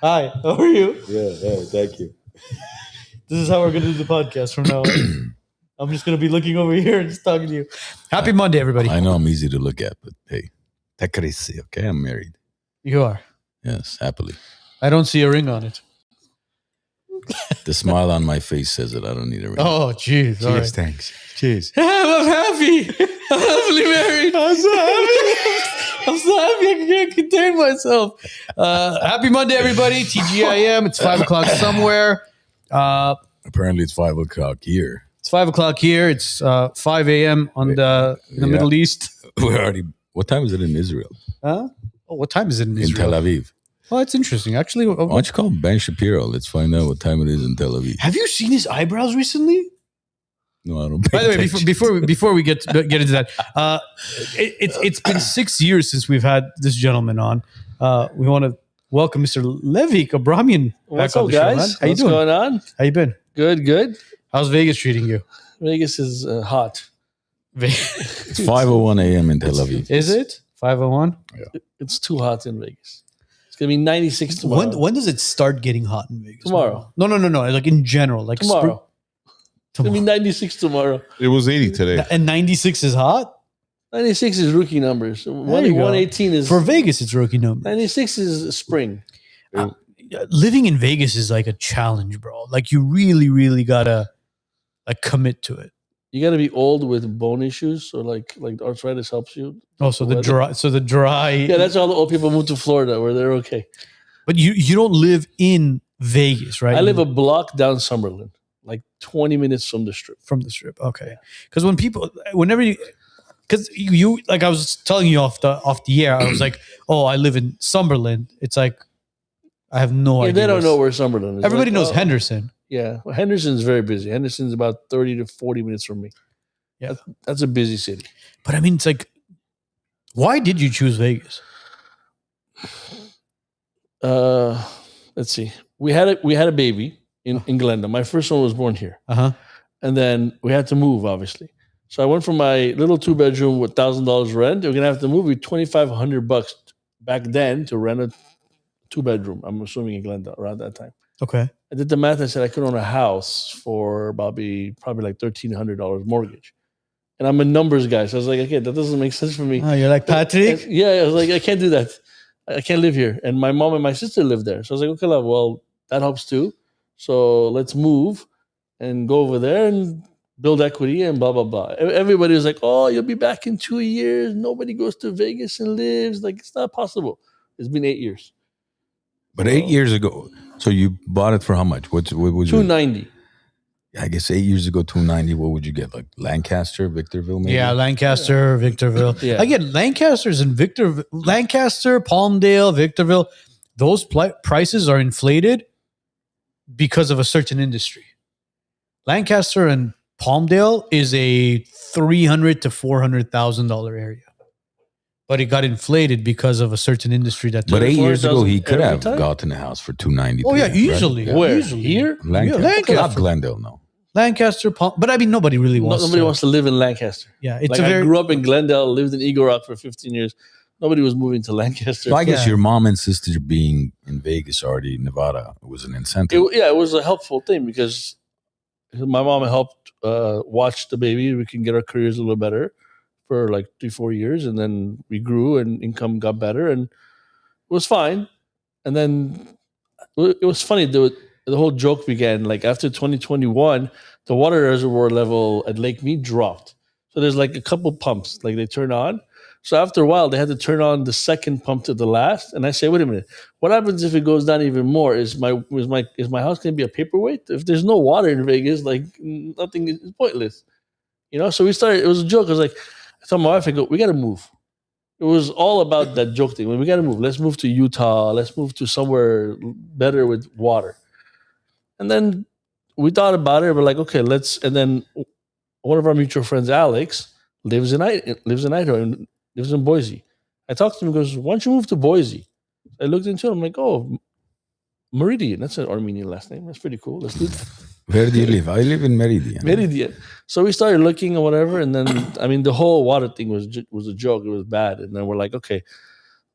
Hi, how are you? Yeah, thank you. This is how we're going to do the podcast from now on. I'm just going to be looking over here and just talking to you. Happy Monday, everybody. I know I'm easy to look at, but hey, takarisi, okay? I'm married. You are. Yes, happily. I don't see a ring on it. The smile on my face says it. I don't need a ring. Oh, jeez. All right. Thanks. Cheers. I'm happy. I'm happily married. I'm so happy. I'm so happy I can't contain myself. Happy Monday, everybody. TGIM. It's 5 o'clock somewhere. Apparently it's 5 o'clock here. It's 5 o'clock here. It's 5 a.m. in the Middle East. We're already. What time is it in Israel? Huh? Oh, what time is it in In Israel? Tel Aviv. Oh, that's interesting. Actually, Why don't you call Ben Shapiro? Let's find out what time it is in Tel Aviv. have you seen his eyebrows recently? No, I don't. Pay By the way, attention. before we get into that, it's been 6 years since we've had this gentleman on. We want to welcome Mr. Levik Abramian. What's back on up, the show, guys? man. How you What's doing? going on? How you been? Good. How's Vegas treating you? Vegas is hot. It's 5:01 a.m. in Tel Aviv. Is it 5:01? It's too hot in Vegas. It's gonna be 96 tomorrow. When does it start getting hot in Vegas? Tomorrow. No. Like in general, like Tomorrow. It's gonna be Tomorrow. 96 tomorrow. It was 80 today. And 96 is hot 96 is rookie numbers. There you go. 118 is for Vegas. It's rookie number. 96 is spring. Living in Vegas is like a challenge, bro. Like you really gotta like commit to it. You got to be old with bone issues, or like arthritis helps you. Oh, so the Weather. dry. Yeah, that's how the old people move to Florida, where they're okay. But you don't live in Vegas, right? I live a block down Summerlin, like 20 minutes from the strip. from the strip. Okay. Because whenever you, because you like I was telling you off the air, I was like, oh, I live in Summerlin. It's like I have no Yeah, idea. they don't know where Summerlin is. Everybody Like, knows oh, Henderson. Yeah, well, Henderson's very busy. Henderson's about 30 to 40 minutes from me. Yeah. That's a busy city. But I mean, it's like, why did you choose Vegas? Let's see. We had a baby in Glendale. My first one was born here. Uh-huh. And then we had to move, obviously. So I went from my little 2-bedroom with $1,000 rent. We're gonna have to move with $2,500 back then to rent a 2-bedroom. I'm assuming in Glendale around that time. Okay. I did the math. I said I could own a house for probably like $1,300 mortgage. And I'm a numbers guy, so I was like, okay, that doesn't make sense for me. Oh, you're like Patrick? And, yeah, I was like, I can't do that. I can't live here. And my mom and my sister live there. So I was like, okay, love, well, that helps too. So let's move and go over there and build equity and blah, blah, blah. Everybody was like, oh, you'll be back in 2 years. Nobody goes to Vegas and lives. Like, it's not possible. It's been 8 years. But 8 years ago, so you bought it for how much? What would you? $290. I guess 8 years ago, $290. What would you get? Like Lancaster, Victorville, maybe? Yeah, Lancaster, Victorville. Yeah. Again, Lancaster's in Lancaster, Palmdale, Victorville. Those prices are inflated because of a certain industry. Lancaster and Palmdale is a $300,000 to $400,000 area, but it got inflated because of a certain industry that. But 8 years ago, he could every have time? gotten a house for $290. Oh yeah, easily. Right? Where? Easily. Here? Lancaster. Yeah, Lancaster. Not Glendale, no. Lancaster, but I mean, nobody really wants. Nobody wants to live in Lancaster. Yeah, it's Like I grew up in Glendale, lived in Eagle Rock for 15 years. Nobody was moving to Lancaster. So I guess Yeah. your mom and sister being in Vegas already, Nevada, was an incentive. It was a helpful thing because my mom helped watch the baby. We can get our careers a little better for like 3-4 years, and then we grew and income got better, and it was fine. And then it was funny. The whole joke began like after 2021, the water reservoir level at Lake Mead dropped. So there's like a couple pumps, like they turn on. So after a while, they had to turn on the second pump to the last. And I say, wait a minute, what happens if it goes down even more? Is my house going to be a paperweight? If there's no water in Vegas, like nothing is pointless, you know. So we started. It was a joke. I was like, I told my wife, I go, we got to move. It was all about that joke thing. We got to move. Let's move to Utah. Let's move to somewhere better with water. And then we thought about it. We're like, okay, let's. And then one of our mutual friends, Alex, lives in Idaho and lives in Boise. I talked to him. He goes, why don't you move to Boise? I looked into it. I'm like, oh, Meridian. That's an Armenian last name. That's pretty cool. Let's do that. Where do you live? I live in Meridian. Meridian. So we started looking or whatever, and then I mean the whole water thing was a joke. It was bad, and then we're like, okay,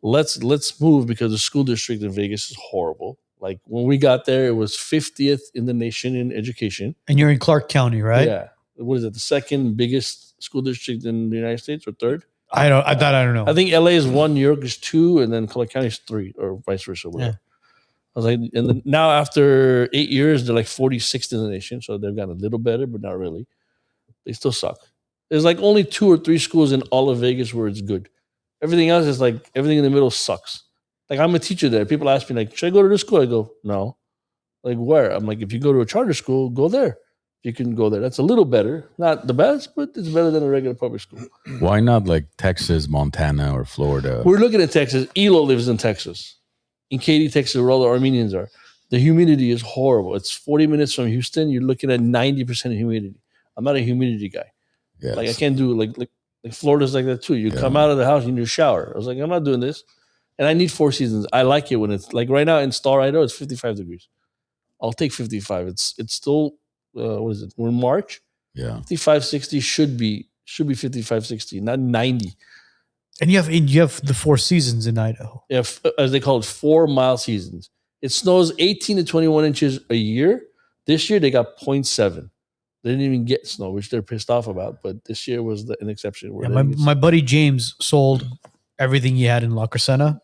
let's move because the school district in Vegas is horrible. Like when we got there, it was 50th in the nation in education. And you're in Clark County, right? Yeah. What is it? The second biggest school district in the United States, or third? I don't know. I think LA is 1, New York is 2, and then Clark County is 3, or vice versa. Whatever. I was like, and then now after 8 years, they're like 46th in the nation. So they've gotten a little better, but not really. They still suck. There's like only 2 or 3 schools in all of Vegas where it's good. Everything else is like, everything in the middle sucks. Like I'm a teacher there. People ask me like, should I go to this school? I go, no. Like where? I'm like, if you go to a charter school, go there. You can go there. That's a little better. Not the best, but it's better than a regular public school. Why not like Texas, Montana, or Florida? We're looking at Texas. Elo lives in Texas. In Katy, Texas, where all the Armenians are. The humidity is horrible. It's 40 minutes from Houston. You're looking at 90% humidity. I'm not a humidity guy. Yes. Like I can't do like Florida's like that too. You come out of the house, you need a shower. I was like, I'm not doing this. And I need 4 seasons. I like it when it's like right now in Star Idaho, it's 55 degrees. I'll take 55. It's still what is it? We're in March. Yeah. 55, 60 should be 55, 60, not 90. And you have the 4 seasons in Idaho. Yeah, as they call it, 4 mile seasons. It snows 18 to 21 inches a year. This year they got 0.7. They didn't even get snow, which they're pissed off about. But this year was an exception. Yeah, my buddy James sold everything he had in La Crescenta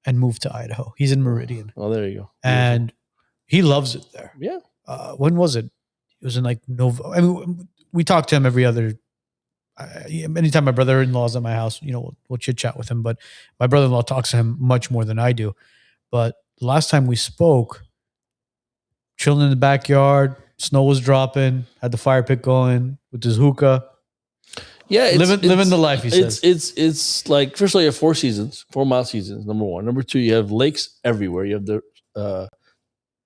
and moved to Idaho. He's in Meridian. Oh, there you go. And he loves it there. Yeah. When was it? It was in like November. I mean, we talk to him every other. Anytime my brother-in-law's at my house, we'll chit chat with him. But my brother-in-law talks to him much more than I do. But last time we spoke, chilling in the backyard, snow was dropping, had the fire pit going with his hookah. Yeah, living the life. He says it's like, first of all, you have 4 seasons, 4 mile seasons. Number 1. Number 2, you have lakes everywhere. You have the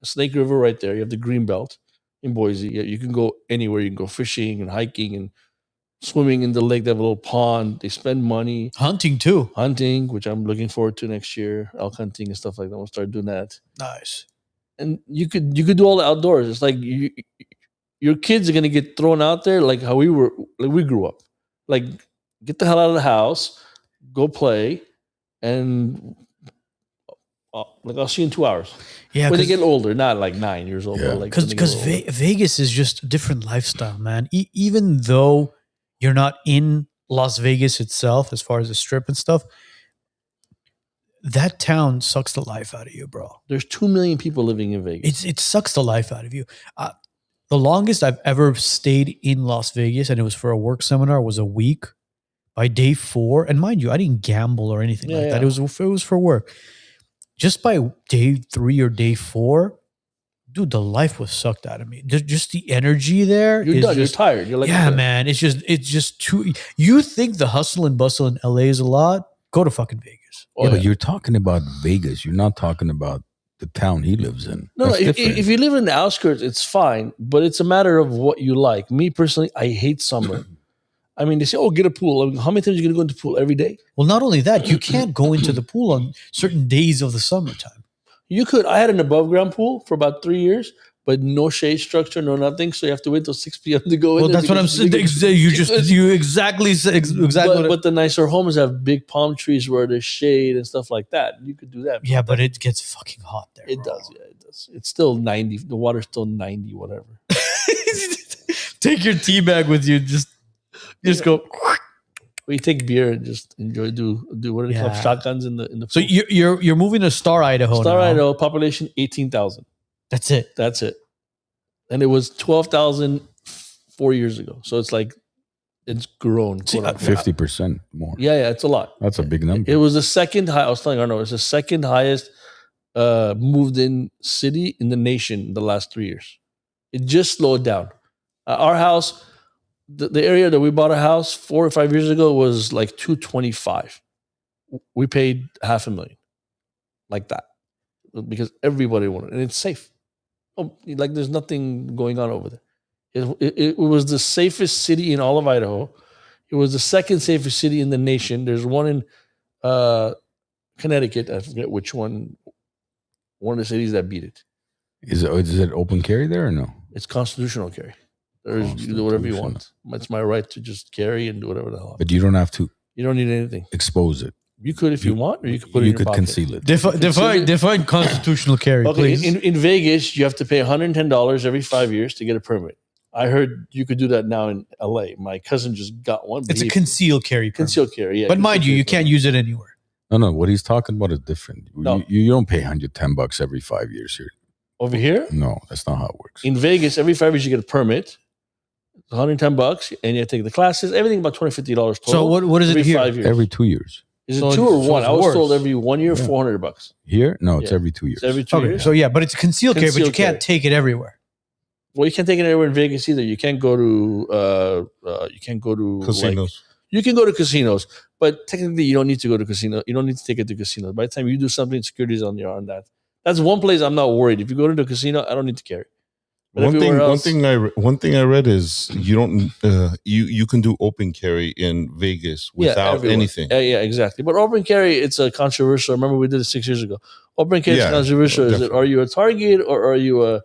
Snake River right there. You have the Greenbelt in Boise. You can go anywhere. You can go fishing and hiking and swimming in the lake. They have a little pond. They spend money. Hunting too. Hunting, which I'm looking forward to next year. Elk hunting and stuff like that. We'll start doing that. Nice. And you could do all the outdoors. It's like your kids are gonna get thrown out there like how we grew up. Like, get the hell out of the house, go play, and I'll see you in 2 hours. Yeah, when they get older, not like 9 years old. Yeah. Because Vegas is just a different lifestyle, man. Even though you're not in Las Vegas itself, as far as the strip and stuff, that town sucks the life out of you, bro. There's 2 million people living in Vegas. It sucks the life out of you. The longest I've ever stayed in Las Vegas, and it was for a work seminar, was a week. By day 4, and mind you, I didn't gamble or anything like that. It was for work. Just by day 3 or day 4, dude, the life was sucked out of me. Just the energy there. You're done. You're tired. You're like, man. It's just too. You think the hustle and bustle in LA is a lot? Go to fucking Vegas. But you're talking about Vegas. You're not talking about the town he lives in. No. If you live in the outskirts, it's fine. But it's a matter of what you like. Me personally, I hate summer. I mean, they say, get a pool. I mean, how many times are you going to go into the pool every day? Well, not only that, you can't go into the pool on certain days of the summertime. You could. I had an above ground pool for about 3 years, but no shade structure, no nothing. So you have to wait till 6 p.m. to go in. Well, that's what I'm saying. You exactly said exactly. But the nicer homes have big palm trees where there's shade and stuff like that. You could do that. Yeah, but it gets fucking hot there. It does. Yeah, it does. It's still 90. The water's still 90, whatever. Take your tea bag with you. Just go. We take beer and just enjoy. Do what do they call shotguns in the pool. So you're moving to Star Idaho. Star Idaho, population 18,000. That's it. And it was 12,000 4 years ago. So it's like it's grown. 50% more. Yeah, it's a lot. That's a big number. It was the second high. I was telling Arno, it's the second highest moved in city in the nation in the last 3 years. It just slowed down. Our house. The area that we bought a house 4 or 5 years ago was like 225. We paid $500,000 like that because everybody wanted it. And it's safe. Like there's nothing going on over there. It was the safest city in all of Idaho. It was the second safest city in the nation. There's one in Connecticut. I forget which one. One of the cities that beat it. Is it open carry there or no? It's constitutional carry. You do whatever you want. It's my right to just carry and do whatever the hell. But you don't have to. You don't need anything. Expose it. You could if you want, or you could put it in You your could pocket. conceal it. Define constitutional carry, Okay, please. in Vegas, you have to pay $110 every 5 years to get a permit. I heard you could do that now in LA. My cousin just got one. It's a concealed carry permit. concealed carry, yeah. But mind you, concealed you carry can't use it anywhere. No, what he's talking about is different. No. You don't pay $110 every 5 years here. over here. No, that's not how it works. In Vegas, every 5 years you get a permit. It's $110, and you take the classes. Everything about $20, $50 total. So what is it every here? 5 years. Every 2 years. Is it So 2 or it's- so 1? it's I was worse. told every 1 year, Yeah. $400. Here? No, it's Yeah. every 2 years. It's every 2 Okay, years. so yeah, but it's a concealed carry, but you Concealed can't carry. take it everywhere. Well, you can't take it anywhere in Vegas either. You can't go to Casinos. You can go to casinos, but technically you don't need to go to casino. You don't need to take it to casinos. By the time you do something, security's on that. That's one place I'm not worried. If you go into a casino, I don't need to carry. But everywhere else, One thing I read is you don't you can do open carry in Vegas without everywhere. anything. Yeah, exactly. But open carry, it's a controversial. Remember, we did it 6 years ago. Open carry is Yeah, controversial. Is it? definitely. Are you a target or are you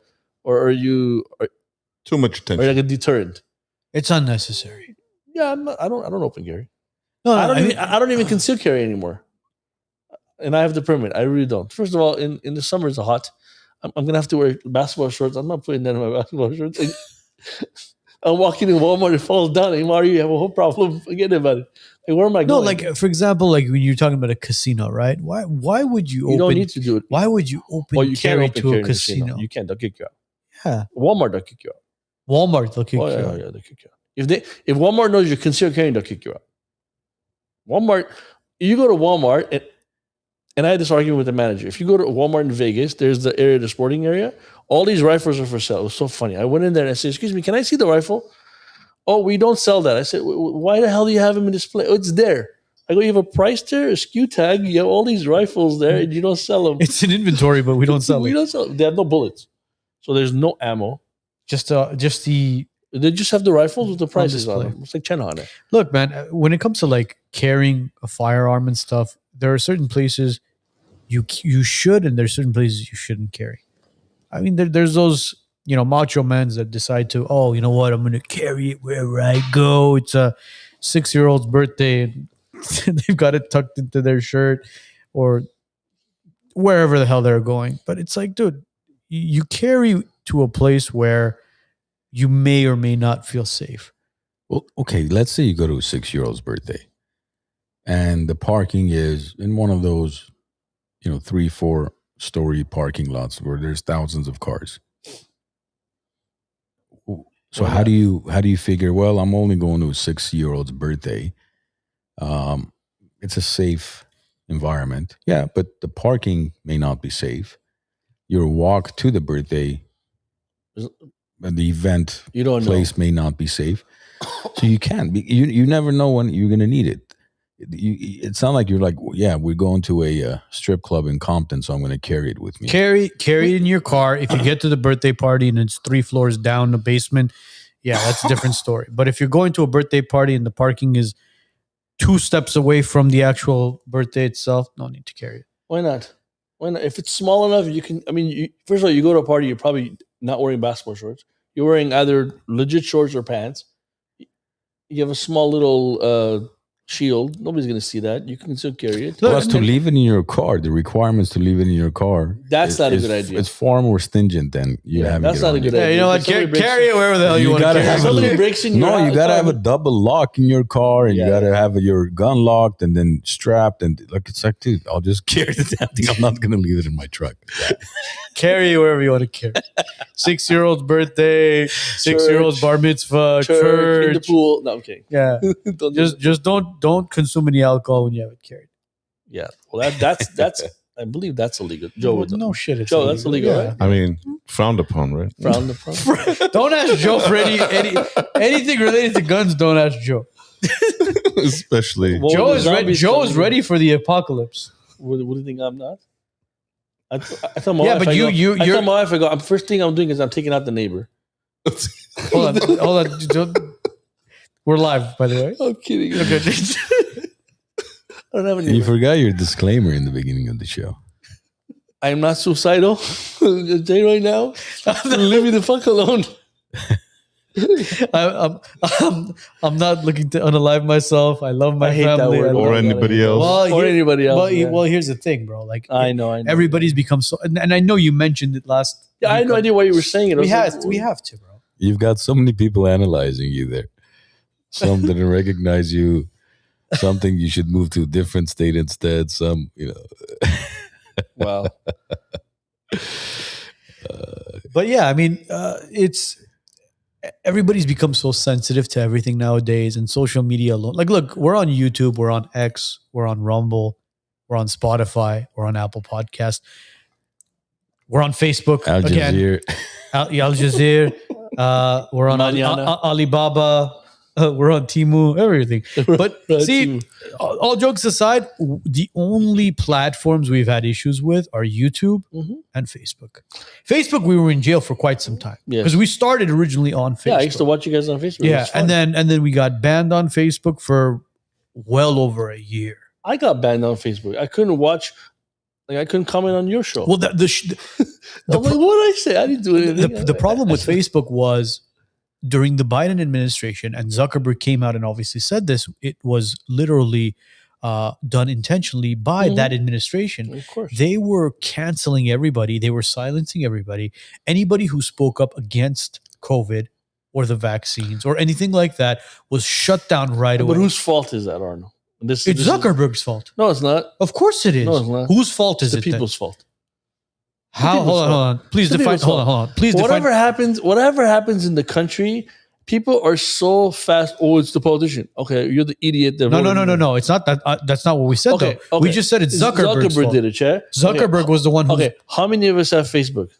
Too much are you attention. like a deterrent? It's unnecessary. Yeah, I don't open carry. No, I don't even conceal carry anymore. And I have the permit. I really don't. First of all, in the summer it's hot. I'm gonna have to wear basketball shorts. I'm not putting that in my basketball shorts. I'm walking in Walmart, it falls down. Hey, Mario, you have a whole problem. Forget about it. Like, where am I no, going? like for example, like when you're talking about a casino, right? Why would you you open? don't need to do it. Why would you open Well, you can't carry open to carry a in a casino. casino? You can't. They'll kick you out. Yeah, Walmart, they'll kick you out. Walmart, they'll kick Oh, you yeah, out. yeah, they'll kick you out. If Walmart knows you're concealed carrying, they'll kick you out. Walmart, you go to Walmart, and I had this argument with the manager. If you go to Walmart in Vegas, there's the area, the sporting area. All these rifles are for sale. It was so funny. I went in there and I said, "Excuse me, can I see the rifle?" "Oh, we don't sell that." I said, "Why the hell do you have them in display?" "Oh, it's there." I go, "You have a price there, a SKU tag. You have all these rifles there, and you don't sell them." It's an inventory, but we don't sell We it. don't sell. They have no bullets, so there's no ammo. Just the They just have the rifles with the prices on display. them. It's like 10 on it. look, man. When it comes to like carrying a firearm and stuff, there are certain places you should, and there's certain places you shouldn't carry. I mean, there's those macho men that decide to, oh, you know what, I'm going to carry it wherever I go. It's a 6-year-old's birthday, and they've got it tucked into their shirt or wherever the hell they're going. But it's like, dude, you carry to a place where you may or may not feel safe. Well, okay, let's say you go to a 6-year-old's birthday and the parking is in one of those, 3-4 story parking lots where there's thousands of cars. So Why how not? do you figure, well, I'm only going to a 6-year-old's birthday. It's a safe environment. Yeah, but the parking may not be safe. Your walk to the birthday, the event You don't know. place may not be safe. So you can't be, you never know when you're going to need it. It's not like you're like, yeah, we're going to a strip club in Compton, so I'm going to carry it with me. Carry it in your car. If you get to the birthday party and it's 3 floors down the basement, yeah, that's a different story. But if you're going to a birthday party and the parking is 2 steps away from the actual birthday itself, no need to carry it. Why not? Why not? If it's small enough, you can. I mean, first of all, you go to a party, you're probably not wearing basketball shorts. You're wearing either legit shorts or pants. You have a small little shield. Nobody's going to see that. You can still carry it. Plus, to leave it in your car, the requirements to leave it in your car. That's not a good idea. It's far more stringent than you having that's it not on a good you. idea. Yeah, you know what? If somebody breaks Carry it wherever the hell you You want to gotta carry have it. a- Somebody breaks in your No, you house, got to have a double lock in your car, and Yeah. you got to have your gun locked and then strapped. And like, it's like, dude, I'll just carry the damn thing. I'm not going to leave it in my truck. Carry it wherever you want to carry. 6-year-old's birthday, 6-year-old's bar mitzvah, church, in the church. pool. No, I'm kidding. Yeah, Don't do that. just don't consume any alcohol when you have it carried. Yeah. Well, that's. I believe that's illegal. Joe would no shit, it's Joe, that's illegal, right? I mean, frowned upon, right? Frowned upon. Don't ask Joe for anything related to guns. Don't ask Joe. Especially. Well, Joe the is ready. zombies Joe coming is in. ready for the apocalypse. What do you think I'm not? I tell my Yeah, wife, but I you're- tell my wife, I go, first thing I'm doing is I'm taking out the neighbor. Hold on. We're live, by the way. I'm kidding. Okay. I don't have a You neighbor. forgot your disclaimer in the beginning of the show. I am not suicidal. I'll tell you right now. Leave me the fuck alone. I'm not looking to unalive myself. I love my I hate that family. word. I Or love- anybody else. Or anybody else. Yeah. Well, here's the thing, bro. Like, I know. everybody's become so, and I know you mentioned it last. Yeah, I had no week. idea why you were saying it. I We was have, like, we have to, bro. You've got so many people analyzing you there. Some didn't recognize you. Some think you should move to a different state instead. Some, Wow. But yeah, I mean, it's everybody's become so sensitive to everything nowadays, and social media alone. Like, look, we're on YouTube, we're on X, we're on Rumble, we're on Spotify, we're on Apple Podcast, we're on Facebook Al again. Jazeera. Al Jazeera. We're on Manana. Alibaba. We're on Temu. Everything. But Right, see, all jokes aside, the only platforms we've had issues with are YouTube Mhm. and Facebook. Facebook, we were in jail for quite some time Yes. because we started originally on Facebook. Yeah, I used to watch you guys on Facebook. It Yeah, was fun. and then we got banned on Facebook for well over a year. I got banned on Facebook. I couldn't watch. Like I couldn't comment on your show. Well, the I'm like, what did I say? I didn't do anything. the problem with Facebook was during the Biden administration, and Zuckerberg came out and obviously said this, it was literally done intentionally by Mhm. that administration. Of course. They were canceling everybody. They were silencing everybody. Anybody who spoke up against COVID or the vaccines or anything like that was shut down right away. But whose fault is that, Arno? It's this is- Zuckerberg's fault. No, it's not. Of course it is. No, it's not. Whose fault is It's the it then? people's fault. How? people's Hold on. Please The define. people's Hold on. Please Whatever define. happens in the country, people are so fast. Oh, it's the politician. Okay, you're the idiot. that No. voted. It's not that. That's not what we said. Okay, though. We okay. just said it's Zuckerberg's Zuckerberg fault. did it, yeah? Zuckerberg was the one who. Okay, how many of us have Facebook?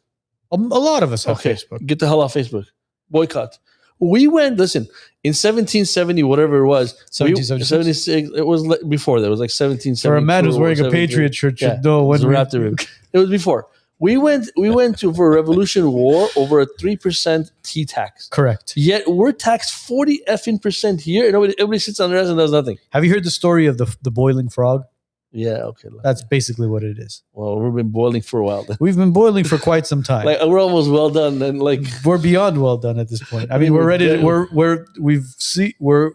A lot of us have Okay, Facebook. get the hell off Facebook. Boycott. We went, listen, in 1770, whatever it was, 1776? 76, it was before that. It was like 1770. For a man who's wearing a Patriot shirt, should know when it was after him. It was before. We went to for a revolution war over a 3% T tax. Correct. Yet we're taxed 40 effing percent here, and everybody sits on their ass and does nothing. Have you heard the story of the boiling frog? Yeah, okay. That's basically what it is. Well, we've been boiling for a while. Then. We've been boiling for quite some time. Like we're almost well done, and like We're beyond well done at this point. I mean, We're we're ready. dead. We're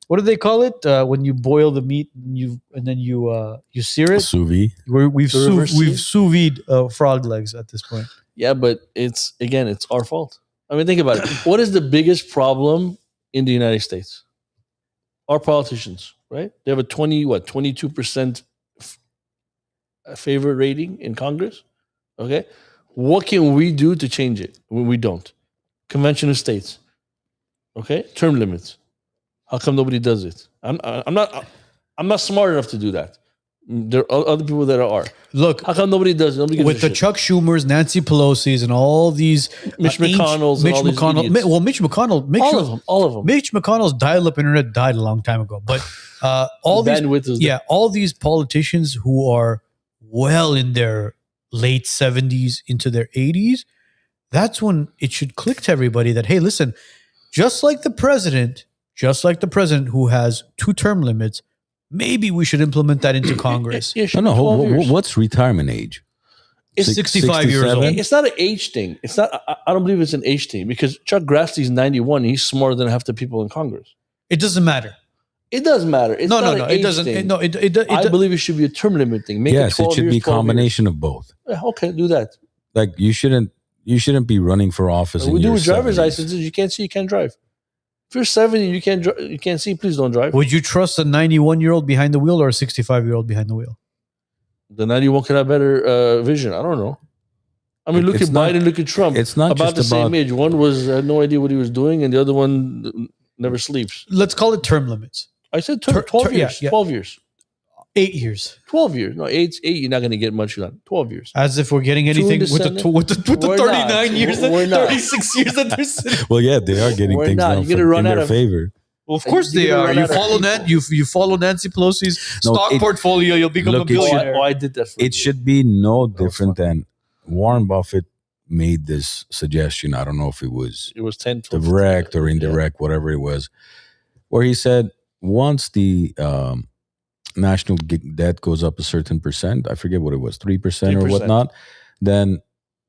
what do they call it when you boil the meat and then you sear it? Sous vide. We've The reverse sous vide frog legs at this point. yeah, but it's our fault. I mean, think about it. What is the biggest problem in the United States? Our politicians, right? They have a 22% favorite rating in Congress. Okay, what can we do to change it when we don't? Convention of states. Okay, term limits. How come nobody does it? I'm not smart enough to do that. There are other people that are. Look, How come nobody does it? Nobody gives with a the shit. Chuck Schumers, Nancy Pelosi's, and all these Mitch McConnell's and all these idiots. Mitch McConnell, all of them. Mitch McConnell's dial-up internet died a long time ago. But all these, Bandwidth is all these politicians who are well in their late 70s into their 80s, that's when it should click to everybody that, hey, listen, just like the president who has 2 term limits, maybe we should implement that into Congress. Yeah, No, 12 years. what's retirement age? It's 65 years 67? old. It's not an age thing. It's not. I don't believe it's an age thing because Chuck Grassley's 91. He's smarter than half the people in Congress. It doesn't matter. It does matter. It's No, not no, an it age doesn't. thing. I I believe it should be a term limit thing. Make Yes, it 12 it should years, be a 12 years. combination of both. Yeah, okay, do that. Like you shouldn't be running for office. We in do your with driver's 70s. licenses. You can't see, you can't drive. If you're 70, you can't see. Please don't drive. Would you trust a 91-year-old behind the wheel or a 65-year-old behind the wheel? The 91 can have better vision. I don't know. I mean, look It's at not- Biden. Look at Trump. It's not about the just same about age. One had no idea what he was doing, and the other one never sleeps. Let's call it term limits. I said Ter- 12 ter- yeah, years. yeah. 12 years. 8 years. 12 years. No, eight. You're not going to get much done. 12 years. As if we're getting anything in the with Senate? the We're 39 not. years, We're not. 36 years that they're sitting. well, yeah, they are getting We're things not. done You're gonna run in out their of- favor. Well, of course You're they gonna are. run You out of follow people. you follow Nancy Pelosi's No, stock it- portfolio, you'll become a look, it should- billionaire. I did that for It you. should be no different than Warren Buffett made this suggestion. I don't know if it was It was 10, 12. direct or indirect, whatever it was, where he said once the national debt goes up a certain percent, I forget what it was, 3% or 3%. whatnot, then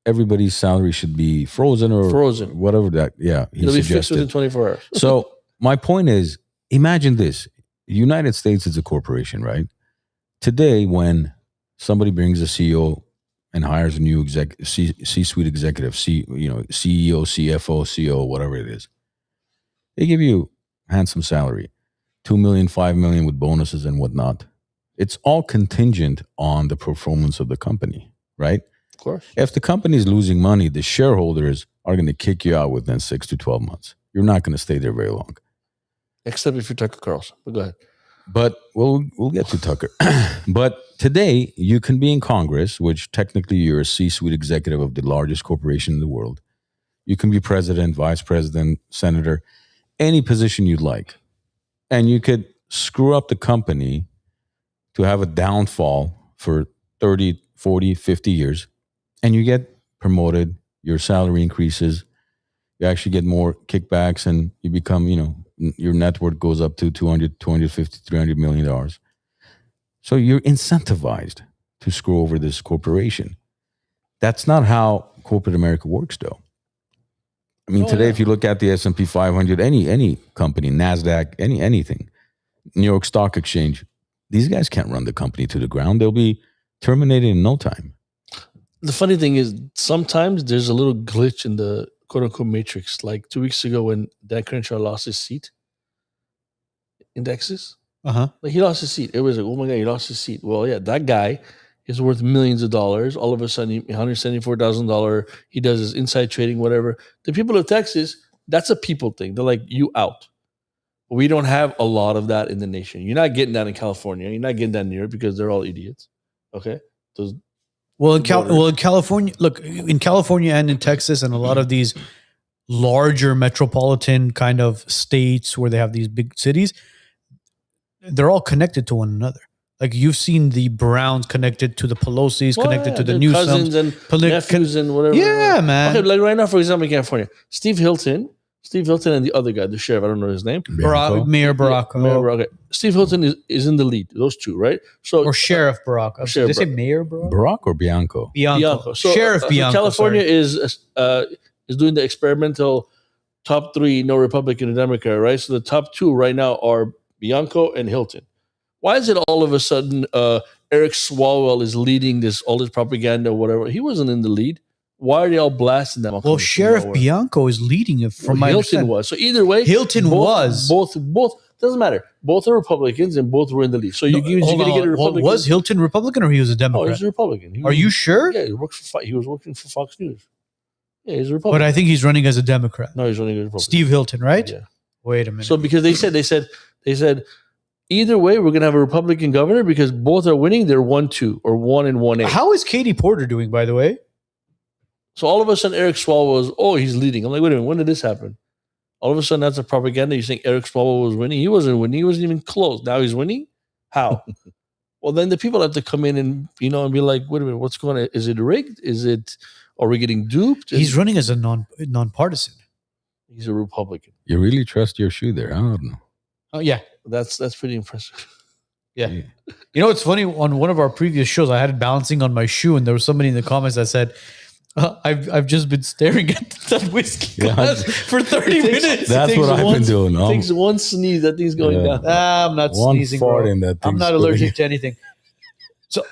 everybody's salary should be frozen or whatever that. Yeah, he It'll be fixed suggested. within 24 hours. So my point is, imagine this: United States is a corporation, right? Today, when somebody brings a CEO and hires a new C-suite executive, CEO, CFO, CO, whatever it is, they give you a handsome salary, $2 million, $5 million with bonuses and whatnot. It's all contingent on the performance of the company, right? Of course. If the company is losing money, the shareholders are going to kick you out within 6 to 12 months. You're not going to stay there very long. Except if you're Tucker Carlson. But go ahead. But we'll get to Tucker. But today, you can be in Congress, which technically you're a C-suite executive of the largest corporation in the world. You can be president, vice president, senator, any position you'd like. And you could screw up the company to have a downfall for 30, 40, 50 years. And you get promoted, your salary increases, you actually get more kickbacks, and you become, your net worth goes up to $200, $250, $300 million. So you're incentivized to screw over this corporation. That's not how corporate America works, though. I mean, today, if you look at the S&P 500, any company, NASDAQ, anything, New York Stock Exchange, these guys can't run the company to the ground. They'll be terminated in no time. The funny thing is, sometimes there's a little glitch in the quote-unquote matrix. Like 2 weeks ago when Dan Crenshaw lost his seat in Texas. Like he lost his seat. It was like, oh my God, he lost his seat. Well, yeah, that guy is worth millions of dollars. All of a sudden, $174,000. He does his inside trading, whatever. The people of Texas, that's a people thing. They're like, you out. We don't have a lot of that in the nation. You're not getting that in California. You're not getting that in New York because they're all idiots. Okay? In California, look, in California and in Texas and a lot of these larger metropolitan kind of states where they have these big cities, they're all connected to one another. Like you've seen the Browns connected to the Pelosi's, connected to the Newsoms. Cousins and nephews and whatever. Yeah, man. Okay, like right now, for example, in California, Steve Hilton and the other guy, the sheriff, I don't know his name. Mayor Barack. Okay. Steve Hilton is in the lead. Those two, right? So or Sheriff Barack. Did they say Mayor Barack? Barack or Bianco? Bianco. So, Sheriff Bianco. California is doing the experimental top 3, no Republican and Democrat, right? So the top 2 right now are Bianco and Hilton. Why is it all of a sudden Eric Swalwell is leading all this propaganda or whatever? He wasn't in the lead. Why are they all blasting them? Well, Sheriff Bianco is leading it from my Hilton was. So either way, both doesn't matter. Both are Republicans and both were in the lead. So you're going to get a Republican. Was Hilton Republican or he was a Democrat? Oh, he's a Republican. Are you sure? Yeah, he was working for Fox News. Yeah, he's a Republican. But I think he's running as a Democrat. No, he's running as a Republican. Steve Hilton, right? Yeah. Wait a minute. So because they said either way, we're going to have a Republican governor because both are winning. They're 1-2 or 1 and 1-8. How is Katie Porter doing, by the way? So all of a sudden, Eric Swalwell was, he's leading. I'm like, wait a minute, when did this happen? All of a sudden, that's a propaganda. You think Eric Swalwell was winning? He wasn't winning. He wasn't even close. Now he's winning? How? Well, then the people have to come in and be like, wait a minute, what's going on? Is it rigged? Are we getting duped? He's running as a nonpartisan. He's a Republican. You really trust your shoe there? I don't know. Oh, yeah. That's pretty impressive. Yeah. You know, it's funny. On one of our previous shows, I had it balancing on my shoe, and there was somebody in the comments that said, I've just been staring at that whiskey glass for 30 minutes. That's what I've been doing. It takes one sneeze, that thing's going down. I'm not one sneezing, fart bro. in that I'm not allergic to anything. So,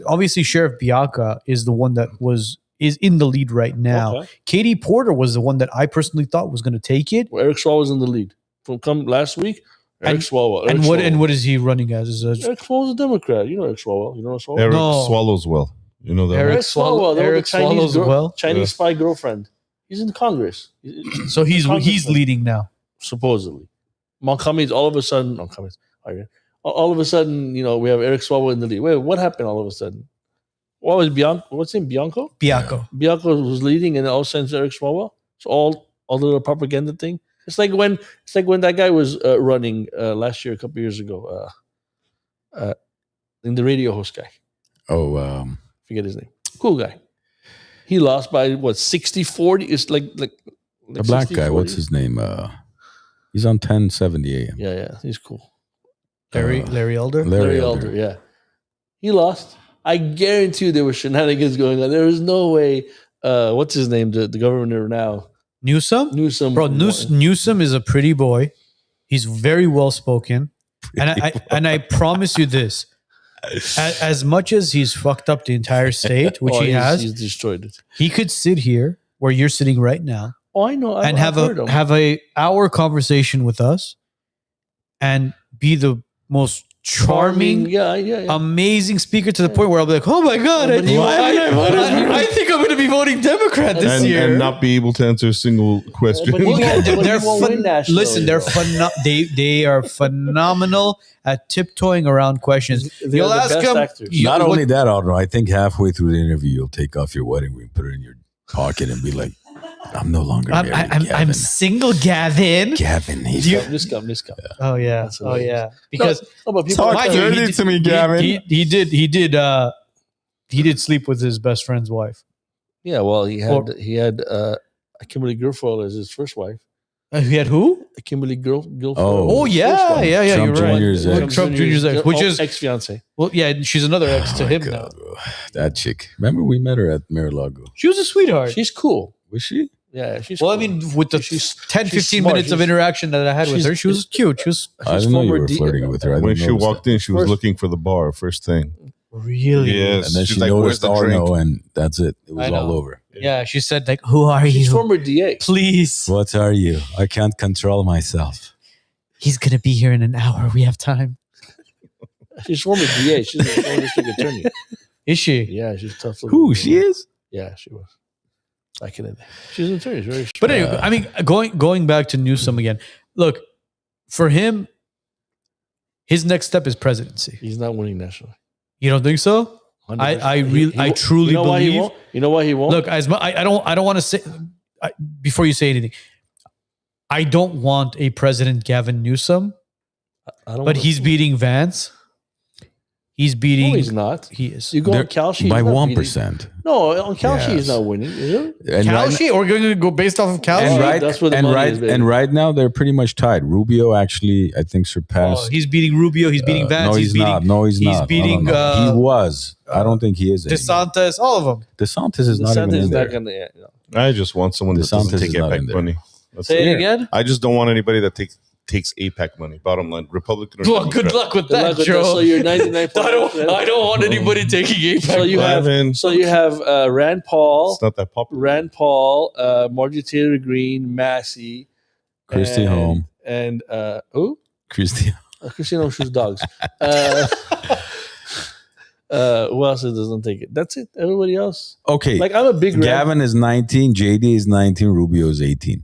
obviously, Sheriff Bianca is the one that is in the lead right now. Okay. Katie Porter was the one that I personally thought was going to take it. Well, Eric Swalwell was in the lead from last week. Eric Swalwell. And what is he running as? Eric Swalwell's a Democrat. You know Eric Swalwell. You know Swalwell? Eric Swallows well. You know that. Eric Swalwell. Eric Swallows well. Chinese spy girlfriend. He's in Congress. So he's leading now, supposedly. Cummings. All of a sudden, we have Eric Swalwell in the lead. Wait, what happened? All of a sudden, what was Bianco? What's his name? Bianco. Bianco was leading, and all of a sudden Eric Swalwell. So all the little propaganda thing. It's like when that guy was running last year, a couple years ago, in the radio host guy. Forget his name. Cool guy. He lost by 60-40. It's like the black 60-40. Guy. What's his name? He's on 1070 AM. Yeah, he's cool. Larry Elder. Larry Elder. Yeah, he lost. I guarantee you there were shenanigans going on. There was no way. What's his name? The governor now. Newsom? Newsom. Bro, Newsom is a pretty boy. He's very well spoken. And I promise you this. As much as he's fucked up the entire state, which he's destroyed it. He could sit here where you're sitting right now. Oh, I know. And have a hour conversation with us and be the most charming, amazing speaker to the point where I'll be like, oh my God, I think I'm going to be voting Democrat this year. And not be able to answer a single question. They are phenomenal at tiptoeing around questions. You'll ask them. Not only that, Aldo, I think halfway through the interview, you'll take off your wedding ring, put it in your pocket and be like, I'm no longer married. I'm single, Gavin. Gavin, this come. Oh yeah, Because talk dirty to me, Gavin. He did sleep with his best friend's wife. Yeah, well, he had Kimberly Guilfoyle as his first wife. He had who? Kimberly Guilfoyle. Oh yeah. Trump You're right. Jr.'s ex. Trump Jr.'s ex, which is ex-fiance. Well, yeah, she's another ex to him God, now. bro. That chick. Remember we met her at Mar-a-Lago. She was a sweetheart. She's cool. Was she? Yeah, she's well, cool. I mean, with the 10-15 minutes of interaction that I had with her, she was cute. I didn't know you were flirting with her. When she walked in, she was looking for the bar first thing. Really? Yes. And then she noticed Arno, and that's it. It was all over. Yeah, she said, like, who are you? She's former DA. Please. What are you? I can't control myself. He's going to be here in an hour. We have time. She's former DA. She's a former district attorney. Is she? Yeah, she's tough. Who? She is? Yeah, she was. Back in the day. She's an attorney. She's very strong. But anyway, I mean, going back to Newsom again. Look, for him, his next step is presidency. He's not winning nationally. You don't think so? 100%. I truly believe. You know why he won't? Look, I don't want to say before you say anything. I don't want a President Gavin Newsom, but he's beating Vance. He's beating. No, he's not. He is. You go on Kalshi by 1%. No, on Kalshi he's not winning. Is it? Kalshi, or we're going to go based off of Kalshi? And right now they're pretty much tied. Rubio actually, I think, surpassed. Oh, he's beating Rubio. He's beating Vance. No, he's not. He's beating. He was. I don't think he is. DeSantis. All of them. DeSantis is not even in there. I just want someone that doesn't take APAC money. Say it again. I just don't want anybody that takes APAC money. Bottom line, Republican. Or well, good luck with that, Joe. So you're 99. I don't want anybody taking APAC. So you have Rand Paul. It's not that popular. Rand Paul, Marjorie Taylor Greene, Massey, Kristi Home, and who? Kristi Home shoots dogs. Who else doesn't take it? That's it. Everybody else. Okay. Like I'm a big. Gavin is 19. JD is 19. Rubio is 18.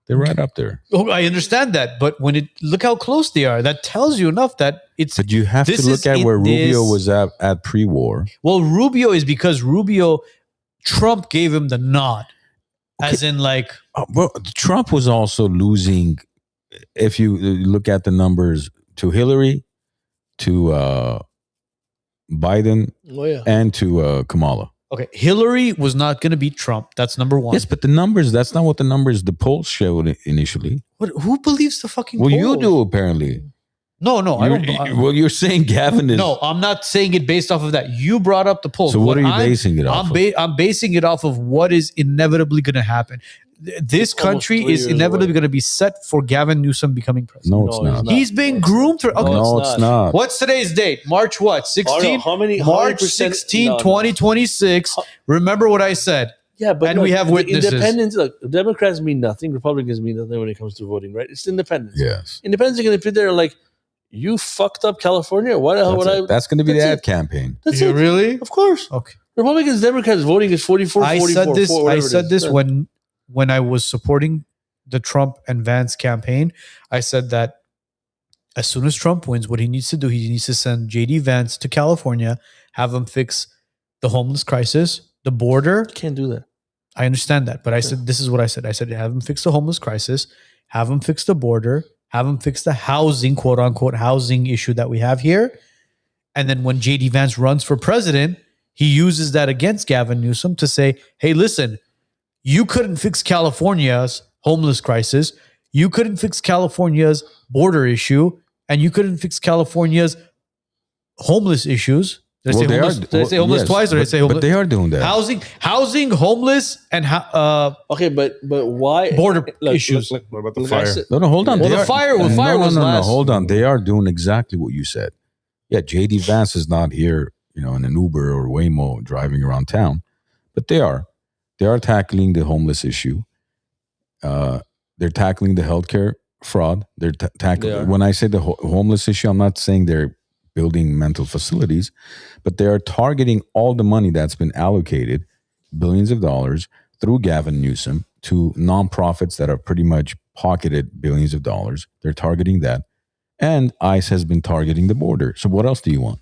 They're right up there. Oh, I understand that, but look how close they are. That tells you enough that it's. But you have to look at where Rubio was at pre-war. Well, Rubio is because Trump gave him the nod, as in like. Well, Trump was also losing. If you look at the numbers to Hillary, to Biden, and to Kamala. Okay, Hillary was not going to beat Trump. That's number one. Yes, but the numbers, that's not what the polls showed initially. Who believes the fucking polls? Well, you do, apparently. No, I don't. Well, you're saying Gavin is... No, I'm not saying it based off of that. You brought up the polls. So what are you basing it off of? I'm basing it off of what is inevitably going to happen. This country is inevitably going to be set for Gavin Newsom becoming president. No, it's not. He's being groomed for... Okay. No, it's not. What's today's date? March what? 16? March 16, 2026. Remember what I said. Yeah, but and we have witnesses. Independents, look, Democrats mean nothing. Republicans mean nothing when it comes to voting, right? It's independents. Yes. Independents are going to sit there like, you fucked up California. Why the hell would I? That's going to be the ad campaign. That's it. Really? Of course. Okay. Republicans, Democrats voting is 44, 44. I said this when I was supporting the Trump and Vance campaign. I said that as soon as Trump wins, what he needs to do, he needs to send JD Vance to California, have him fix the homeless crisis, the border. Can't do that. I understand that. But I said, this is what I said. I said, have him fix the homeless crisis, have him fix the border, have him fix the housing, quote unquote, housing issue that we have here. And then when JD Vance runs for president, he uses that against Gavin Newsom to say, hey, listen, you couldn't fix California's homeless crisis. You couldn't fix California's border issue. And you couldn't fix California's homeless issues. Did I say homeless? Did I say homeless twice, or did I say homeless? But they are doing that. Housing, homeless, and Okay, but why border issues. What about the Look, I fire? said- No, hold on. Well, They the are- fire was last. Hold on. They are doing exactly what you said. Yeah, JD Vance is not here, in an Uber or Waymo driving around town, but they are tackling the homeless issue. They're tackling the healthcare fraud. They're tackling. They are. When I say the homeless issue, I'm not saying they're building mental facilities, but they are targeting all the money that's been allocated, billions of dollars, through Gavin Newsom to nonprofits that are pretty much pocketed billions of dollars. They're targeting that. And ICE has been targeting the border. So what else do you want?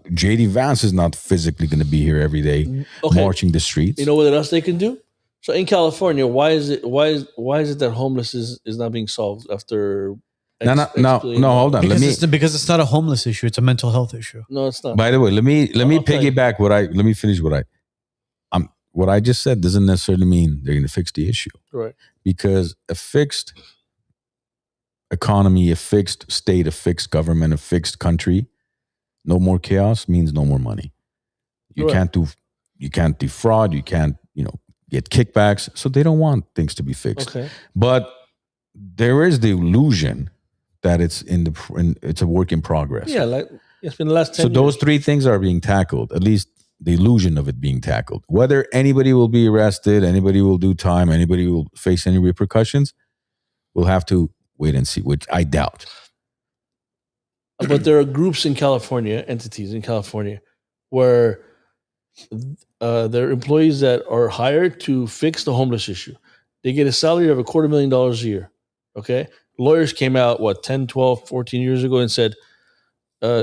JD Vance is not physically going to be here every day marching the streets. You know what else they can do? So in California, why is it that homeless is not being solved after? No, hold on. Because it's not a homeless issue; it's a mental health issue. No, it's not. By the way, let me piggyback let me finish what I just said doesn't necessarily mean they're going to fix the issue. Right. Because a fixed economy, a fixed state, a fixed government, a fixed country, no more chaos means no more money. You can't defraud, you can't, get kickbacks. So they don't want things to be fixed. Okay. But there is the illusion that it's it's a work in progress. Yeah, like it's been the last 10 So years. those three things are being tackled, at least the illusion of it being tackled. Whether anybody will be arrested, anybody will do time, anybody will face any repercussions, we'll have to wait and see, which I doubt. But there are groups in California, entities in California, where there are employees that are hired to fix the homeless issue. They get a salary of $250,000 a year. Okay. Lawyers came out, 10, 12, 14 years ago and said,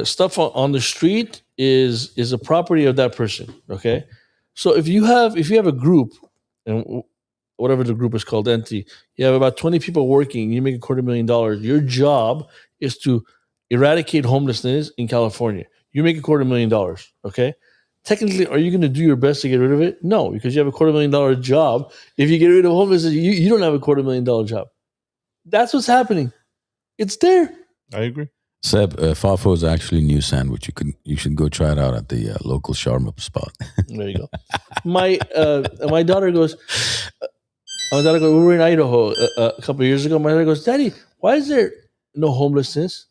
stuff on the street is a property of that person. Okay. So if you have a group, and whatever the group is called, entity, you have about 20 people working, you make $250,000. Your job is to eradicate homelessness in California. You make $250,000. Okay. Technically, are you going to do your best to get rid of it? No, because you have a $250,000 job. If you get rid of homelessness, you don't have a $250,000 job. That's what's happening. It's there. I agree. Seb, Fafo is actually a new sandwich. You should go try it out at the local shawarma spot. There you go. My daughter goes, we were in Idaho a couple of years ago. My daughter goes, Daddy, why is there no homelessness?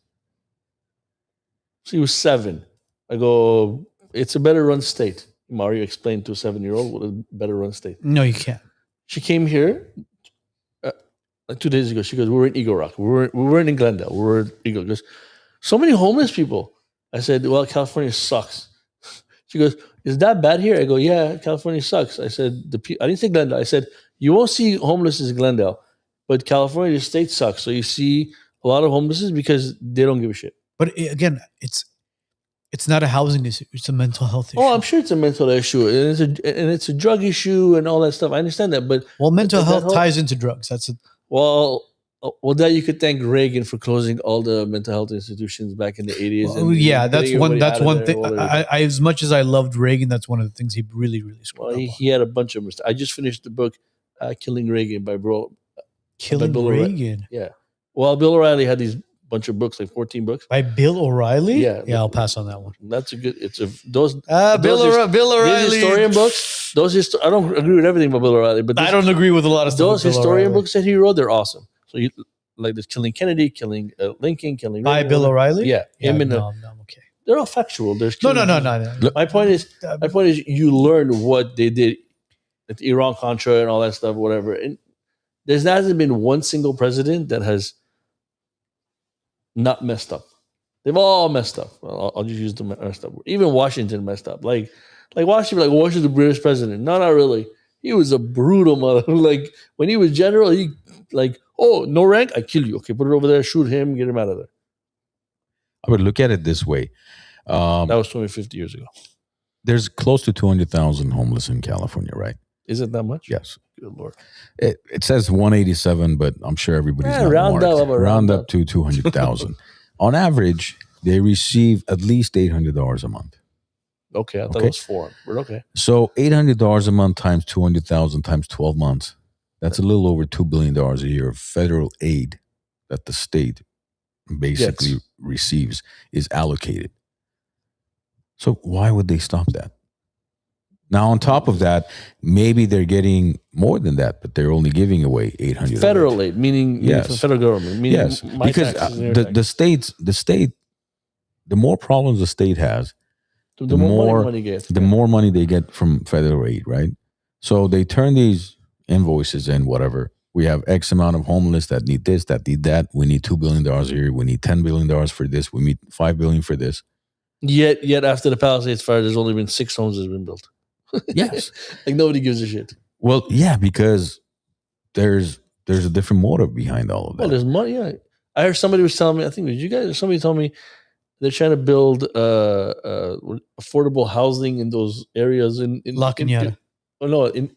She was 7. I go, it's a better run state. Mario explained to a 7-year-old what a better run state. No, you can't. She came here 2 days ago. She goes, we were in Eagle Rock. We weren't in Glendale. We were in Eagle. She goes, so many homeless people. I said, well, California sucks. She goes, is that bad here? I go, yeah, California sucks. I said, I didn't say Glendale. I said, you won't see homelessness in Glendale, but California, the state sucks. So you see a lot of homelessness because they don't give a shit. But again, it's not a housing issue; it's a mental health issue. Oh, I'm sure it's a mental issue, and it's a drug issue, and all that stuff. I understand that, but mental health ties into drugs. That's it. Well, that you could thank Reagan for closing all the mental health institutions back in the 80s. Well, yeah, that's one thing. I, as much as I loved Reagan, that's one of the things he really, really screwed up. He had a bunch of mistakes. I just finished the book, "Killing Reagan" by Bill Reagan. Yeah. Well, Bill O'Reilly had these bunch of books, like 14 books by Bill O'Reilly. Yeah, I'll pass on that one. That's a good. Bill O'Reilly. These historian books. I don't agree with everything about Bill O'Reilly, but I don't agree with a lot of stuff. Those historian books that he wrote, they're awesome. So you like this, killing Kennedy, killing Lincoln, killing by Reagan, Bill O'Reilly. Yeah, I'm okay. They're all factual. There's no. My point is, you learn what they did at the Iran Contra and all that stuff, whatever. And there hasn't been one single president that has not messed up. They've all messed up. Well, I'll just use the messed up word. Even Washington messed up. Like Washington, Washington, the British president. No, not really. He was a brutal mother. Like when he was general, he no rank, I kill you. Okay, put it over there, shoot him, get him out of there. I would look at it this way. That was 50 years ago. There's close to 200,000 homeless in California, right? Is it that much? Yes. Good Lord. It says 187, but I'm sure everybody's not round marked. up, round up to 200,000. On average, they receive at least $800 a month. Okay, I thought it was 4. But okay. So $800 a month times 200,000 times 12 months. That's a little over $2 billion a year of federal aid that the state basically receives, is allocated. So why would they stop that? Now, on top of that, maybe they're getting more than that, but they're only giving away 800. Federal aid, meaning Yes. from federal government, meaning Yes, my because taxes and your the state, the more problems the state has, taxes. the more money gets. the more money they get from federal aid, right? So they turn these invoices in, whatever. We have X amount of homeless that need this, that need that. We need $2 billion here. We need $10 billion for this. We need $5 billion for this. Yet after the Palisades fire, there's only been 6 homes that's been built. Yes. Like nobody gives a shit. Well, yeah, because there's a different motive behind all of that. Well, there's money. Yeah, I heard somebody was telling me. I think it was you guys. Somebody told me they're trying to build affordable housing in those areas in La Cañada. In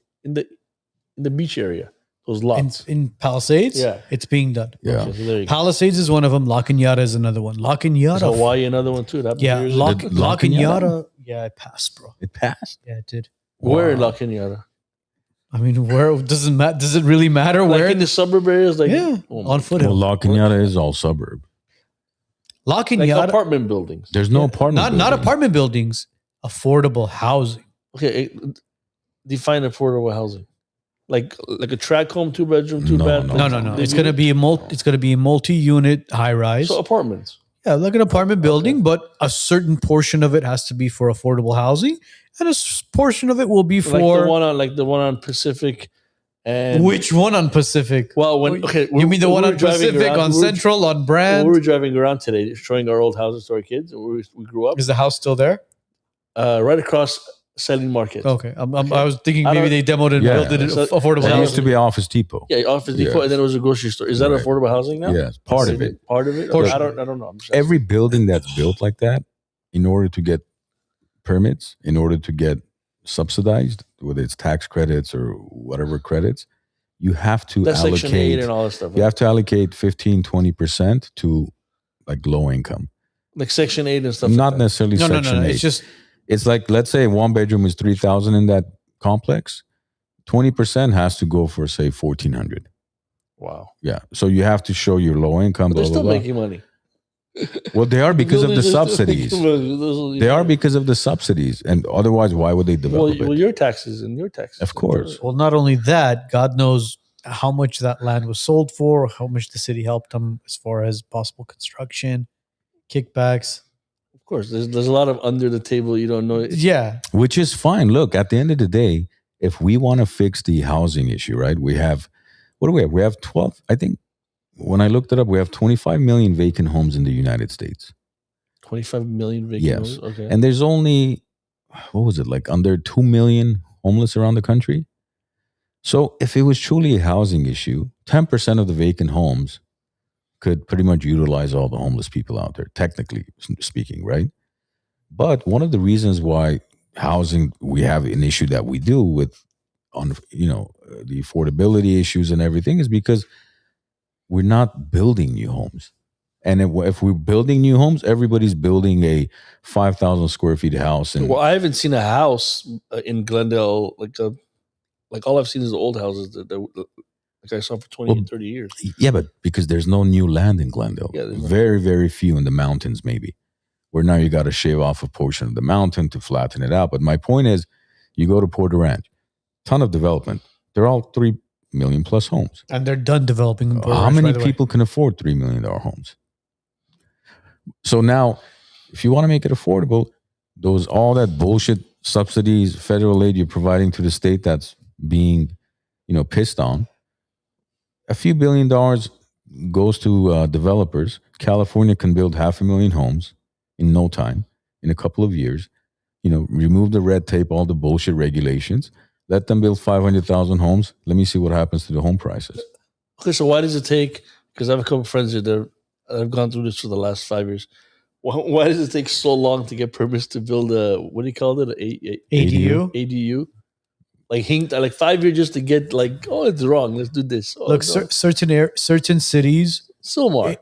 the beach area. Those lots. In Palisades, Yeah. it's being done. Yeah. Okay, so there you go. Palisades is one of them. La Cañada is another one. La There's Cañada. Hawaii, another one too. That Yeah, years La, ago. La La Cañada? Cañada. Yeah, it passed, bro. It passed. Yeah, it did. Where in Wow. La Cañada? I mean, where doesn't matter? Does it really matter Like where? in the suburb areas, like Yeah, oh my on God. foothill. Well, La Cañada is all suburb. La like Cañada, apartment buildings. There's no apartment. not building. apartment buildings, affordable housing. Okay, define affordable housing. Like a tract home, 2-bedroom, 2-bath. No. It's gonna be a multi-unit high rise. So apartments. Yeah, like an apartment building, but a certain portion of it has to be for affordable housing, and a portion of it will be Like for the one on Pacific, and which one on Pacific? Well, You mean the one on Pacific, on we were- Central, on we Brand? were driving around today, showing our old houses to our kids. And we grew up Is the house still there? right across Selling Market. Okay, I was thinking I maybe don't- they demoed it and Yeah. built it So- affordable It Yeah. used to housing. be Office Depot. Yeah, Office Depot, Yes. and then it was a grocery store. Is that Right. affordable housing now? Yes, part of it. Part of it. Portion. I don't know. I'm just Every building that's built like that, in order to get permits, in order to get subsidized, whether it's tax credits or whatever credits, you have to that's Section 8 allocate. and all that stuff. You have to allocate 15-20% to like low income. Like Section 8 and stuff. Not like that. necessarily No. Section 8. It's just It's like, let's say one bedroom is 3,000 in that complex. 20% has to go for, say, 1,400. Wow. Yeah. So you have to show your low income. But they're Blah, still blah, blah. making money. Well, they are because of the Builders are still subsidies. making money. They are because of the subsidies. And otherwise, why would they develop well, it? your taxes and your taxes. Of course. well, not only that, God knows how much that land was sold for, how much the city helped them as far as possible construction, kickbacks. Of course. There's a lot of under the table you don't know. Yeah, Which is fine. Look, at the end of the day, if we want to fix the housing issue, right? We have, what do we have? We have 12, I think, when I looked it up, we have 25 million vacant homes in the United States. 25 million vacant Yes. homes? Okay. And there's only, what was it, like under 2 million homeless around the country? So if it was truly a housing issue, 10% of the vacant homes could pretty much utilize all the homeless people out there, technically speaking, right? But one of the reasons why housing, we have an issue that we do with, on the affordability issues and everything, is because we're not building new homes. And if we're building new homes, everybody's building a 5,000 square feet house. And Well, I haven't seen a house in Glendale like all I've seen is the old houses that like I saw for 20 Well, and 30 years. yeah, but because there's no new land in Glendale. Yeah, there's not. Very, very few in the mountains, maybe. Where now you got to shave off a portion of the mountain to flatten it out. But my point is, you go to Porter Ranch, ton of development. They're all 3 million plus homes. and they're done developing. in Burr How Ranch, by many the way. people can afford $3 million homes? So now, if you want to make it affordable, all that bullshit subsidies, federal aid you're providing to the state that's being, pissed on, a few $1 billion goes to developers. California can build 500,000 homes in no time, in a couple of years. Remove the red tape, all the bullshit regulations. Let them build 500,000 homes. Let me see what happens to the home prices. Okay, so why does it take? Because I have a couple of friends here that have gone through this for the last 5 years. Why does it take so long to get permits to build what do you call it? ADU. ADU? Like 5 years just to get it's wrong. Let's do this. Oh, Look, no. certain cities, Silmar.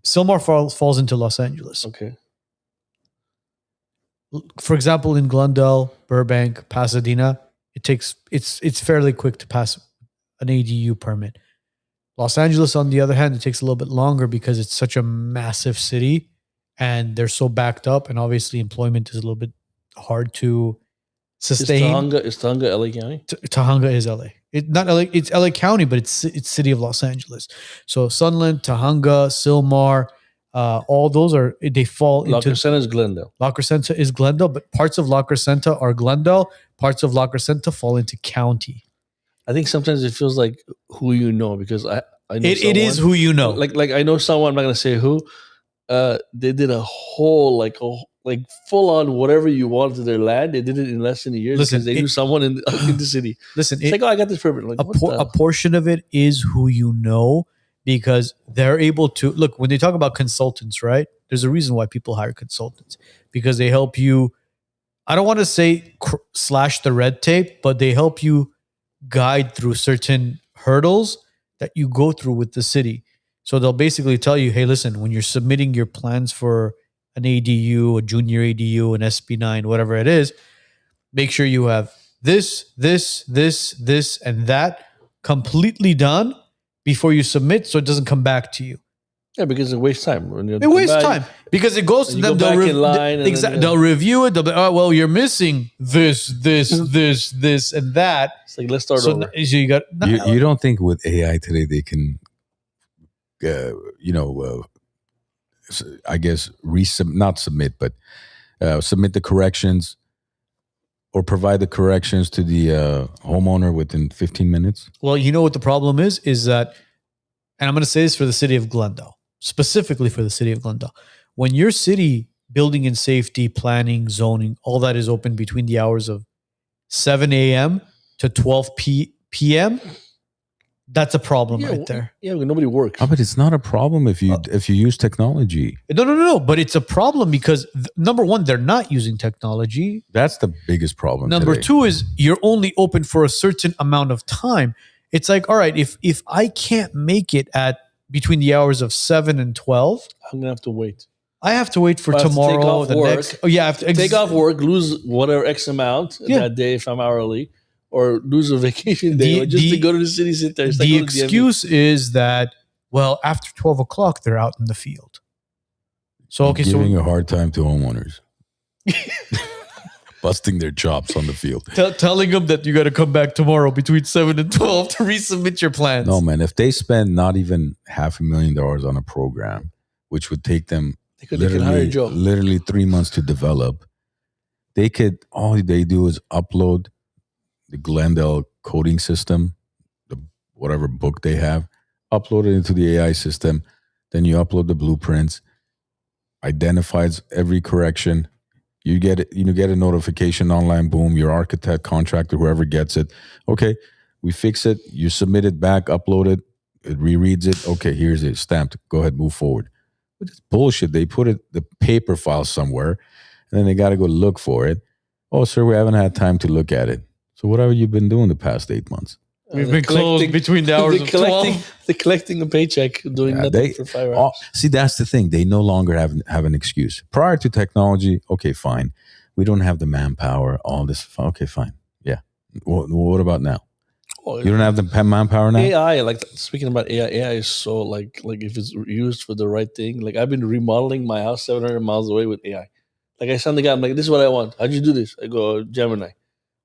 Silmar falls into Los Angeles. Okay. For example, in Glendale, Burbank, Pasadena, it's fairly quick to pass an ADU permit. Los Angeles, on the other hand, it takes a little bit longer because it's such a massive city and they're so backed up, and obviously employment is a little bit hard to sustain. Is Tahunga LA County? Tahunga is LA. Not LA. It's LA County, but it's city of Los Angeles. So Sunland, Tahunga, Sylmar, all those they fall La into. Crescenta is Glendale. La Crescenta is Glendale, but parts of La Crescenta are Glendale. Parts of La Crescenta fall into county. I think sometimes it feels like who you know, because I know It is who you know. Like I know someone. I'm not gonna say who. They did a whole like full on whatever you want to their land. They did it in less than a year because they knew someone in the city. Listen, it's like, oh, I got this permit. Like, a portion of it is who you know, because they're able to look when they talk about consultants, right? There's a reason why people hire consultants, because they help you. I don't want to say slash the red tape, but they help you guide through certain hurdles that you go through with the city. So they'll basically tell you, hey, listen, when you're submitting your plans for an ADU, a junior ADU, an SB9, whatever it is, make sure you have this, and that completely done before you submit, so it doesn't come back to you. Yeah, because it wastes time. It wastes time because it goes to them. They'll review it. They'll be, oh, well, you're missing this, and that. It's like, let's start over. So you got. You don't think with AI today they can, I guess not submit, but submit the corrections or provide the corrections to the homeowner within 15 minutes? Well, you know what the problem is that, and I'm going to say this for the city of Glendale, specifically for the city of Glendale. When your city building and safety, planning, zoning, all that is open between the hours of 7 a.m. to 12 p.m., that's a problem right there. Yeah, nobody works. Oh, but it's not a problem if you use technology. No. But it's a problem because number one, they're not using technology. That's the biggest problem. Number today. two is you're only open for a certain amount of time. It's like, all right, if I can't make it at between the hours of 7 and 12, I'm gonna have to wait. I have to wait for tomorrow. I have to take off work, lose whatever X amount that day if I'm hourly, or lose a vacation day, just to go to the city, sit there. The excuse is that, well, after 12 o'clock, they're out in the field. So, giving a hard time to homeowners. Busting their chops on the field. Telling them that you got to come back tomorrow between 7 and 12 to resubmit your plans. No, man. If they spend not even $500,000 on a program, which would take them literally 3 months to develop, all they do is upload the Glendale coding system, whatever book they have, upload it into the AI system. Then you upload the blueprints, identifies every correction. You get a notification online, boom, your architect, contractor, whoever gets it. Okay, we fix it. You submit it back, upload it. It rereads it. Okay, here's it, stamped. Go ahead, move forward. But it's bullshit. They put the paper file somewhere, and then they got to go look for it. Oh, sir, we haven't had time to look at it. So what have you been doing the past 8 months? We've been closed between the hours of 12. They're collecting a paycheck, doing nothing for 5 hours. See, that's the thing. They no longer have an excuse. Prior to technology, okay, fine. We don't have the manpower, all this. Okay, fine. Yeah. What about now? You don't have the manpower now? AI, speaking about AI is so like if it's used for the right thing. Like I've been remodeling my house 700 miles away with AI. Like I send the guy, I'm like, this is what I want. How'd you do this? I go, Gemini.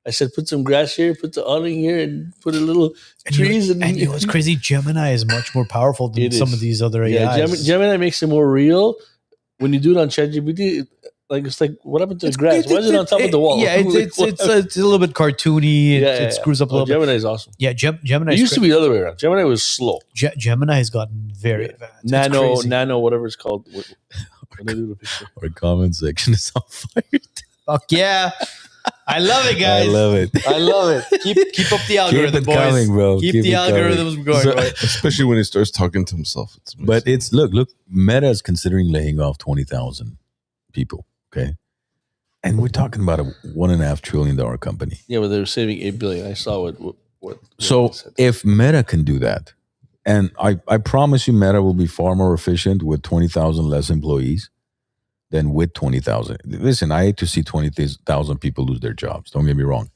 I said, put some grass here, put the awning here, and put a little trees. And you know what's crazy? Gemini is much more powerful than some of these other AIs. Yeah, Gemini makes it more real. When you do it on ChatGPT, it's like, what happened to the grass? Why is it on top of the wall? Yeah, it's a little bit cartoony. It screws up a little bit. Gemini is awesome. Yeah, Gemini. It used to be the other way around. Gemini was slow. Gemini has gotten very advanced. Nano, whatever it's called. When they do the picture. Our comment section is on fire. Fuck yeah. I love it, guys. I love it. Keep up the algorithm, boys. Coming, bro. Keep the algorithms going, right? Especially when he starts talking to himself. But it's look. Meta is considering laying off 20,000 people. Okay, and we're talking about a $1.5 trillion company. Yeah, but they're saving $8 billion. I saw what. So if Meta can do that, and I promise you, Meta will be far more efficient with 20,000 less employees than with 20,000. Listen, I hate to see 20,000 people lose their jobs. Don't get me wrong.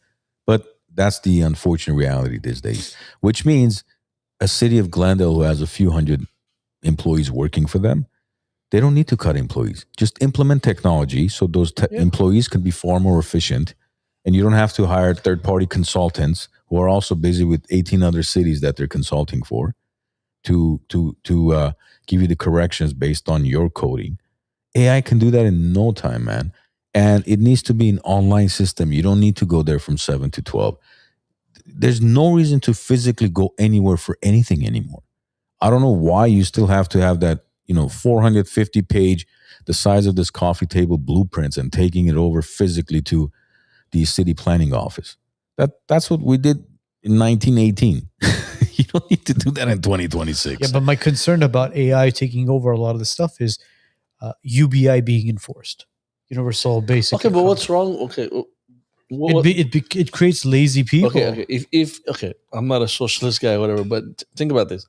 But that's the unfortunate reality these days, which means a city of Glendale who has a few hundred employees working for them They don't need to cut employees. Just implement technology so those employees can be far more efficient, and you don't have to hire third-party consultants who are also busy with 18 other cities that they're consulting for to give you the corrections based on your coding. AI can do that in no time, man. And it needs to be an online system. You don't need to go there from 7 to 12. There's no reason to physically go anywhere for anything anymore. I don't know why you still have to have that, 450 page, the size of this coffee table blueprints and taking it over physically to the city planning office. That's what we did in 1918. You don't need to do that in 2026. Yeah, but my concern about AI taking over a lot of the stuff is UBI being enforced. Universal basic. Okay, but what's wrong? Okay. It creates lazy people. Okay. If I'm not a socialist guy or whatever, but think about this.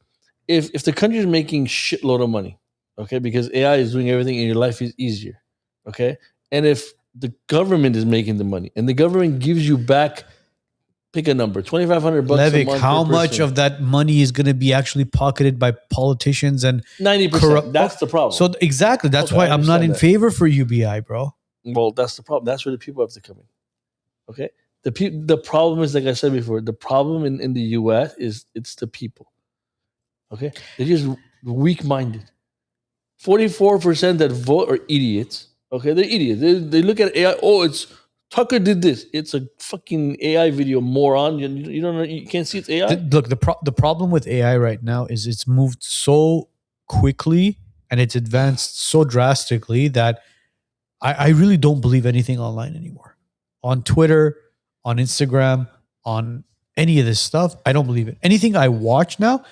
If the country is making shitload of money, okay, because AI is doing everything and your life is easier, okay, and if the government is making the money and the government gives you back, pick a number, $2,500 Levik, a month. how much of that money is going to be actually pocketed by politicians and 90%? That's the problem. So exactly, that's why I'm not in favor for UBI, bro. Well, that's the problem. That's where the people have to come in. Okay, the problem is, like I said before, the problem in the US is it's the people. Okay, they're just weak-minded. 44% that vote are idiots. Okay, they're idiots. They look at AI. Oh, it's Tucker did this. It's a fucking AI video, moron. You don't know. You can't see it's AI. Look, the problem with AI right now is it's moved so quickly and it's advanced so drastically that I really don't believe anything online anymore. On Twitter, on Instagram, on any of this stuff, I don't believe it. Anything I watch now,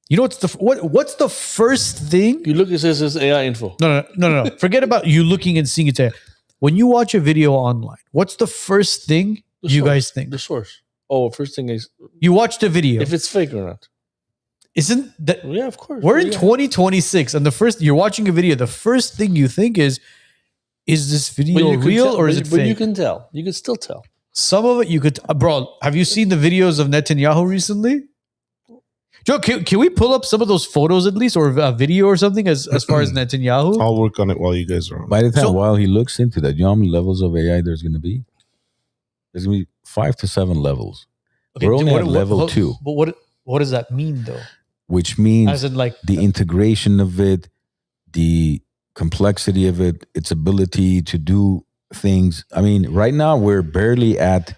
what's the first thing? You look, it says AI info. No. Forget about you looking and seeing it. When you watch a video online, what's the first thing you guys think? The source. Oh, first thing is you watch the video. If it's fake or not. Isn't that? Yeah, of course. We're in 2026, and you're watching a video. The first thing you think is this video real or is it fake? But you can tell. You can still tell. Some of it you could. Bro, have you seen the videos of Netanyahu recently? Joe, can we pull up some of those photos at least, or a video or something as far as Netanyahu? I'll work on it while you guys are on. By the time while he looks into that, you know how many levels of AI there's going to be? There's going to be 5 to 7 levels. Okay, we're only at level 2. But what does that mean, though? Which means as in, like, the integration of it, the complexity of it, its ability to do things. I mean, right now we're barely at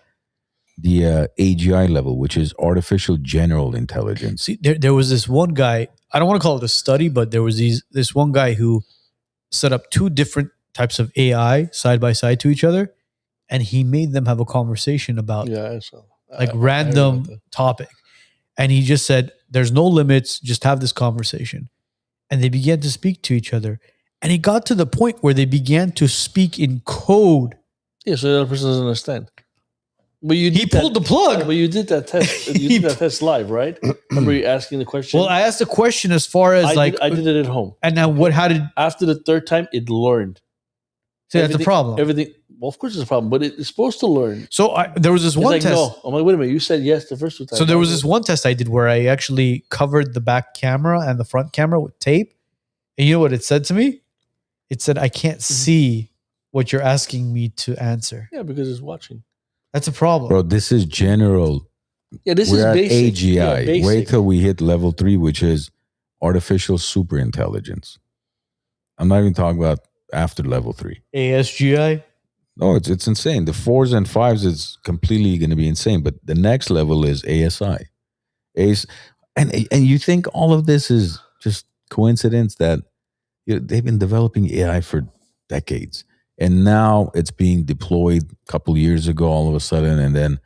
the AGI level, which is artificial general intelligence. See, there was this one guy, I don't want to call it a study, but there was this one guy who set up 2 different types of AI side by side to each other, and he made them have a conversation about random topic. And he just said, there's no limits, just have this conversation. And they began to speak to each other. And it got to the point where they began to speak in code. Yeah, so the other person doesn't understand. But he pulled the plug. But you did that test. You did that test live, right? Remember you asking the question? Well, I asked the question as far as I did it at home. And now after the 3rd time, it learned. See, that's the problem. Everything. Well, of course it's a problem, but it's supposed to learn. So there was this one test. No. I'm like, wait a minute. You said yes the first 2 times. So there was this one test I did where I actually covered the back camera and the front camera with tape. And you know what it said to me? It said, I can't see what you're asking me to answer. Yeah, because it's watching. That's a problem. Bro, this is general. Yeah, this We're is at basic. AGI. Yeah, basic. Wait till we hit level 3, which is artificial superintelligence. I'm not even talking about after level 3. ASGI? No, it's insane. The 4s and 5s is completely going to be insane. But the next level is ASI. And you think all of this is just coincidence that they've been developing AI for decades. And now it's being deployed a couple years ago all of a sudden. And then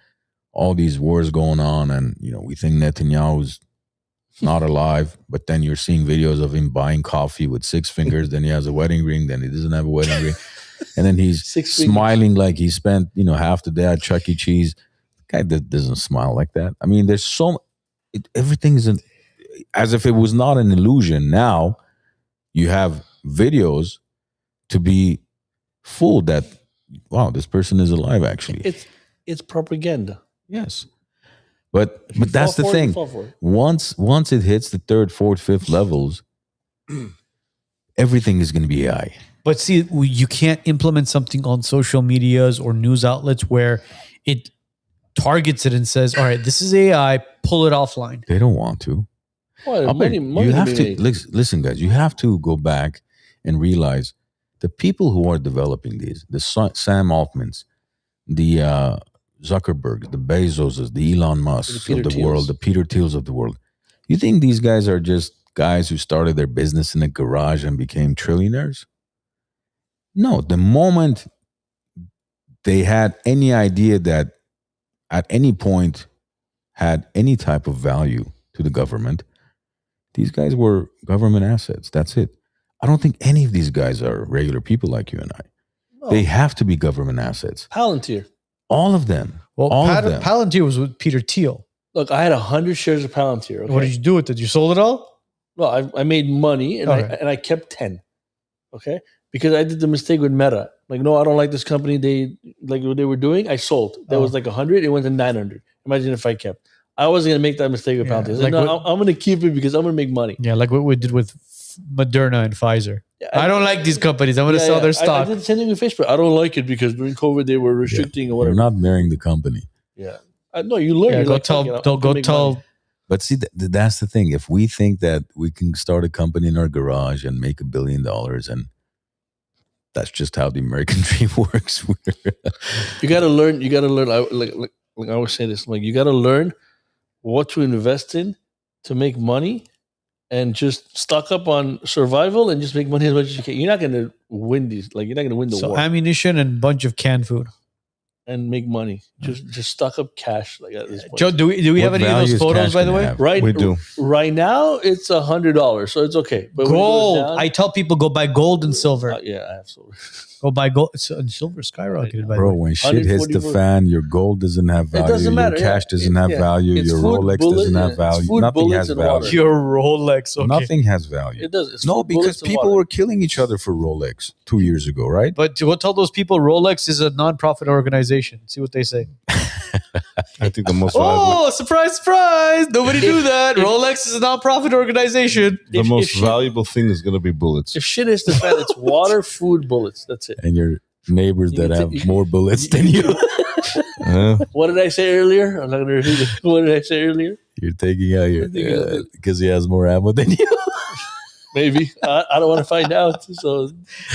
all these wars going on. And, we think Netanyahu's not alive. But then you're seeing videos of him buying coffee with 6 fingers. Then he has a wedding ring. Then he doesn't have a wedding ring. And then he's smiling like he spent, half the day at Chuck E. Cheese. The guy doesn't smile like that. I mean, there's everything's as if it was not an illusion. Now you have videos to be fooled that, wow, this person is alive actually. It's propaganda. Yes. But that's the thing. Once it hits the 3rd, 4th, 5th levels, everything is going to be AI. But see, you can't implement something on social medias or news outlets where it targets it and says, all right, this is AI, pull it offline. They don't want to. Well, money you have to to be made. listen, guys. You have to go back and realize the people who are developing these, the Sam Altmans, the Zuckerberg, the Bezoses, the Elon Musks The of the Peter world, Thiels. the Peter Thiels of the world. You think these guys are just guys who started their business in a garage and became trillionaires? No. The moment they had any idea that at any point had any type of value to the government, these guys were government assets. That's it. I don't think any of these guys are regular people like you and I. No. They have to be government assets. Palantir. All of them. Well, all of them. Palantir was with Peter Thiel. Look, I had 100 shares of Palantir. Okay? What did you do with it? You sold it all? No, I made money and Okay. I kept 10. Okay? Because I did the mistake with Meta. Like, no, I don't like this company. They like what they were doing. I sold. That was like 100. It went to 900. Imagine if I kept. I wasn't going to make that mistake with Yeah, Palantir. I said, like no, what- I'm going to keep it because I'm going to make money. Yeah, like what we did with Moderna and Pfizer. Yeah, I don't like these companies. I'm going to Yeah, sell yeah. their I stock. did the same thing with Facebook. I don't like it because during COVID they were restricting or You're whatever. not marrying the company. Yeah. No, you learn. Yeah, You're go like, tell, fuck it, I'm don't gonna go make tell. money. But see, that's the thing. If we think that we can start a company in our garage and make $1 billion, and that's just how the American dream works. You got to learn. You got to learn. Like I always say this. Like you got to learn what to invest in to make money, and just stock up on survival and just make money as much as you can. You're not going to win these. Like you're not going to win the So war ammunition and bunch of canned food. and make money. Just stock up cash. Like at this point. Joe, do we have What any of value those is photos, cash by the gonna way? have? Right, We do. Right now, it's $100, so it's okay. But when it goes Gold. down- I tell people go buy gold and silver. yeah, absolutely. Go buy gold. And silver skyrocketed, by the Bro, way. when shit hits the 144. fan, your gold doesn't have value. doesn't matter, Your cash yeah. doesn't have Yeah. value. It's Your food, Rolex bullet, doesn't yeah. have It's value. food, Nothing bullets, has and value. water. Your Rolex. Okay. Nothing has value. It does. It's No, food, bullets, because and people water. were killing each other for Rolex 2 years ago, right? But to go tell those people Rolex is a non-profit organization. See what they say. I think the most valuable, Oh, surprise, surprise. Nobody knew that. Rolex is a non-profit organization. the if most shit- valuable thing is going to be bullets. If shit hits the fan, it's water, food, bullets. That's it. And your neighbors You that can have take- more bullets than you. What did I say earlier? I'm not going to repeat it. What did I say earlier? You're taking out your I think because he has more ammo than you. Maybe. I don't want to find out. So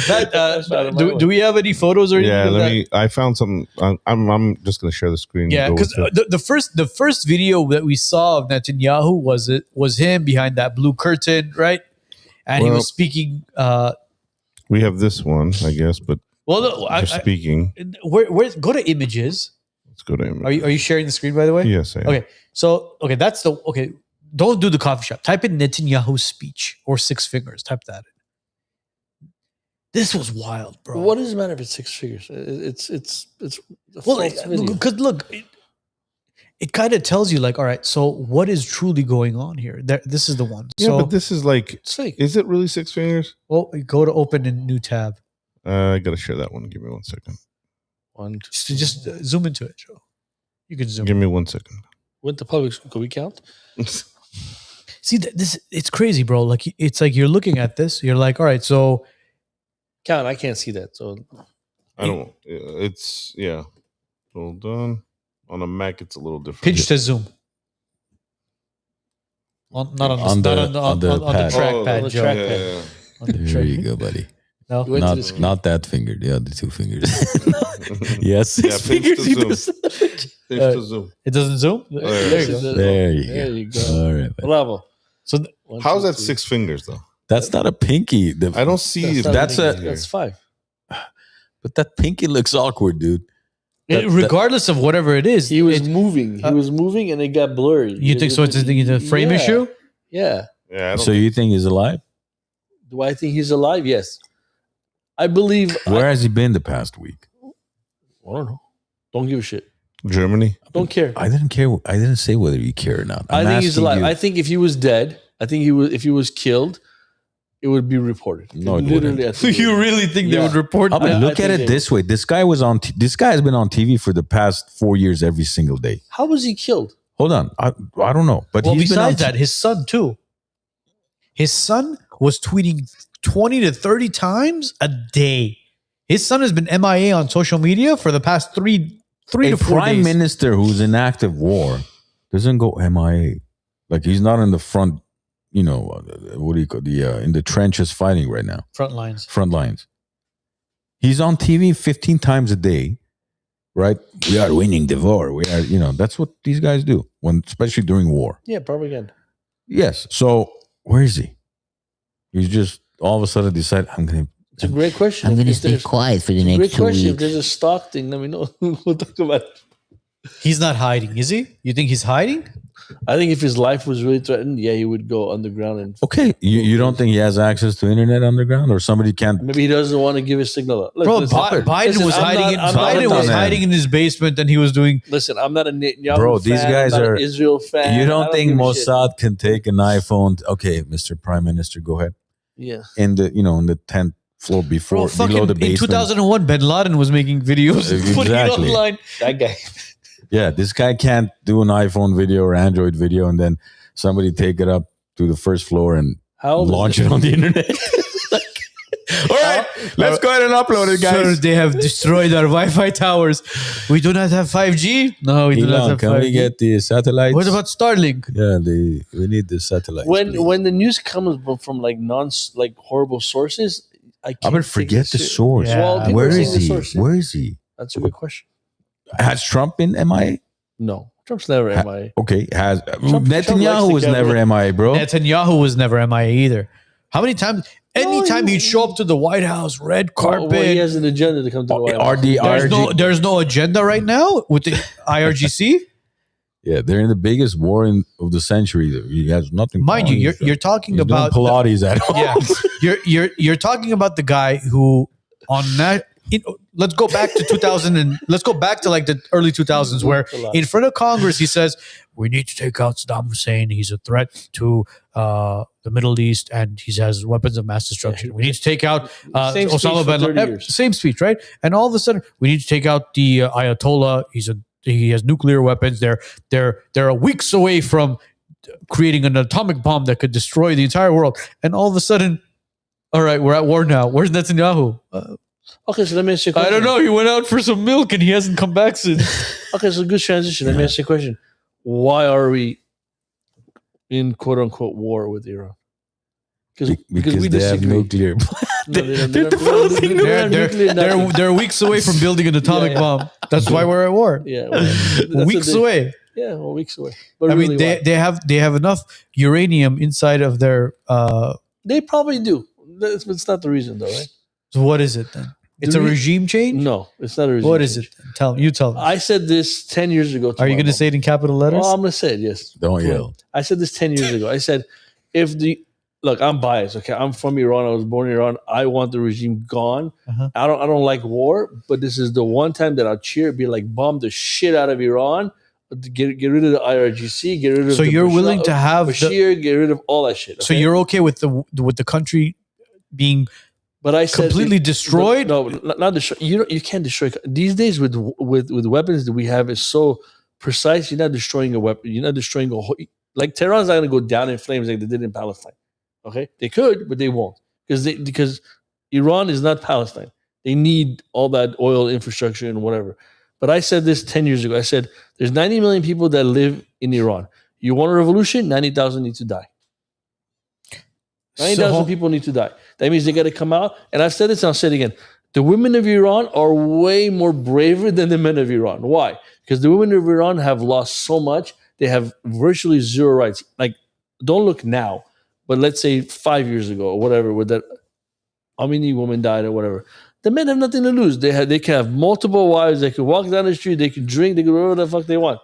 That, that's out of my way. do we have any photos or anything? Yeah, of let that? me. I found some. I'm just going to share the screen. and Yeah, go because with it. the first video that we saw of Netanyahu was him behind that blue curtain, right? And he Well- was speaking. We have this one, I guess, but Well, no, just speaking. where go to images. Let's go to image. Are you sharing the screen, by the way? Yes, I am. Okay, so that's the okay. Don't do the coffee shop. Type in Netanyahu speech or six fingers. Type that in. This was wild, bro. what does it matter if it's 6 figures? It's a Well, false video. because look, it kind of tells you like, all right, so what is truly going on here? This is the one. Yeah, So, but this is like, It's fake. is it really 6 fingers? well, go to open a new tab. I got to share that one. Give me 1 second. One, two, Just zoom into it, Joe. You can zoom. Give me 1 second. went to public school. Can we count? See, this it's crazy, bro. Like it's like you're looking at this, you're like, all right, so Count. I can't see that. So I don't. It's yeah. Hold on. On a Mac, it's a little different. pinch to zoom. Not on the, On not the- on the, on the on the pad. trackpad, on the Joe. trackpad. Yeah. On the There track- you go, buddy. No? You went to Not the screen. not that finger. The other 2 fingers. yes, Yeah, six pinch fingers. to he zoom. does. Pinch Uh, to zoom. It doesn't zoom? There There it you is. go. There you There go. you go. All right, man. Bravo. So One, How's two, that three. 6 fingers though? That's not a pinky. I don't see. not That's a- a- That's 5. But that pinky looks awkward, dude. regardless of whatever it is, He was it- moving. He was moving, and it got blurry. you think so? It's a frame Yeah. issue? Yeah. Yeah. I don't So you think he's alive? Do I think he's alive? Yes. I believe. Where has he been the past week? I don't know. Don't give a shit. Germany. Don't care. I didn't care. I didn't say whether you care or not. I I'm think he's asking alive. you- I think if he was dead, I think he was. If he was killed, it would be reported. No, it literally. I think it You would. really think they Yeah. would report I mean, that? look I at think it they- this way. This guy was on. This guy has been on TV for the past 4 years, every single day. How was he killed? Hold on, I don't know, but Well, he's been on. besides that, his son too. His son was tweeting 20 to 30 times a day. His son has been MIA on social media for the past three A to 4 prime days. minister who's in active war doesn't go MIA. Like he's not in the front, what do you call in the trenches fighting right now. Front lines. Front lines. He's on TV 15 times a day, right? We are winning the war. We are, that's what these guys do especially during war. Yeah, propaganda. Yes. So where is he? He's just all of a sudden decide It's a great question. I'm going to If stay there's- quiet for the Great next 2 question. If weeks. there's a stock thing, let me know. We'll talk about it. He's not hiding, is he? You think he's hiding? I think if his life was really threatened, yeah, he would go underground and Okay. You don't think he has access to internet underground or somebody can't? maybe he doesn't want to give his signal out. Look, Bro, listen, Biden listen, was I'm hiding. not- I'm not- Biden was man. hiding in his basement, and he was doing. Listen, I'm not a Netanyahu Bro, fan. these guys I'm not are- an Israel fan. You I don't think give a shit. Mossad can take an iPhone? Okay, Mr. Prime Minister, go ahead. Yeah. In the 10th floor before Bro, below fucking the in basement. 2001, Bin Laden was making videos and putting it Exactly. online. That guy. Yeah, this guy can't do an iPhone video or Android video and then somebody take it up to the first floor and How old is launch he? it on the internet. All right, let's go ahead and upload it, Sir, guys. they have destroyed our Wi-Fi towers. We do not have 5G. No, we do not Elon, have can 5G. we get the satellites? What about Starlink? Yeah, we need the satellites. please. When the news comes from like horrible sources, I can't I would take forget it the serious. source. Yeah. Well, people Where are saying is the he? source. Where is he? That's a good question. Has Trump been MIA? No, Trump's never MIA. Okay, has Trump likes Netanyahu the was camera. never MIA, bro. Netanyahu was never MIA either. How many times? Anytime he'd show up to the White House, red carpet. Well, he has an agenda to come to the White House. there's no agenda right now with the IRGC. Yeah, they're in the biggest war of the century. He has nothing. Mind you, you're talking He's about doing Pilates at home. yeah, you're talking about the guy who on that. Let's go back to 2000 and let's go back to like the early 2000s, where in front of Congress he says we need to take out Saddam Hussein. He's a threat to the Middle East, and he has weapons of mass destruction. We need to take out Same speech Osama for bin 30 Laden. years. Same speech, right? And all of a sudden, we need to take out the Ayatollah. He has nuclear weapons. They're weeks away from creating an atomic bomb that could destroy the entire world. And all of a sudden, all right, we're at war now. Where's Netanyahu? Okay, so let me ask you a I question. don't know. He went out for some milk and he hasn't come back since. Okay, so good transition. Let me ask you a question. Why are we in quote unquote war with Iran? Because we they have disagree. nuclear. They're developing They're weeks away from building an atomic Yeah. bomb. That's why we're at war. Yeah, well, that's Weeks what they- away. Yeah, well, weeks away. But I mean, really, they why? have enough uranium inside of their. They probably do. It's not the reason, though, right? So what is it then? It's a we- regime change. No, it's not a regime. What is change. it? Tell me. You tell me. I said this 10 years ago. Are you going to say it in capital letters? Oh, I'm going to say it. Yes. Don't yell. I said this 10 years ago. I said, look, I'm biased. Okay, I'm from Iran. I was born in Iran. I want the regime gone. Uh-huh. I don't like war, but this is the one time that I'll cheer. Be like, bomb the shit out of Iran. Get rid of the IRGC. Get rid of. So the you're willing to have the- Bashir. Get rid of all that shit. So okay? you're okay with the country being But I said completely destroyed? No, not destroy. You can't destroy. These days with weapons that we have is so precise. You're not destroying a weapon. You're not destroying a whole. Like Tehran's not going to go down in flames like they did in Palestine. Okay, they could, but they won't because Iran is not Palestine. They need all that oil infrastructure and whatever. But I said this 10 years ago. I said there's 90 million people that live in Iran. You want a revolution? 90,000 need to die. 90,000 people need to die. That means they got to come out. And I've said this and I'll say it again. The women of Iran are way more braver than the men of Iran. Why? Because the women of Iran have lost so much. They have virtually zero rights. Like, don't look now, but let's say 5 years ago or whatever, with that Armenian woman died or whatever. The men have nothing to lose. They can have multiple wives. They can walk down the street. They can drink. They can do whatever the fuck they want.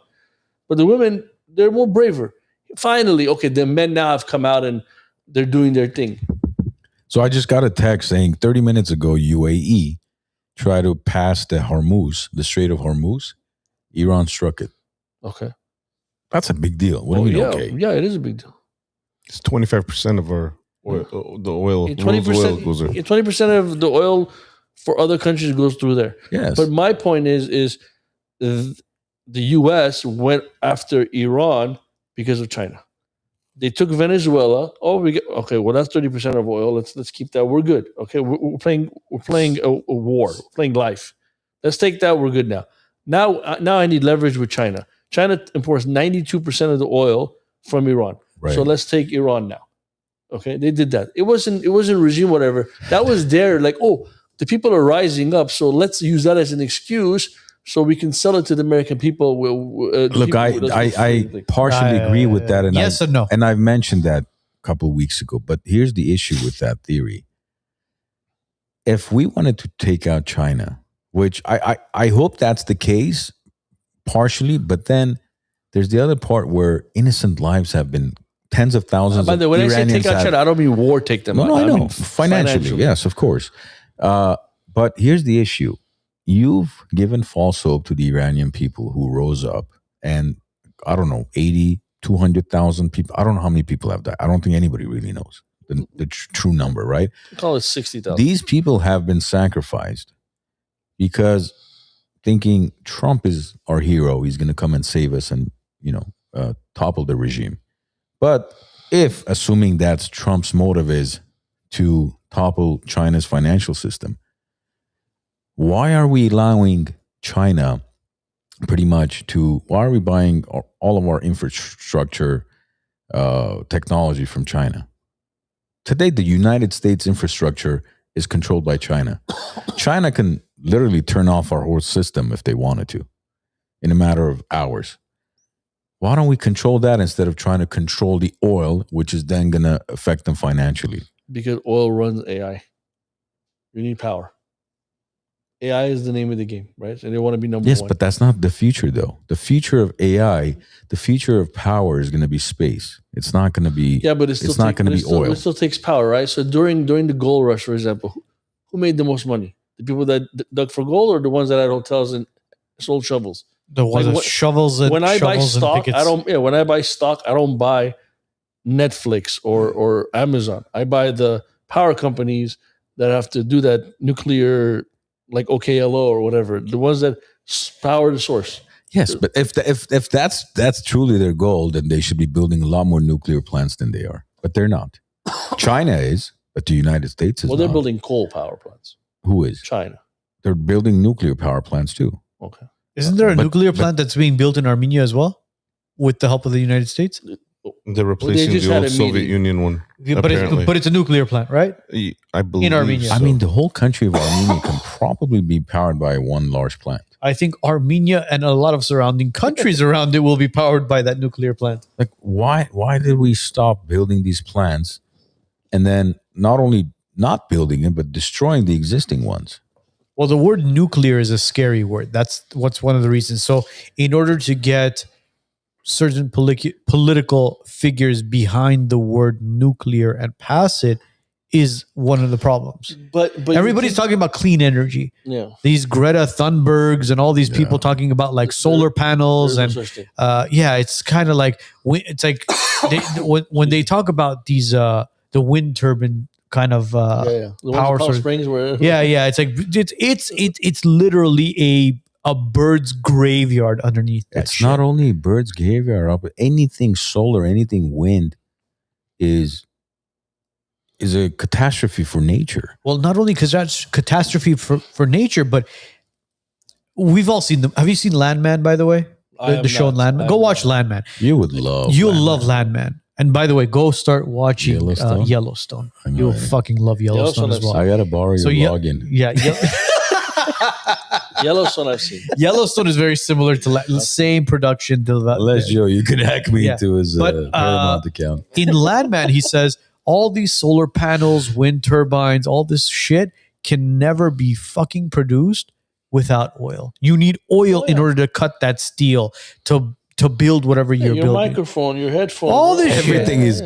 But the women, they're more braver. Finally, okay, the men now have come out and they're doing their thing. So I just got a text saying 30 minutes ago, UAE tried to pass the Strait of Hormuz. Iran struck it. Okay. That's a big deal. What do you mean, yeah, okay? yeah, it is a big deal. It's 25% of our oil, the oil. 20% goes there. 20% of the oil for other countries goes through there. Yes. But my point is the U.S. went after Iran because of China. They took Venezuela. Oh, okay. Well, that's 30% of oil. Let's keep that. We're good. Okay, we're playing a war. We're playing life. Let's take that. We're good now. Now I need leverage with China. China imports 92% of the oil from Iran. Right. So let's take Iran now. Okay, they did that. It wasn't regime whatever. That was there. Like, oh, the people are rising up. So let's use that as an excuse so we can sell it to the American people. Look, I partially agree with that. And yes and no. And I've mentioned that a couple of weeks ago. But here's the issue with that theory. If we wanted to take out China, which I hope that's the case, partially, but then there's the other part where innocent lives have been tens of thousands of when Iranians I say take out China, I don't mean war take them out. No, I know. mean Financially, yes, of course. But here's the issue. You've given false hope to the Iranian people who rose up, and I don't know, 80, 200,000 people. I don't know how many people have died. I don't think anybody really knows the true number, right? Call it 60,000. These people have been sacrificed because thinking Trump is our hero, he's going to come and save us and, topple the regime. But assuming that's Trump's motive is to topple China's financial system, why are we allowing China why are we buying all of our infrastructure technology from China? Today, the United States infrastructure is controlled by China. China can literally turn off our whole system if they wanted to in a matter of hours. Why don't we control that instead of trying to control the oil, which is then going to affect them financially? Because oil runs AI. You need power. AI is the name of the game, right? And they want to be number one. Yes, but that's not the future, though. The future of AI, the future of power is going to be space. It's not going to be. Yeah, but it's not going to be oil. It still takes power, right? So during the gold rush, for example, who made the most money? The people that dug for gold, or the ones that had hotels and sold shovels? The ones that shovels and when I buy stock, I don't. Yeah, when I buy stock, I don't buy Netflix or Amazon. I buy the power companies that have to do that nuclear, like OKLO or whatever, the ones that power the source. Yes, but if that's truly their goal, then they should be building a lot more nuclear plants than they are. But they're not. China is, but the United States is. Well, they're building coal power plants. Who is? China. They're building nuclear power plants too. Okay. Isn't there a nuclear plant that's being built in Armenia as well, with the help of the United States? They're replacing the old Soviet Union one. Yeah, but it's a nuclear plant, right? I believe in Armenia. So. I mean, the whole country of Armenia can probably be powered by one large plant. I think Armenia and a lot of surrounding countries around it will be powered by that nuclear plant. Like, why did we stop building these plants and then not only not building it, but destroying the existing ones? Well, the word nuclear is a scary word. That's what's one of the reasons. So in order to get certain political figures behind the word nuclear and pass it is one of the problems. But everybody's talking about clean energy. Yeah. These Greta Thunbergs and all these people talking about like solar panels and it's kind of like it's like when they talk about these the wind turbine kind of the power source. Springs where it's like it's literally a bird's graveyard underneath that. It's not only a bird's graveyard, but anything solar, anything wind is a catastrophe for nature. Well, not only because that's catastrophe for nature, but we've all seen them. Have you seen Landman, by the way? The show Landman. Go watch Landman. You would love. You'll love Landman. And by the way, go start watching Yellowstone. You'll fucking love Yellowstone as well. I gotta borrow your login. Yeah. Yellowstone I've seen. Yellowstone is very similar to same production. Unless Joe, you can hack me into his Paramount account. In Landman, he says all these solar panels, wind turbines, all this shit can never be fucking produced without oil. You need oil in order to cut that steel to build whatever you're building. Your microphone, your headphone, all this everything is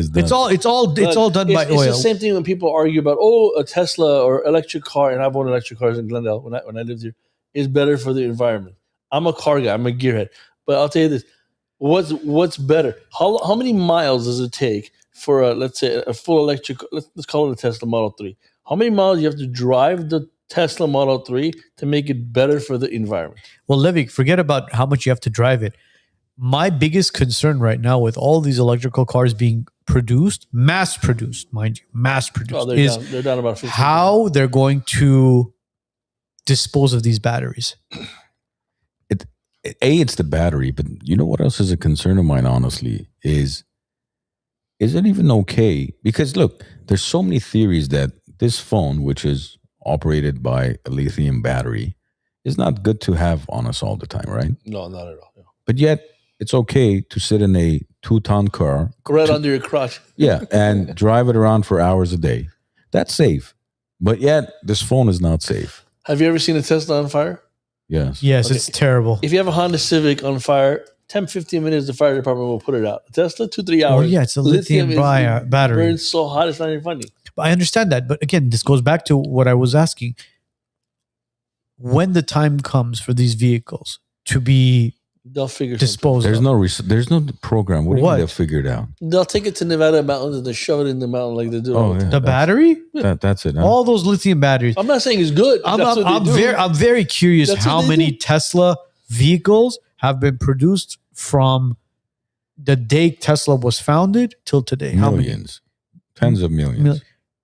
done. It's all done by oil. It's the same thing when people argue about a Tesla or electric car, and I've owned electric cars in Glendale when I lived here, is better for the environment. I'm a car guy, I'm a gearhead, but I'll tell you this: what's better? How many miles does it take for let's say a full electric? Let's call it a Tesla Model 3. How many miles do you have to drive the Tesla Model 3 to make it better for the environment? Well, Levik, forget about how much you have to drive it. My biggest concern right now with all these electrical cars being produced, mass produced, mind you, mass produced, Oh, is they're down about 50%. how they're going to dispose of these batteries. It's the battery, but you know what else is a concern of mine, honestly, is it even okay? Because look, there's so many theories that this phone, which is operated by a lithium battery, is not good to have on us all the time, right? No, not at all. No. But yet it's okay to sit in a 2-ton car. Right under your crotch. Yeah, and drive it around for hours a day. That's safe. But yet this phone is not safe. Have you ever seen a Tesla on fire? Yes. Yes, Okay. it's terrible. If you have a Honda Civic on fire, 10, 15 minutes, the fire department will put it out. Tesla, 2-3 hours. Oh, yeah, it's a lithium battery. Burns so hot, it's not even funny. But I understand that. But again, this goes back to what I was asking. When the time comes for these vehicles to be They'll figure disposed There's of. there's no program. What do you What? mean they'll figure it out? something. They'll take it to Nevada mountains and they shove it in the mountain like they do. Oh, all the yeah. time. The battery? That's it. Huh? All those lithium batteries. I'm not saying it's good. I'm very curious That's what how they many do. Tesla vehicles have been produced from the day Tesla was founded till today. How many? Millions. Tens of millions. Mil-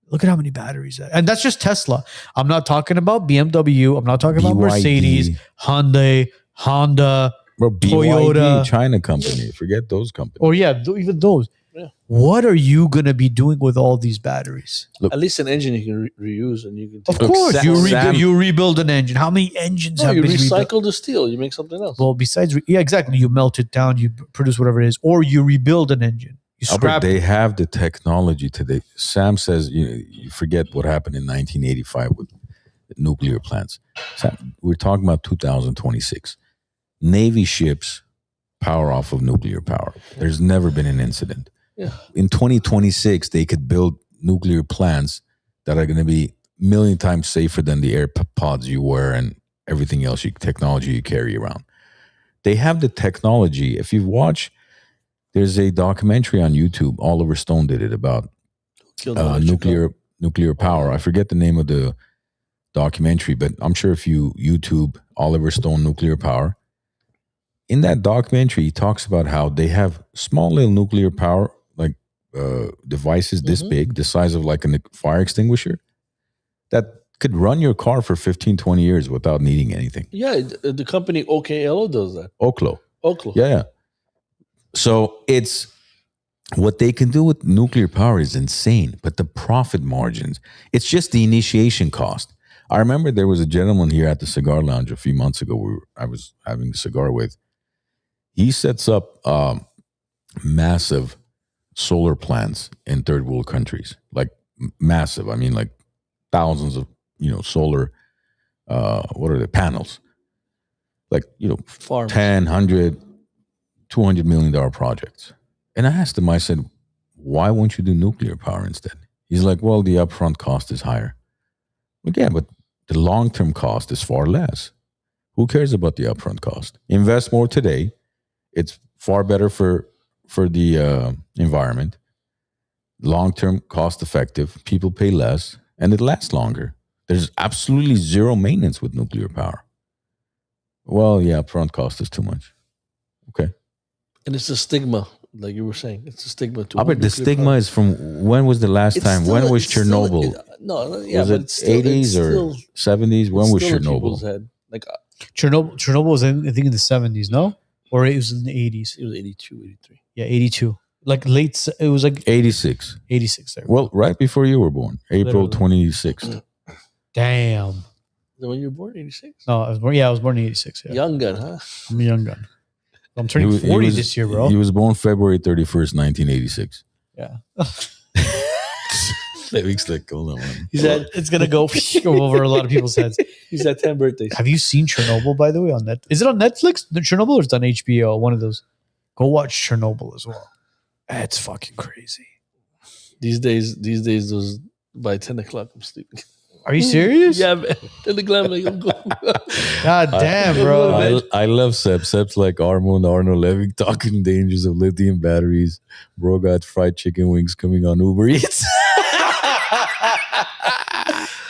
Look at how many batteries. And that's just Tesla. I'm not talking about BMW. I'm not talking about BYD. Mercedes, Hyundai, Honda, Bro, BYD, Toyota. China company. Forget those companies. or even those. Yeah. What are you going to be doing with all these batteries? At least an engine you can reuse and you can Of take. Look, course, Sam- you rebuild an engine. How many engines No, have you been rebuilt? recycle the steel. You make something else. Well, besides, yeah, exactly. You melt it down, you produce whatever it is, or you rebuild an engine. You Albert, scrap they it. have the technology today. Sam says you forget what happened in 1985 with nuclear plants. Sam, we're talking about 2026. Navy ships power off of nuclear power. There's never been an incident. Yeah. In 2026, they could build nuclear plants that are going to be a million times safer than the AirPods you wear and everything else, technology you carry around. They have the technology. If you watch, there's a documentary on YouTube. Oliver Stone did it about Killed the electric nuclear power. I forget the name of the documentary, but I'm sure if you YouTube Oliver Stone nuclear power, in that documentary, he talks about how they have small little nuclear power like devices this big, the size of like a fire extinguisher, that could run your car for 15, 20 years without needing anything. Yeah, the company OKLO does that. Oklo. Oklo. Yeah. So it's what they can do with nuclear power is insane, but the profit margins, it's just the initiation cost. I remember there was a gentleman here at the cigar lounge a few months ago I was having a cigar with. He sets up massive solar plants in third world countries, like massive. I mean, like thousands of, solar, what are the panels? Like, Farms. 10, 100, $200 million projects. And I asked him, I said, why won't you do nuclear power instead? He's like, well, the upfront cost is higher. Like, yeah, but the long-term cost is far less. Who cares about the upfront cost? Invest more today. It's far better for the environment. Long-term, cost-effective. People pay less, and it lasts longer. There's absolutely zero maintenance with nuclear power. Well, yeah, upfront cost is too much. Okay. And it's a stigma, like you were saying. It's a stigma to Albert, the nuclear stigma power. is from when was the last It's time? still- When was it's still- Chernobyl? was Was it it's still, 80s or 70s? When was Chernobyl? Head. Like Chernobyl was, I think, in the 70s, no? Or it was in the 80s. it was 82, 83. Yeah, 82. Like it was like 86. 86 there. Well, right before you were born, April Literally. 26th. Damn. Is that when you were born? 86? No, I was born in 86. Yeah. Young gun, huh? I'm a young gun. I'm turning He 40 was- this year, bro. He was born February 31st, 1986. Yeah. Levik's like, hold on, man. He's had It's going to go over a lot of people's heads. he's had 10 birthdays. Have you seen Chernobyl, by the way, on Net? Is it on Netflix? The Chernobyl, or it's on HBO? One of those. Go watch Chernobyl as well. It's fucking crazy. These days, those by 10 o'clock, I'm sleeping. Are you serious? Yeah, man. 10 o'clock, I'm like, I'm going. God damn, bro. I love Seb. Seb's like Armand Levik talking dangers of lithium batteries. Bro got fried chicken wings coming on Uber Eats.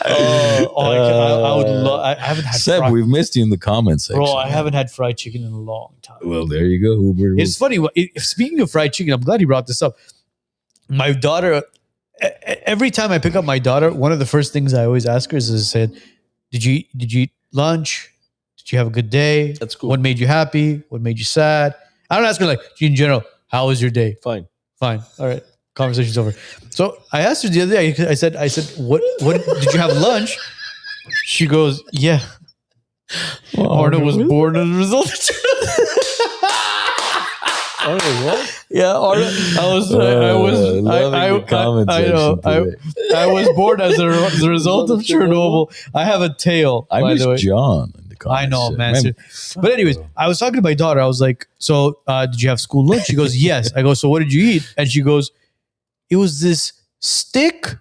I would love. I haven't had Seb, fried. we've missed you in the comments section. Bro, I man. haven't had fried chicken in a long time. Well, there you go, Uber. It's funny. Speaking of fried chicken, I'm glad you brought this up. My daughter, every time I pick up my daughter, one of the first things I always ask her is, I said, did you eat lunch? Did you have a good day? That's cool. What made you happy? What made you sad? I don't ask her like, in general, how was your day? Fine. Fine. All right. Conversation's over. So I asked her the other day, I said, what did you have lunch? She goes, yeah. Arnold was born as a result of Oh, what? Yeah, Arnold. I was born as a result of Chernobyl. I have a tail. I by miss the way. John in the comments. I know, man. Man, But anyways, I was talking to my daughter. I was like, so did you have school lunch? She goes, yes. I go, so what did you eat? And she goes, it was this stick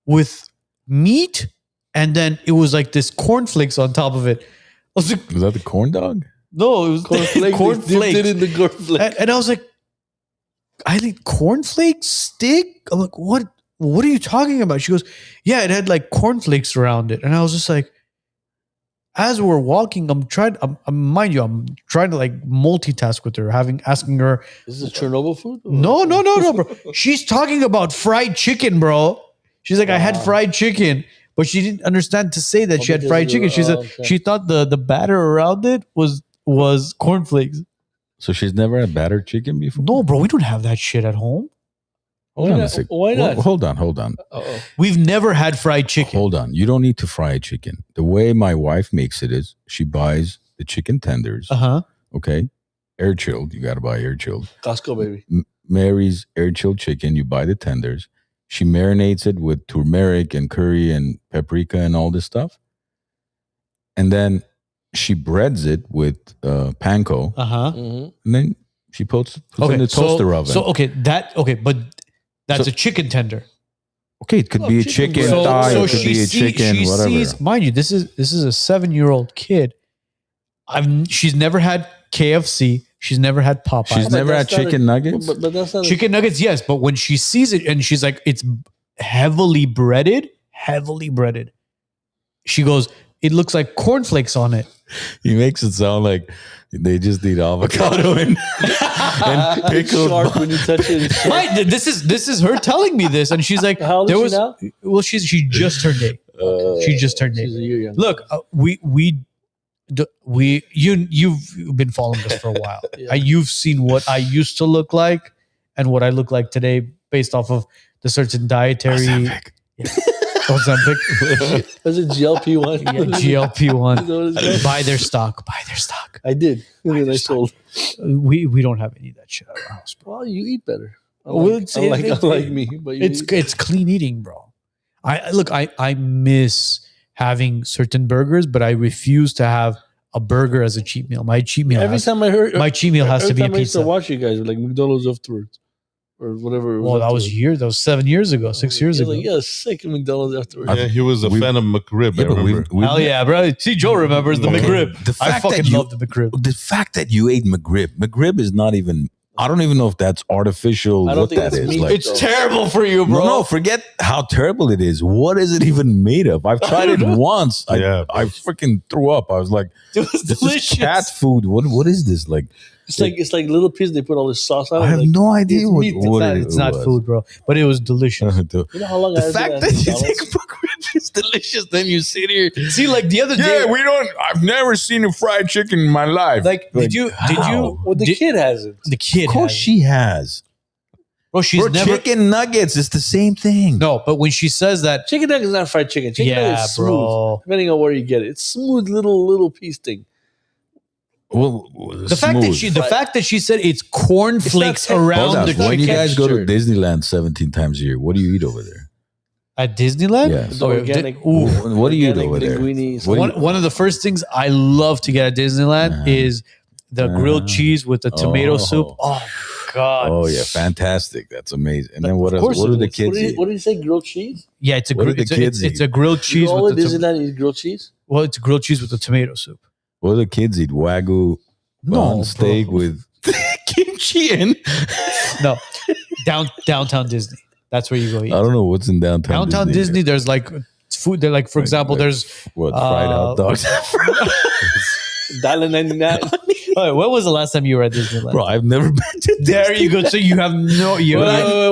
with meat, and then it was like this cornflakes on top of it. I was like, was that the corn dog? no, it was Cornflakes. cornflakes. Dipped it in the cornflakes. And I was like, I eat cornflakes stick? I'm like, what are you talking about? She goes, yeah, it had like cornflakes around it. And I was just like, as we're walking, I'm trying to like multitask with her, asking her. Is this Chernobyl food? No, bro. She's talking about fried chicken, bro. She's like, I had fried chicken, but she didn't understand to say that she had fried chicken. She said she thought the batter around it was cornflakes. So she's never had battered chicken before? No, bro, we don't have that shit at home. Hold on a sec. Why not? Hold on. Uh-oh. We've never had fried chicken. Hold on. You don't need to fry a chicken. The way my wife makes it is she buys the chicken tenders. Uh-huh. Okay. Air chilled. You got to buy air chilled. Costco, baby. Mary's air chilled chicken. You buy the tenders. She marinates it with turmeric and curry and paprika and all this stuff. And then she breads it with panko. Uh-huh. Mm-hmm. And then she puts in the toaster oven. But that's a chicken tender. Okay, it could be a chicken breast. thigh, So it could be a chicken, she whatever. sees, mind you, this is a 7-year-old kid. She's never had KFC. She's never had Popeyes. She's never had chicken nuggets? But that's not Chicken nuggets, yes, but when she sees it and she's like, it's heavily breaded. She goes, it looks like cornflakes on it. He makes it sound like they just need avocado and pickled. sharp when you touch it. It's sharp. This is her telling me this, and she's like, How old is she now? Well, she just turned 8. She just turned 8. She's a year younger. Look, you've been following us for a while. Yeah. You've seen what I used to look like and what I look like today, based off of the certain dietary. Ozempic. Was it GLP-1? Yeah, GLP-1. Is that what it's called? Buy their stock. I did. And then I sold. We don't have any of that shit at our house, bro. Well, you eat better. Well, Unlike me. But you eat. It's clean eating, bro. I miss having certain burgers, but I refuse to have a burger as a cheat meal. My cheat meal Every time I heard my cheat meal has to be a I used to pizza. watch you guys like McDonald's afterwards. Or whatever. Well, that was 7 years ago, 6 years ago. Like, yeah, sick of McDonald's afterwards. Yeah, he was a fan of McRib. I remember. Hell yeah, bro. See, Joe remembers the Okay. McRib. The I fact fucking that you- love the McRib. The fact that you ate McRib is not even. I don't even know if that's artificial. I don't What think that that's is. meat. Like, It's terrible for you, bro. no, forget how terrible it is. What is it even made of? I've tried it once. I freaking threw up. I was like, It was "This delicious. is cat food. What is this?" Like, It's like little pieces. They put all this sauce on. I have like, no idea it's what, meat. what It's not was. food, bro. But it was delicious. The You know how long I was fact at that you McDonald's? think McRib is delicious, then you sit here. See, like the other day, we don't. I've never seen a fried chicken in my life. like, did you? how? Well, the kid has it. The kid, Of course, has it. she has. Bro, she's Bro, never. chicken nuggets. It's the same thing. No, but when she says that, Chicken nugget is not fried chicken. Chicken nugget yeah, is smooth. bro. Depending on where you get it. It's smooth little piece thing. Well, The fact that she said it's cornflakes It's not- around Hold on. the When you chicken guys go to texture. Disneyland 17 times a year, what do you eat over there? at Disneyland. Yes. The Oh, organic. ooh. What do you eat organic over there? linguine. What do One of the first things I love to get at Disneyland is the grilled cheese with the tomato Oh. soup. Oh God! Oh yeah, fantastic! That's amazing. And then what else? course What it do the is. kids eat? What did you say? Grilled cheese? Yeah, it's a What do grilled. the kids It's eat? a grilled cheese All with at the Disneyland is grilled cheese? well, it's grilled cheese with the tomato soup. What do the kids eat? Wagyu No, steak bro. with kimchi in. No, downtown Disney. That's where you go eat. I don't know what's in downtown. Downtown Disney, there's like food. That, like, for example, there's what fried hot dogs. $1.99. All right, when was the last time you were at Disneyland? Bro, I've never been to There you go. So you have no.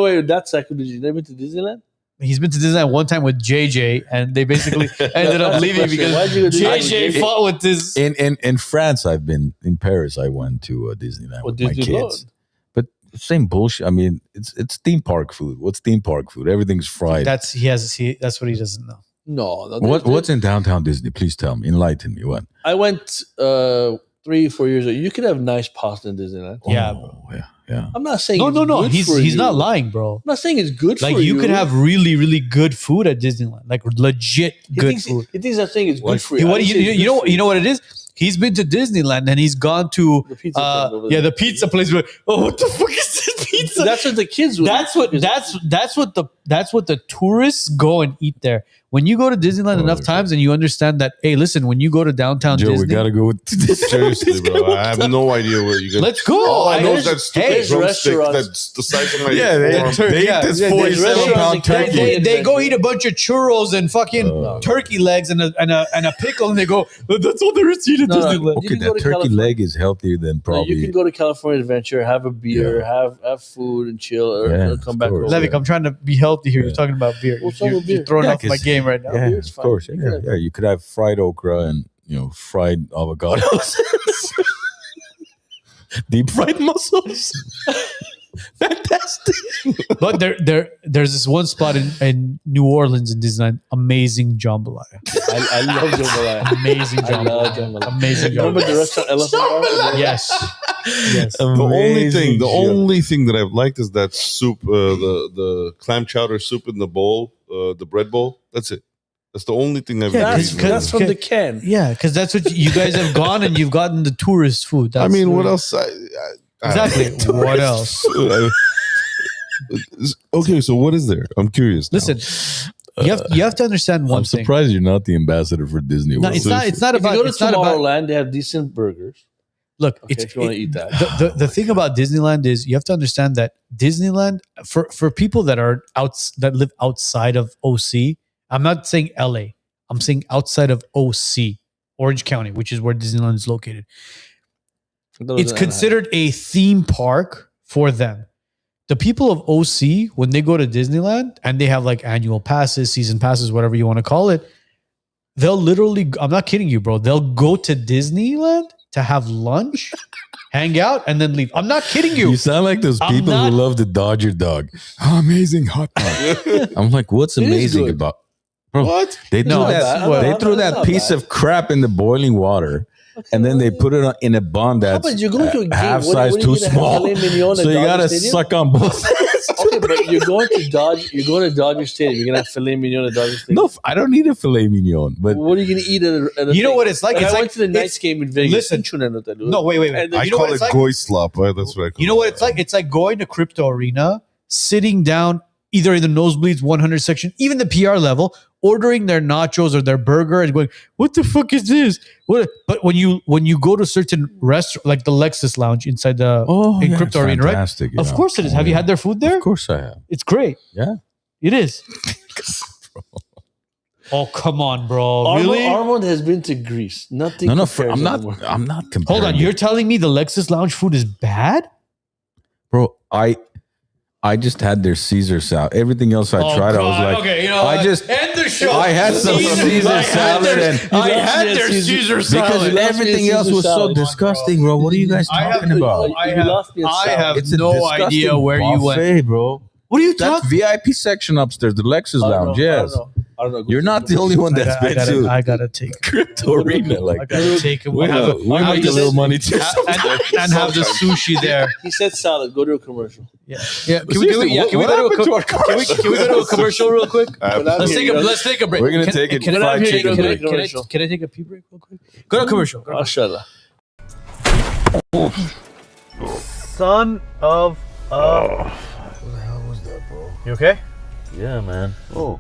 Wait. That's sacrilegious. You never been to Disneyland? He's been to Disneyland one time with JJ, and they basically ended up leaving because Why'd you go to JJ Disneyland? fought with this. In France. I've been in Paris. I went to Disneyland with my Disney World. kids. But same bullshit. I mean, it's theme park food. What's theme park food? Everything's fried. That's what he doesn't know. No. What's in downtown Disney? Please tell me. Enlighten me. What? I went 3-4 years ago. You could have nice pasta in Disneyland. Yeah, Oh, yeah. I'm not saying No. good He's for you. not lying, bro. I'm not saying it's good Like for you. you could have really, really good food at Disneyland, like legit good food. He thinks I'm saying it's good What? for you. I What didn't say it's you good know? for You know what it is? He's been to Disneyland and he's gone to The pizza place over there. the pizza place. Where, what the fuck is this pizza? That's what the kids would. That's what the tourists go and eat there. When you go to Disneyland enough times and you understand that, hey, listen, when you go to downtown Joe, Disney, we gotta go with Seriously, bro. I have no idea where you let's go. All I know is that There's stupid drumstick restaurants. that's the size of my they forearm. eat this yeah, 47-pound turkey. They go eat a bunch of churros and fucking turkey legs and a pickle, and they go, that's all there is to eat at No, no. Disneyland. You Okay, can go that to turkey California. leg is healthier than No, probably. you can go to California Adventure, have a beer, have food and chill, or Yeah, come back of course. over. Levik, I'm trying to be healthy here. You're talking about beer. What's wrong with beer? You're throwing Yeah, off my 'cause- game right now. Yeah, Beer's of fine. course. You Yeah, can have yeah. You could have fried okra and fried avocados, deep fried mussels. Fantastic. But there's this one spot in New Orleans in Disneyland, amazing jambalaya. I love jambalaya. Amazing I love jambalaya. jambalaya. Amazing Remember the jambalaya. restaurant Elephant Bar? Yes. Yes. Amazing The shit. only thing that I've liked is that soup, the clam chowder soup in the bowl, the bread bowl. That's it. That's the only thing I've Yeah, ever That's, eaten. that's from the can. Yeah, because that's what you guys have gone and you've gotten the tourist food. That's I mean, what else? Exactly. What else? Okay, so what is there? I'm curious. now. Listen, you have to understand one I'm thing. surprised you're not the ambassador for Disney No, World. it's not. It's not If you about. go to It's not about. Tomorrowland, they have decent burgers. Look, Okay, if you want to eat that. The thing about Disneyland is you have to understand that Disneyland for people that live outside of OC. I'm not saying LA. I'm saying outside of OC, Orange County, which is where Disneyland is located. It's considered a theme park for them. The people of OC, when they go to Disneyland and they have like annual passes, season passes, whatever you want to call it, they'll literally, I'm not kidding you, bro. They'll go to Disneyland to have lunch, hang out, and then leave. I'm not kidding you. You sound like those I'm people not- who love the Dodger dog. Oh, amazing hot dog. I'm like, what's It is amazing good. about? Bro, What? they threw No, that. They it's threw not that piece bad. of crap in the boiling water, and then they put it in a bun that's but you're going to a game. half What size are you too gonna have, small. filet mignon at So you Dodger gotta Stadium? suck on both. Okay, but you're going to Dodger Stadium. You're gonna have filet mignon at Dodger Stadium. No, I don't need a filet mignon, but What are you gonna eat at a You know thing? what it's like? Like, It's I like went to the Knights game in Vegas. listen. No, wait. And I You know call what it it's like? goy slop. Right? That's what I call You know what it's like? It's like going to Crypto Arena, sitting down either in the nosebleeds 100 section, even the PR level, ordering their nachos or their burger and going, "What the fuck is this?" What? But when you go to certain restaurant like the Lexus Lounge inside the in Crypto Arena, right? fantastic, Of course it is. Have you had their food there? Of course I have. It's great. Yeah. It is. Oh come on, bro! Really? Armand has been to Greece. Nothing. No, compares I'm not. anymore. I'm not comparing. Hold on, you're telling me the Lexus Lounge food is bad? bro. I just had their Caesar salad. Everything else I tried, I was like, okay, you know, I what? just. end the show. I had some Caesar salad and I had their Caesar salad. because lost me everything at else Caesar was so salad. disgusting, bro. What are you guys I have talking about? I You have, lost me at I salad. have It's a no disgusting idea where you went. buffet, bro. What are you That talking? VIP section upstairs, the Lexus Lounge. Yes, I don't know. you're not the only one that's been to I gotta take. Crypto Arena I like gotta that. take him. We have make a little money too. and have the sushi there. He said salad. Go to a commercial. Yeah. Can we go to a commercial real quick? Let's take a break. We're gonna take it Can fried I chicken break. Can I take a pee break real quick? Go to a commercial. Mashallah. Son of a. You okay? Yeah, man. Oh,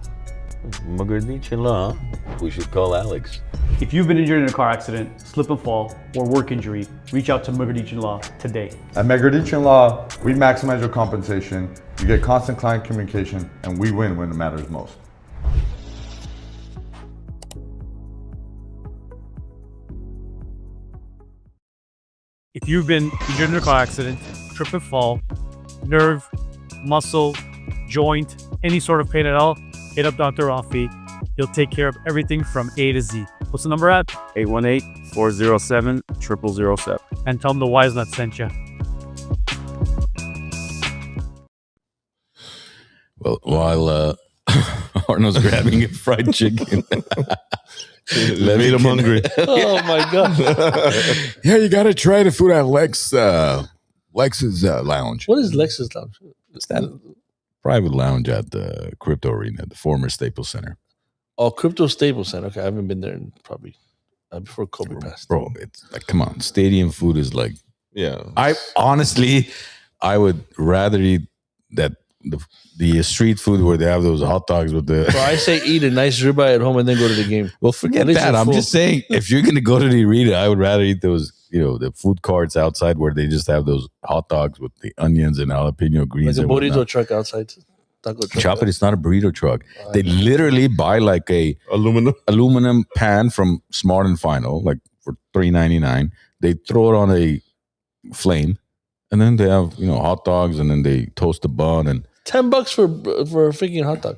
Magadichin Law. We should call Alex. If you've been injured in a car accident, slip and fall, or work injury, reach out to Magadichin Law today. At Magadichin Law, we maximize your compensation, you get constant client communication, and we win when it matters most. If you've been injured in a car accident, trip and fall, nerve, muscle, joint, any sort of pain at all, hit up Dr. Rafi. He'll take care of everything from A to Z. What's the number at? 818-407-0007. And tell him the WiseNuts sent you. Well, while Arnold's grabbing a fried chicken, Made him hungry. Oh my god! yeah, you got to try the food at Lex's Lounge. What is Lexus Lounge? It's that private lounge at the Crypto Arena, the former Staples Center. Oh, Crypto Staples Center. Okay, I haven't been there in probably before Kobe passed. Bro, it's like, come on, stadium food is like. Yeah. I would rather eat that the street food where they have those hot dogs with the. So I say eat a nice ribeye at home and then go to the game. Well, forget At least that. you're I'm full. just saying, if you're going to go to the arena, I would rather eat those, the food carts outside where they just have those hot dogs with the onions and jalapeno greens. Like a and burrito whatnot. truck outside. Taco truck. Chop it. It's not a burrito truck. They literally buy like a Aluminum. pan from Smart and Final, like for $3.99. They throw it on a flame, and then they have hot dogs, and then they toast the bun, and $10 for a freaking hot dog.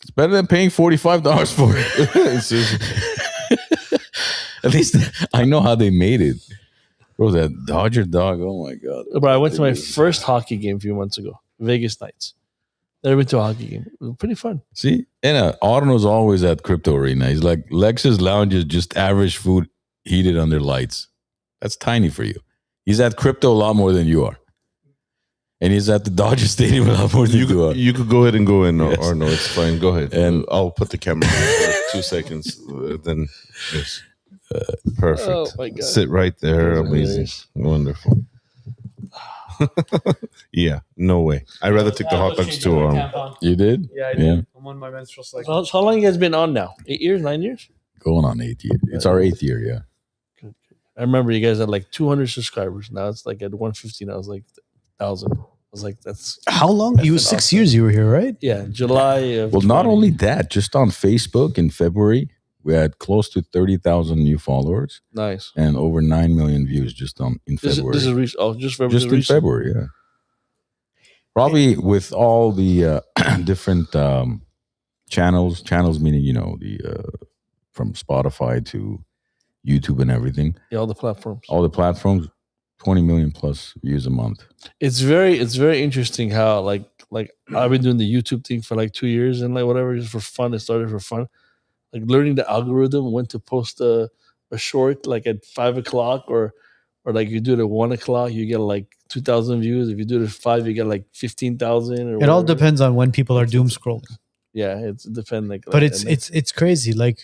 it's better than paying $45 for it. At least I know how they made it. Bro, that Dodger dog, oh my God. But I went to my first hockey game a few months ago. Vegas Knights. Never been to a hockey game. It was pretty fun. See, and Arnold's always at Crypto Arena. He's like, Lexus Lounge is just average food heated under lights. That's tiny for you. He's at Crypto a lot more than you are. And he's at the Dodger Stadium a lot more than you are. You could go ahead and go in, Yes. or no, it's fine. Go ahead. And- I'll put the camera on for 2 seconds. Then, yes. Perfect. Oh, my God. Sit right there. That's Amazing. hilarious. Wonderful. Yeah, no way. I'd rather take the hot dogs too. You did? Yeah, I Yeah. did. I'm on my menstrual cycle. So how long you guys been on now? 8 years, 9 years? Going on 8th year. It's our 8th year, yeah. I remember you guys had like 200 subscribers. Now it's like at 115. I was like 1,000. I was like, that's How long? You been 6 awesome. years you were here, right? yeah, July of Well, not 20. only that, just on Facebook in February, we had close to 30,000 new followers Nice. and over 9 million views just in February. This is just February. Just in February, yeah. Probably with all the different channels meaning from Spotify to YouTube and everything, Yeah, all the platforms. all the platforms, 20 million plus views a month. It's very interesting how like I've been doing the YouTube thing for like 2 years and like whatever, just for fun. It started for fun, like learning the algorithm, when to post a short like at 5 o'clock or like you do it at 1 o'clock, you get like 2,000 views. If you do it at 5, you get like 15,000. It all depends on when people are doom scrolling. Yeah, it depends. But it's crazy. Like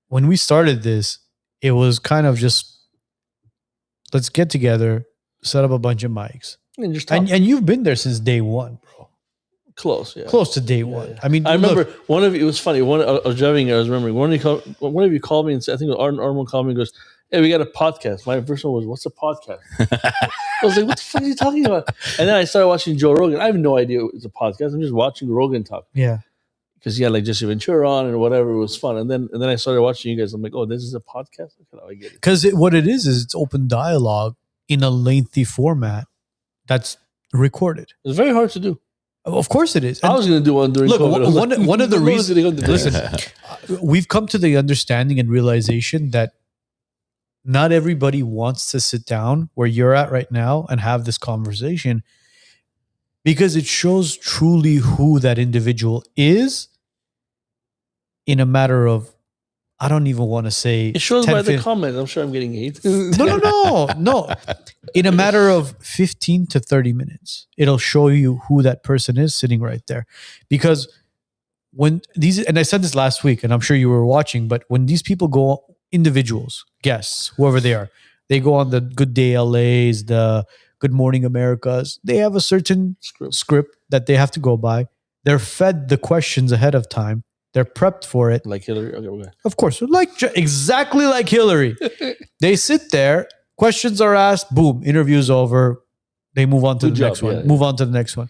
when we started this, it was kind of just let's get together, set up a bunch of mics, and just talk. and you've been there since day one, bro. Close, yeah. Close to day one. yeah. I mean, I remember look, one of you. It was funny. I was driving. I was remembering one of you called me and said, I think Arnold called me and goes, "Hey, we got a podcast." My first one was, "What's a podcast?" I was like, "What the fuck are you talking about?" And then I started watching Joe Rogan. I have no idea it's a podcast. I'm just watching Rogan talk yeah. because he had like Jesse Ventura on and whatever. It was fun. And then I started watching you guys. I'm like, "Oh, this is a podcast." Okay, now I get it. Because what it is it's open dialogue in a lengthy format that's recorded. It's very hard to do. Of course it is. I was going to do one during Look, COVID. I was one of the "No one's reasons. gonna go to this." Listen, we've come to the understanding and realization that not everybody wants to sit down where you're at right now and have this conversation because it shows truly who that individual is in a matter of, I don't even want to say It shows 10, by the 15 comments. I'm sure I'm getting hate. No. In a matter of 15 to 30 minutes, it'll show you who that person is sitting right there. Because when these, and I said this last week, and I'm sure you were watching, but when these people go, individuals, guests, whoever they are, they go on the Good Day LAs, the Good Morning Americas, they have a certain script that they have to go by. They're fed the questions ahead of time. They're prepped for it. Like Hillary. Okay. Of course, exactly like Hillary. They sit there, questions are asked, boom, interview's over. They move on to Good the job, next one. yeah. Move on to the next one.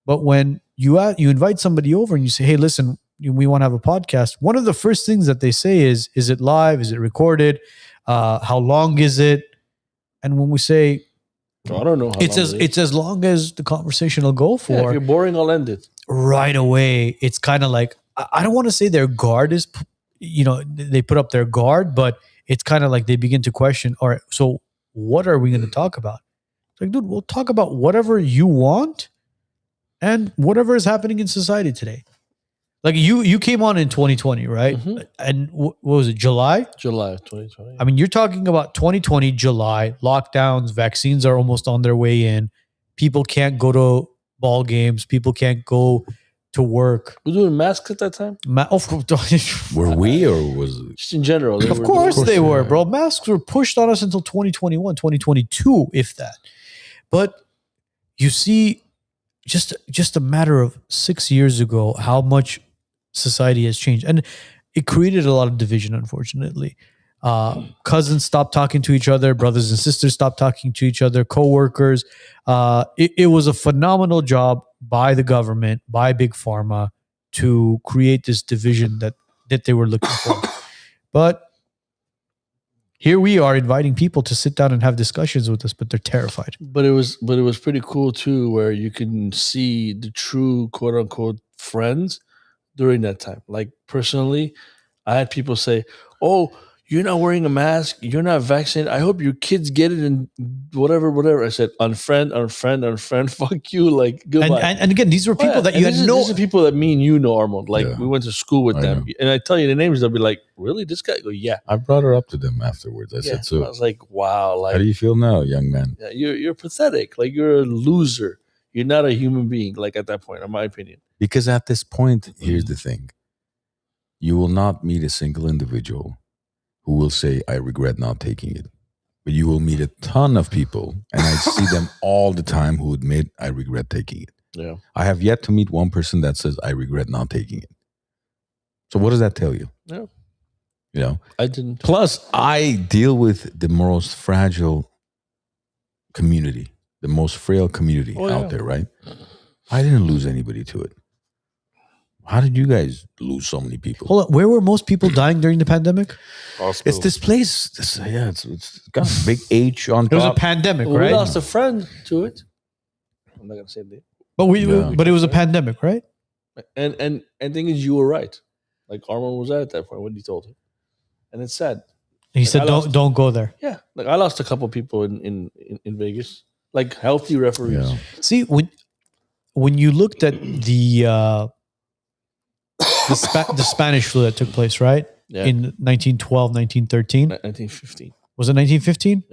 But when you invite somebody over and you say, "Hey, listen, we want to have a podcast," one of the first things that they say is it live? Is it recorded? How long is it? And when we say I don't know how it's long it's as long as the conversation will go if for, you're boring, I'll end it. right away, it's kind of like, I don't want to say their guard is, they put up their guard, but it's kind of like they begin to question, all right, so what are we going to talk about? It's like, dude, we'll talk about whatever you want and whatever is happening in society today. Like you came on in 2020, right? Mhm. And what was it, July? July of 2020. I mean, you're talking about 2020, July, lockdowns, vaccines are almost on their way in. People can't go to ball games. People can't go to work. We're doing masks at that time? Were we or was it? Just in general. they Of were course doing- they were, bro. Masks were pushed on us until 2021, 2022, if that. But you see, just a matter of 6 years ago, how much society has changed. And it created a lot of division, unfortunately. Cousins stopped talking to each other. Brothers and sisters stopped talking to each other. Co-workers. It was a phenomenal job by the government, by Big Pharma, to create this division that they were looking for. But here we are inviting people to sit down and have discussions with us, but they're terrified. But it was pretty cool too, where you can see the true quote unquote friends during that time. Like personally, I had people say, "Oh, you're not wearing a mask. You're not vaccinated. I hope your kids get it and whatever." I said, unfriend. Fuck you. Like goodbye. And again, these were people that you had These are people that me and you know, Armand. Like Yeah. we went to school with I them, know. and I tell you the names, they'll be like, "Really, this guy?" I go, "Yeah." I brought her up to them afterwards. I Yeah. said, so I was like, "Wow, how like do you feel now, young man? yeah, you're pathetic. Like you're a loser. You're not a human being." Like at that point, in my opinion. Because at this point, here's the thing. You will not meet a single individual who will say, I regret not taking it. But you will meet a ton of people, and I see them all the time who admit, I regret taking it. Yeah. I have yet to meet one person that says, I regret not taking it. So what does that tell you? Yeah. You know? I didn't. Plus, I deal with the most fragile community, the most frail community Oh, yeah. out there, right? I didn't lose anybody to it. How did you guys lose so many people? Hold on, where were most people dying during the pandemic? It's this place. It's got a big H on It was a top. pandemic, Well, we right? lost a friend to it. I'm not gonna say that. Yeah. But it was a pandemic, right? And thing is, you were right. Like Armand was at that point when he told him, and it's sad. He Like, said, I lost- "Don't go there." Yeah, like I lost a couple people in Vegas, like healthy referees. Yeah. See, when you looked at the Spanish flu that took place, right? Yeah, In 1912, 1913. 1915, Was it 1915?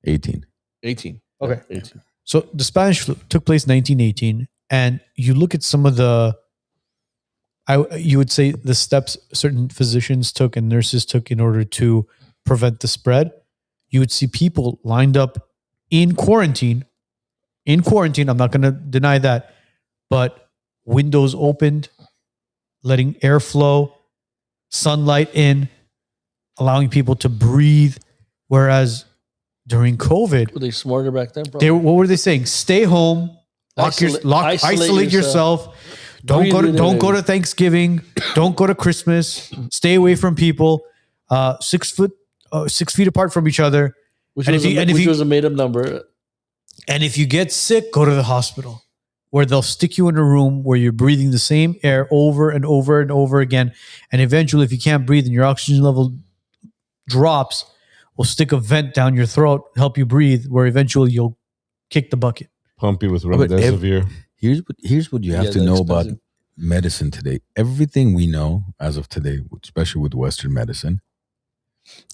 18. 18. Okay. Yeah, 18. So the Spanish flu took place 1918, and you look at some of you would say the steps certain physicians took and nurses took in order to prevent the spread. You would see people lined up in quarantine. In quarantine, I'm not going to deny that, but windows opened, letting airflow, sunlight in, allowing people to breathe. Whereas during COVID, Were they smarter back then, bro? what were they saying? Stay home, isolate yourself. Don't go to Thanksgiving. Don't go to Christmas. Stay away from people. 6 feet apart from each other. which and was, if you- a, and if which you- was a made up number. And if you get sick, go to the hospital, where they'll stick you in a room where you're breathing the same air over and over and over again. And eventually, if you can't breathe and your oxygen level drops, we'll stick a vent down your throat, help you breathe, where eventually you'll kick the bucket. Pump you with but remdesivir. Here's what you have Yeah, to they're know about expensive. medicine today. Everything we know as of today, especially with Western medicine,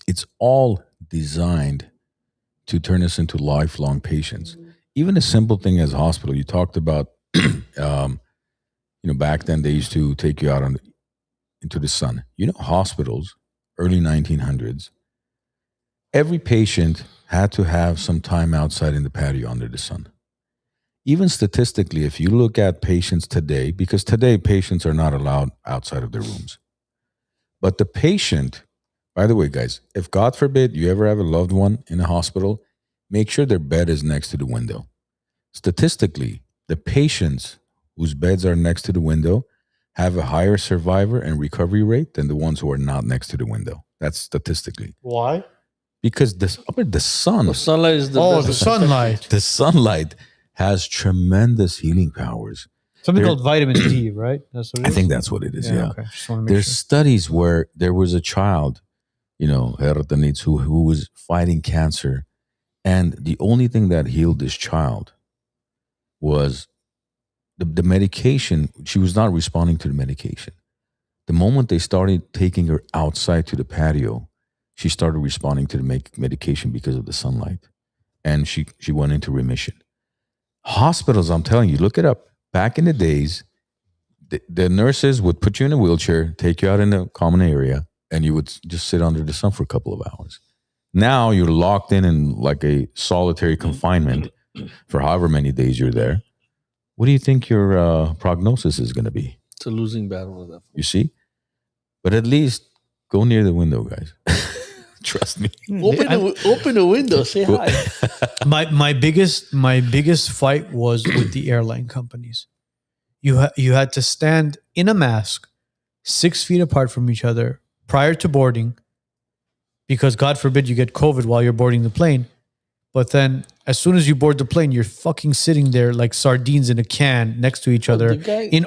it's all designed to turn us into lifelong patients. Even a simple thing as hospital, you talked about, back then they used to take you out into the sun. Hospitals, early 1900s, every patient had to have some time outside in the patio under the sun. Even statistically, if you look at patients today, because today patients are not allowed outside of their rooms. But the patient, by the way, guys, if God forbid you ever have a loved one in a hospital, make sure their bed is next to the window. Statistically, the patients whose beds are next to the window have a higher survivor and recovery rate than the ones who are not next to the window. That's statistically. Why? because the sun, The sunlight is the Oh, best the sunlight. the sunlight has tremendous healing powers. Something There- called vitamin D, right? That's what it I is? think that's what it is. Yeah. Okay. Just want to make There's sure. studies where there was a child, Hertanitz, who was fighting cancer, and the only thing that healed this child was the medication. She was not responding to the medication. The moment they started taking her outside to the patio, she started responding to the medication because of the sunlight, and she went into remission. Hospitals, I'm telling you, look it up. Back in the days, the nurses would put you in a wheelchair, take you out in the common area, and you would just sit under the sun for a couple of hours. Now you're locked in like a solitary confinement for however many days you're there. What do you think your prognosis is going to be? It's a losing battle with that. You see? But at least go near the window, guys. Trust me. Open the window. Say hi. My biggest fight was with the airline companies. You had to stand in a mask 6 feet apart from each other prior to boarding, because God forbid you get COVID while you're boarding the plane. But then as soon as you board the plane, you're fucking sitting there like sardines in a can next to each other. the guy- in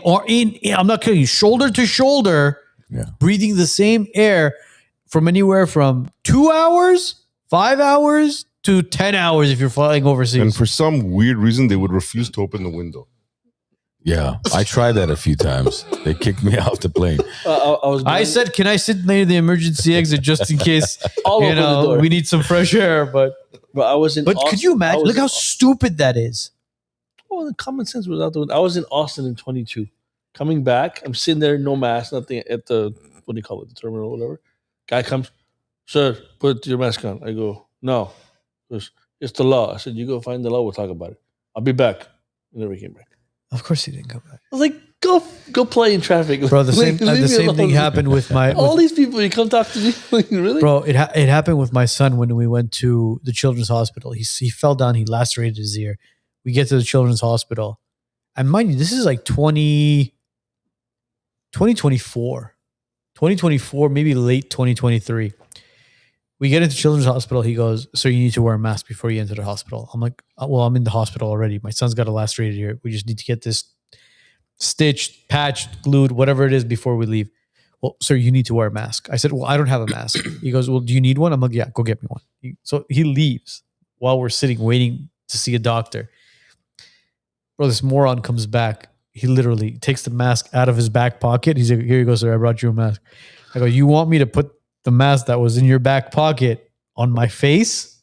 I'm not kidding you, shoulder to shoulder, Yeah. breathing the same air from anywhere from 2 hours, 5 hours to 10 hours if you're flying overseas. And for some weird reason, they would refuse to open the window. Yeah. I tried that a few times. They kicked me off the plane. I said, can I sit near the emergency exit just in case, I'll open the door. we need some fresh air? But I was in. could Austin- you I imagine? was Look in- how stupid that is. Oh, the common sense was out the window. I was in Austin in 22. Coming back, I'm sitting there, no mask, nothing at the, what do you call it, the terminal or whatever. Guy comes, sir, put your mask on. I go, no. He goes, it's the law. I said, you go find the law, we'll talk about it. I'll be back. And never came back. Of course he didn't come back. I was like, go play in traffic. Bro, the Like, same leave me thing alone. happened with my... All with- these people, you come talk to me. Like, really? Bro, it happened with my son when we went to the children's hospital. He fell down. He lacerated his ear. We get to the children's hospital. And mind you, this is like 2024, maybe late 2023. We get into children's hospital. He goes, so you need to wear a mask before you enter the hospital. I'm like, well, I'm in the hospital already. My son's got a lacerated ear. We just need to get this stitched, patched, glued, whatever it is before we leave. Well, sir, you need to wear a mask. I said, well, I don't have a mask. He goes, well, do you need one? I'm like, yeah, go get me one. So he leaves while we're sitting waiting to see a doctor. Bro, this moron comes back. He literally takes the mask out of his back pocket. He's like, here you go, sir. I brought you a mask. I go, you want me to put the mask that was in your back pocket on my face?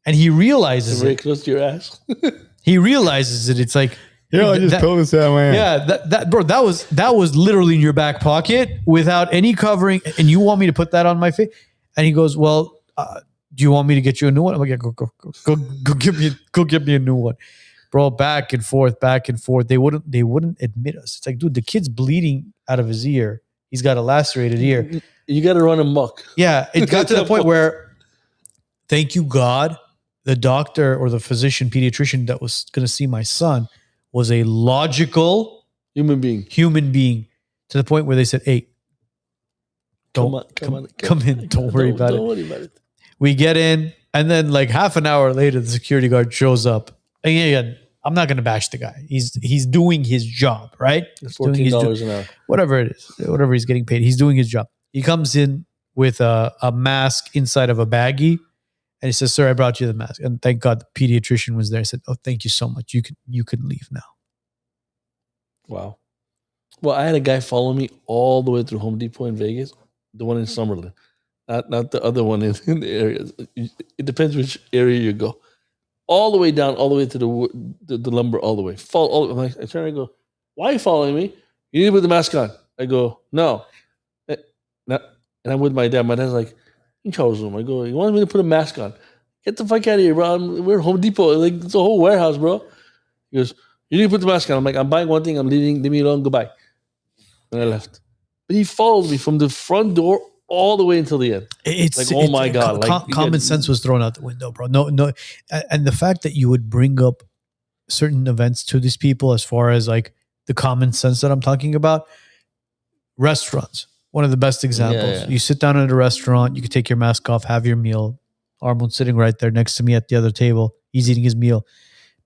And he realizes Very it. close to your ass. He realizes it. It's like, told us that, man. yeah, that was literally in your back pocket without any covering, and you want me to put that on my face? And he goes, well, do you want me to get you a new one? I'm like, yeah, go get me a new one. Bro, back and forth. They wouldn't admit us. It's like, dude, the kid's bleeding out of his ear. He's got a lacerated ear. You got to run amok. Yeah, it got to the point where, thank you, God, the doctor or the physician, pediatrician that was going to see my son was a logical Human being. human being, to the point where they said, hey, come in. Don't worry about it. Don't worry about it. We get in, and then like half an hour later, the security guard shows up. And again, I'm not going to bash the guy. He's doing his job, right? He's doing his $14 an hour. whatever it is, whatever he's getting paid. He's doing his job. He comes in with a mask inside of a baggie, and he says, "Sir, I brought you the mask." And thank God the pediatrician was there. I said, "Oh, thank you so much. You can leave now." Wow. Well, I had a guy follow me all the way through Home Depot in Vegas, the one in Summerlin, not the other one in the area. It depends which area you go. All the way down, all the way to the lumber, all the way. I turn and I go, why are you following me? You need to put the mask on. I go, no. And I'm with my dad. My dad's like, you chose him. I go, you want me to put a mask on? Get the fuck out of here, bro. We're at Home Depot. Like, it's a whole warehouse, bro. He goes, you need to put the mask on. I'm like, I'm buying one thing. I'm leaving. Leave me alone. Goodbye. And I left. But he followed me from the front door all the way until the end. It's like, oh my God. Like, common sense was thrown out the window, bro. No. And the fact that you would bring up certain events to these people, as far as like the common sense that I'm talking about, restaurants, one of the best examples. Yeah. You sit down at a restaurant, you can take your mask off, have your meal, Armon's sitting right there next to me at the other table. He's eating his meal.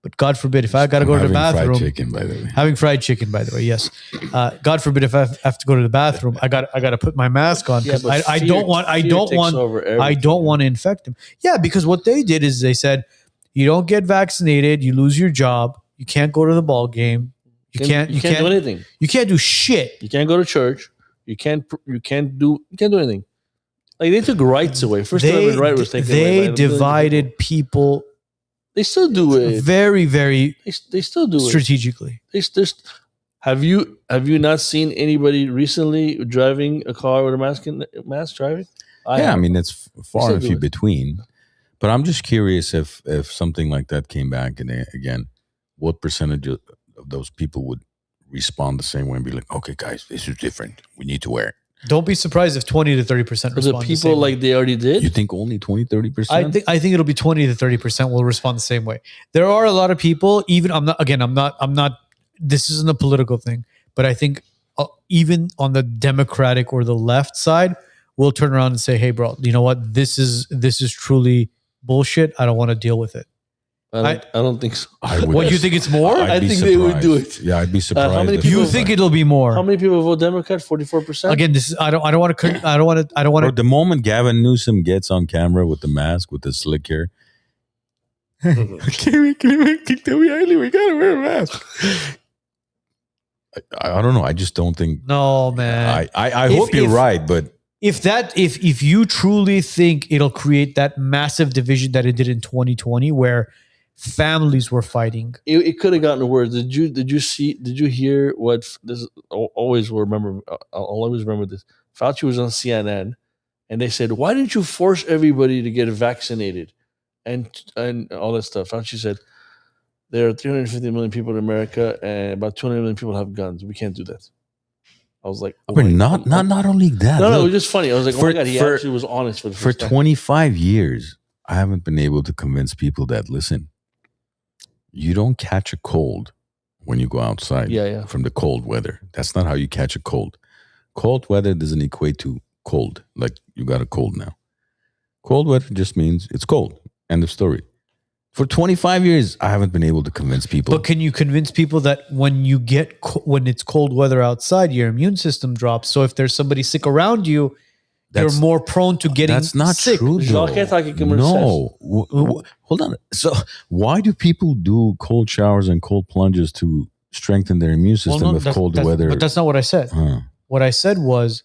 But God forbid, if I got to go to the bathroom, fried chicken, by the way. having fried chicken, by the way, yes. God forbid, if I have to go to the bathroom, I got to put my mask on because I don't want to infect him. Yeah, because what they did is they said, you don't get vaccinated, you lose your job, you can't go to the ball game, you can't do anything. you can't do shit. You can't go to church. You can't do anything. Like they took rights away. First Amendment right was taken away. They divided people. They still do it. Very, very They still do it. strategically. Have you not seen anybody recently driving a car with a mask driving? I mean, it's far and do few it. between. But I'm just curious if something like that came back and again, what percentage of those people would respond the same way and be like, okay, guys, this is different. We need to wear it. Don't be surprised if 20 to 30% respond. Was it the people same way. like they already did? You think only 20-30%? I think it'll be 20 to 30% will respond the same way. There are a lot of people, even I'm not this isn't a political thing, but I think even on the Democratic or the left side will turn around and say, "Hey bro, you know what? This is truly bullshit. I don't want to deal with it." I don't think so. What, you think it's more? I think they would do it. Yeah, I'd be surprised. how many if- You people- think it'll be more? How many people vote Democrat? 44%? Again, this is I don't want to Bro, the moment Gavin Newsom gets on camera with the mask, with the slick hair, can we kick that we gotta wear a mask. I don't know. I just don't think. No, man. I If- hope you're if- right, but If you truly think it'll create that massive division that it did in 2020 where families were fighting. It could have gotten worse. Did you hear what this? I'll always remember this. Fauci was on CNN, and they said, "Why didn't you force everybody to get vaccinated?" And all that stuff. Fauci said, "There are 350 million people in America, and about 200 million people have guns. We can't do that." I was like, oh but my not God. not only that. No, it Look, was just funny. I was like, oh for- my God, he for- actually was honest for the for first time. 25 years, I haven't been able to convince people that listen, you don't catch a cold when you go outside Yeah. from the cold weather. That's not how you catch a cold. Cold weather doesn't equate to cold, like you got a cold now. Cold weather just means it's cold. End of story. For 25 years, I haven't been able to convince people. But can you convince people that when it's cold weather outside, your immune system drops? So if there's somebody sick around you, you're That's- more prone to getting That's not sick. true, Já though. que tá aqui com No. Hold on. So why do people do cold showers and cold plunges to strengthen their immune Well, system no, if that's- cold that's- weather? But that's not what I said. Huh. What I said was,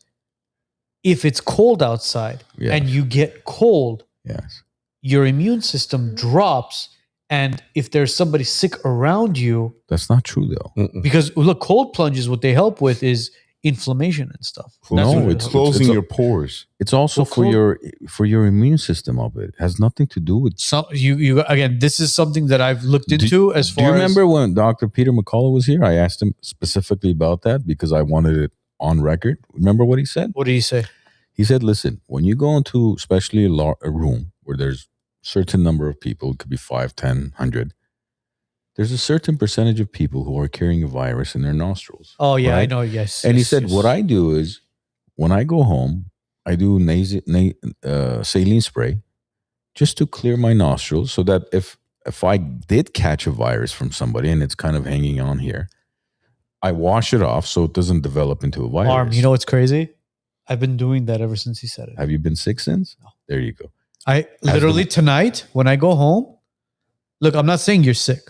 if it's cold outside Yeah. and you get cold, Yes. your immune system drops. And if there's somebody sick around you, That's not true, though. because look, cold plunges, what they help with is inflammation and stuff. No, That's what it it's helps. Closing it's- your pores. It's also Well, cold- for your immune system of it. It has nothing to do with. So you again, this is something that I've looked into as Do far you remember as when Dr. Peter McCullough was here? I asked him specifically about that because I wanted it on record. Remember what he said? what do you say? He said, listen, when you go into especially a room where there's a certain number of people, it could be 5, 10, 100, there's a certain percentage of people who are carrying a virus in their nostrils. Oh yeah, I right? know. Yes. And he yes, said, yes. what I do is when I go home, I do saline spray just to clear my nostrils so that if I did catch a virus from somebody and it's kind of hanging on here, I wash it off so it doesn't develop into a virus. Arm, you know what's crazy? I've been doing that ever since he said it. Have you been sick since? No. There you go. I literally tonight when I go home, look, I'm not saying you're sick.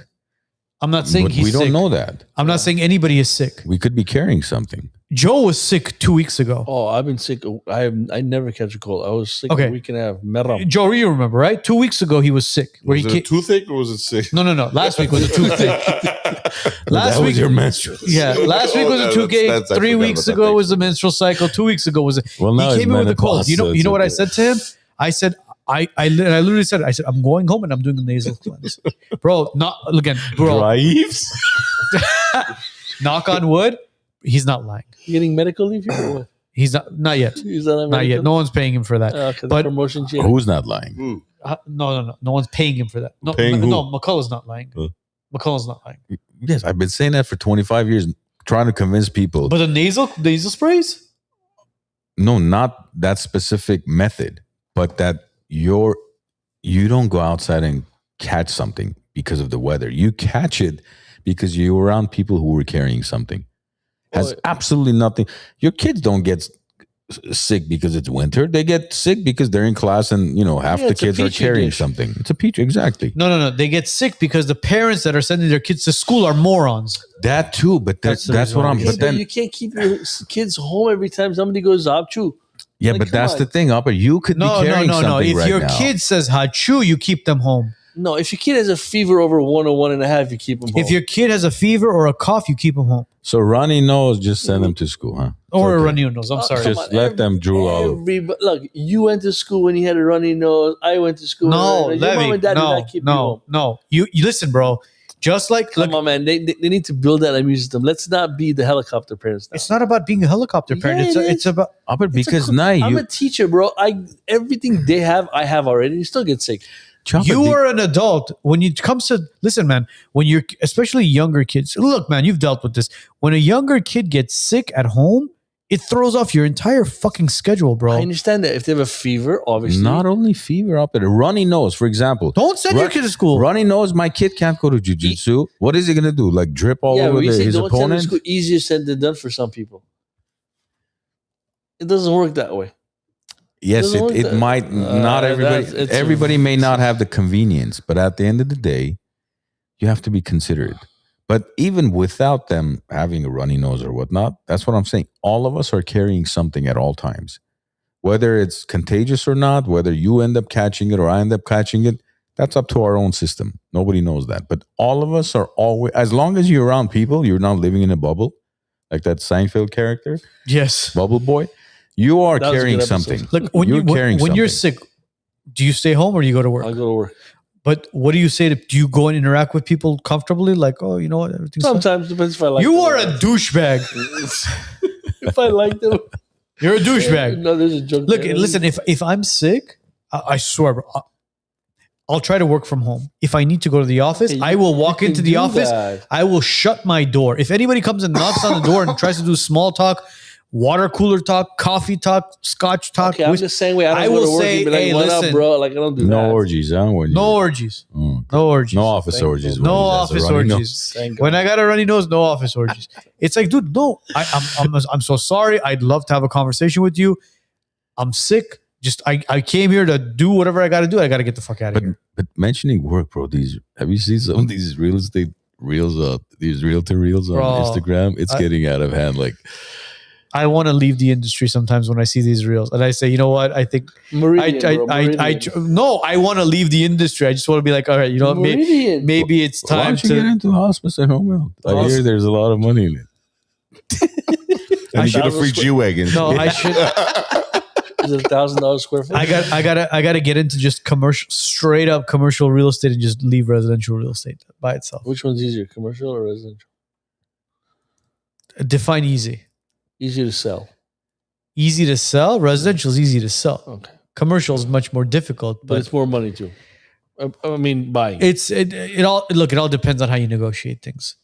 I'm not saying But he's we sick. don't know that. I'm not saying anybody is sick. We could be carrying something. Joe was sick 2 weeks ago. Oh, I've been sick. I never catch a cold. I was sick Okay. a week and a half. Meram. Joe, you remember, right? 2 weeks ago he was sick. Where Was he it a toothache or was it sick? No. Last week was a toothache. Last that week, was your menstrual. yeah. Last week was a toothache. That's- I 3 forgot weeks about that. ago was a menstrual cycle. 2 weeks ago was a. Well, now He it's came in with a cold. menopause, You so know what I it's said to him? I said, I literally said, I said, I'm going home and I'm doing a nasal cleanse, bro. Not again, bro. Drives? Knock on wood. He's not lying. You getting medical leave here or what? He's not yet. He's not, on Not yet. medical? No one's paying him for that. Okay, But- the promotion change. Who's not lying? Hmm. No. No one's paying him for that. No, Paying who? no. McCullough's not lying. Huh? McCullough's not lying. Yes, I've been saying that for 25 years, trying to convince people. But the nasal sprays. No, not that specific method, but that your you don't go outside and catch something because of the weather. You catch it because you're around people who were carrying something. Has absolutely nothing. Your kids don't get sick because it's winter. They get sick because they're in class and half the kids are carrying something. It's a petri, exactly. No. They get sick because the parents that are sending their kids to school are morons. That too, but that's what I'm. But then you can't keep your kids home every time somebody goes Zapchu. Yeah, but that's the thing, Upper. You could be carrying something If right your now. kid says hachu, you keep them home. No, if your kid has a fever over 1 or 1.5, you keep them home. If your kid has a fever or a cough, you keep them home. So runny nose, just send them to school, huh? Or a runny nose. I'm sorry. Just let them drool all over. Look, you went to school when you had a runny nose. I went to school. No, your mom and dad did not keep you home. No. You listen, bro. Just like Come on, man. They need to build that immune system. Let's not be the helicopter parents now. It's not about being a helicopter parent. It's about because now I'm a teacher, bro. Everything they have, I have already. You still get sick. you are an adult. When it comes to listen, man, when you're especially younger kids, look, man, you've dealt with this. When a younger kid gets sick at home, it throws off your entire fucking schedule, bro. I understand that if they have a fever, obviously. Not only fever, up at a runny nose, for example. Don't send your kid to school. Runny nose, my kid can't go to jiu-jitsu. What is he going to do? Like drip all over his don't opponent? Send to school. Easier said than done for some people. It doesn't work that way. Yes, it might. Not everybody. Everybody may not have the convenience, but at the end of the day, you have to be considerate. But even without them having a runny nose or whatnot, that's what I'm saying. All of us are carrying something at all times. Whether it's contagious or not, whether you end up catching it or I end up catching it, that's up to our own system. Nobody knows that. But all of us are always, as long as you're around people, you're not living in a bubble, like that Seinfeld character. Yes. Bubble boy. You are carrying something. Look, when you're sick, do you stay home or do you go to work? I go to work. But what do you say? Do you go and interact with people comfortably? Like, oh, you know what? Everything's Sometimes depends if I like you them. are a douchebag. If I like them. You're a douchebag. No, there's a joke. Look, listen, if I'm sick, I swear, bro, I'll try to work from home. If I need to go to the office, I will walk into the office. I will shut my door. If anybody comes and knocks on the door and tries to do small talk, water cooler talk, coffee talk, scotch talk. Okay, I'm just saying, I don't go to work and be like, hey, what listen, up, bro? Like, I don't do that. No orgies, huh? No orgies. Oh, no orgies. No office orgies. No office orgies. When I got a runny nose, no office orgies. It's like, dude, no. I'm so sorry. I'd love to have a conversation with you. I'm sick. Just I came here to do whatever I got to do. I got to get the fuck out of here. But mentioning work, bro. Have you seen some of these real estate reels? These realtor reels on Instagram. It's getting out of hand. Like, I want to leave the industry sometimes when I see these reels, and I say, you know what? I think Meridian, I want to leave the industry. I just want to be like, all right, you know, maybe it's time why don't you get into hospice and home health? I hear there's a lot of money in it. And you get a free G-Wagon. No, I should. Is it $1,000 square foot? I gotta get into just straight up commercial real estate and just leave residential real estate by itself. Which one's easier, commercial or residential? Define easy. Easier to sell. Easy to sell. Residential is easy to sell. Okay. Commercial is much more difficult, but it's more money too. I mean, buying. It all depends on how you negotiate things.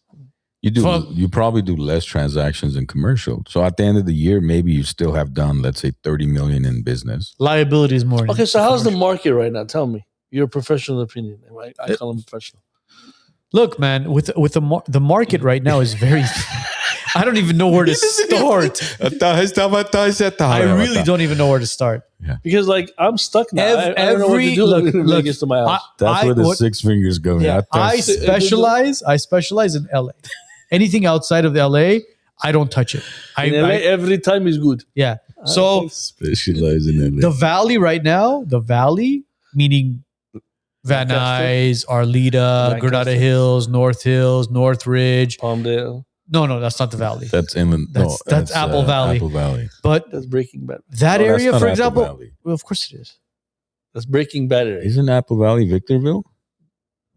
You probably do less transactions in commercial. So at the end of the year, maybe you still have done, let's say, 30 million in business. Liability is more. Okay, so how's the market right now? Tell me your professional opinion. I call them professional. Look, man, with the market right now is very. I don't even know where to start. I really don't even know where to start. Yeah. Because I'm stuck now. I don't know what to do. Look, to my house. That's where the 6 fingers go. Yeah, I specialize in LA. Anything outside of LA, I don't touch it. In LA, every time is good. Yeah. So specialize in LA. The Valley right now, meaning Van Nuys, Arleta, Granada Hills, North Northridge, Palmdale. No, that's not the Valley. That's inland. That's Apple Valley. Apple Valley. But that's Breaking Bad. That area, for example, well, of course it is. That's Breaking Bad area. Isn't Apple Valley Victorville?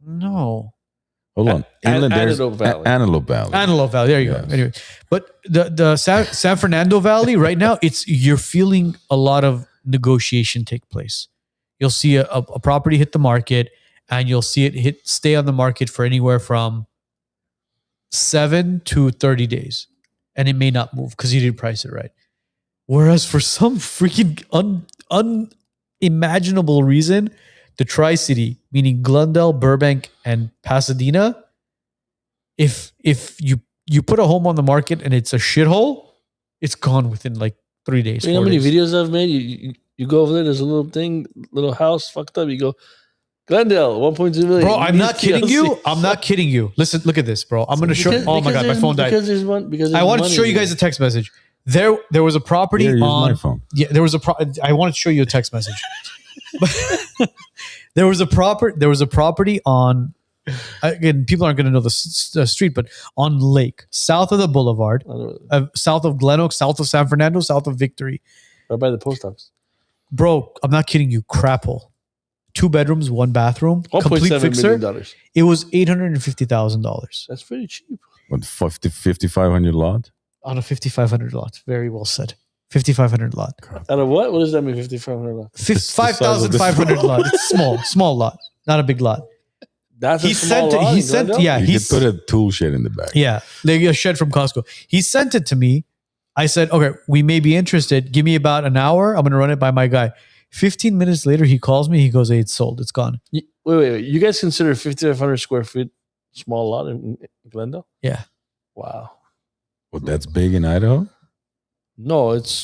No. Hold on. Inland, Antelope Valley. Antelope Valley. Antelope Valley. There you go. Anyway, but the San Fernando Valley right now, you're feeling a lot of negotiation take place. You'll see a property hit the market, and you'll see it stay on the market for anywhere from 7 to 30 days, and it may not move because you didn't price it right. Whereas for some freaking unimaginable reason, the Tri-City, meaning Glendale, Burbank, and Pasadena, if you put a home on the market and it's a shithole, it's gone within like 3 days. You know how 4 many days. videos I've made? You go over there, there's a little thing, little house fucked up. You go, Glendale, 1.2 million. Bro, I'm not Needs kidding you. TLC. I'm not kidding you. Listen, look at this, bro. I'm gonna show. Oh my god, my phone died. Because there's one. Because I wanted to show you guys a text message. There was a property Here, use on. my phone. Yeah, there was a. I wanted to show you a text message. There was a property on. Again, people aren't going to know the street, but on Lake, south of the Boulevard, south of Glen Oaks, south of San Fernando, south of Victory. right by the post office. Bro, I'm not kidding you. Crap hole. 2 bedrooms, 1 bathroom, complete $1.7 fixer. million. It was $850,000 That's pretty cheap. What 5,500 lot? on a 5,500 lot. Very well said. 5,500 lot. Out of what? What does that mean? 5,500 lot. 5,500 lot. It's small lot, not a big lot. That's He a small sent. lot He in sent. Glendale? Yeah, You he could put a tool shed in the back. Yeah, like a shed from Costco. He sent it to me. I said, okay, we may be interested. Give me about an hour. I'm going to run it by my guy. 15 minutes later, he calls me. He goes, hey, it's sold. It's gone. Wait. You guys consider 5,500 square feet small lot in Glendale? Yeah. Wow. Well, that's big in Idaho. No, it's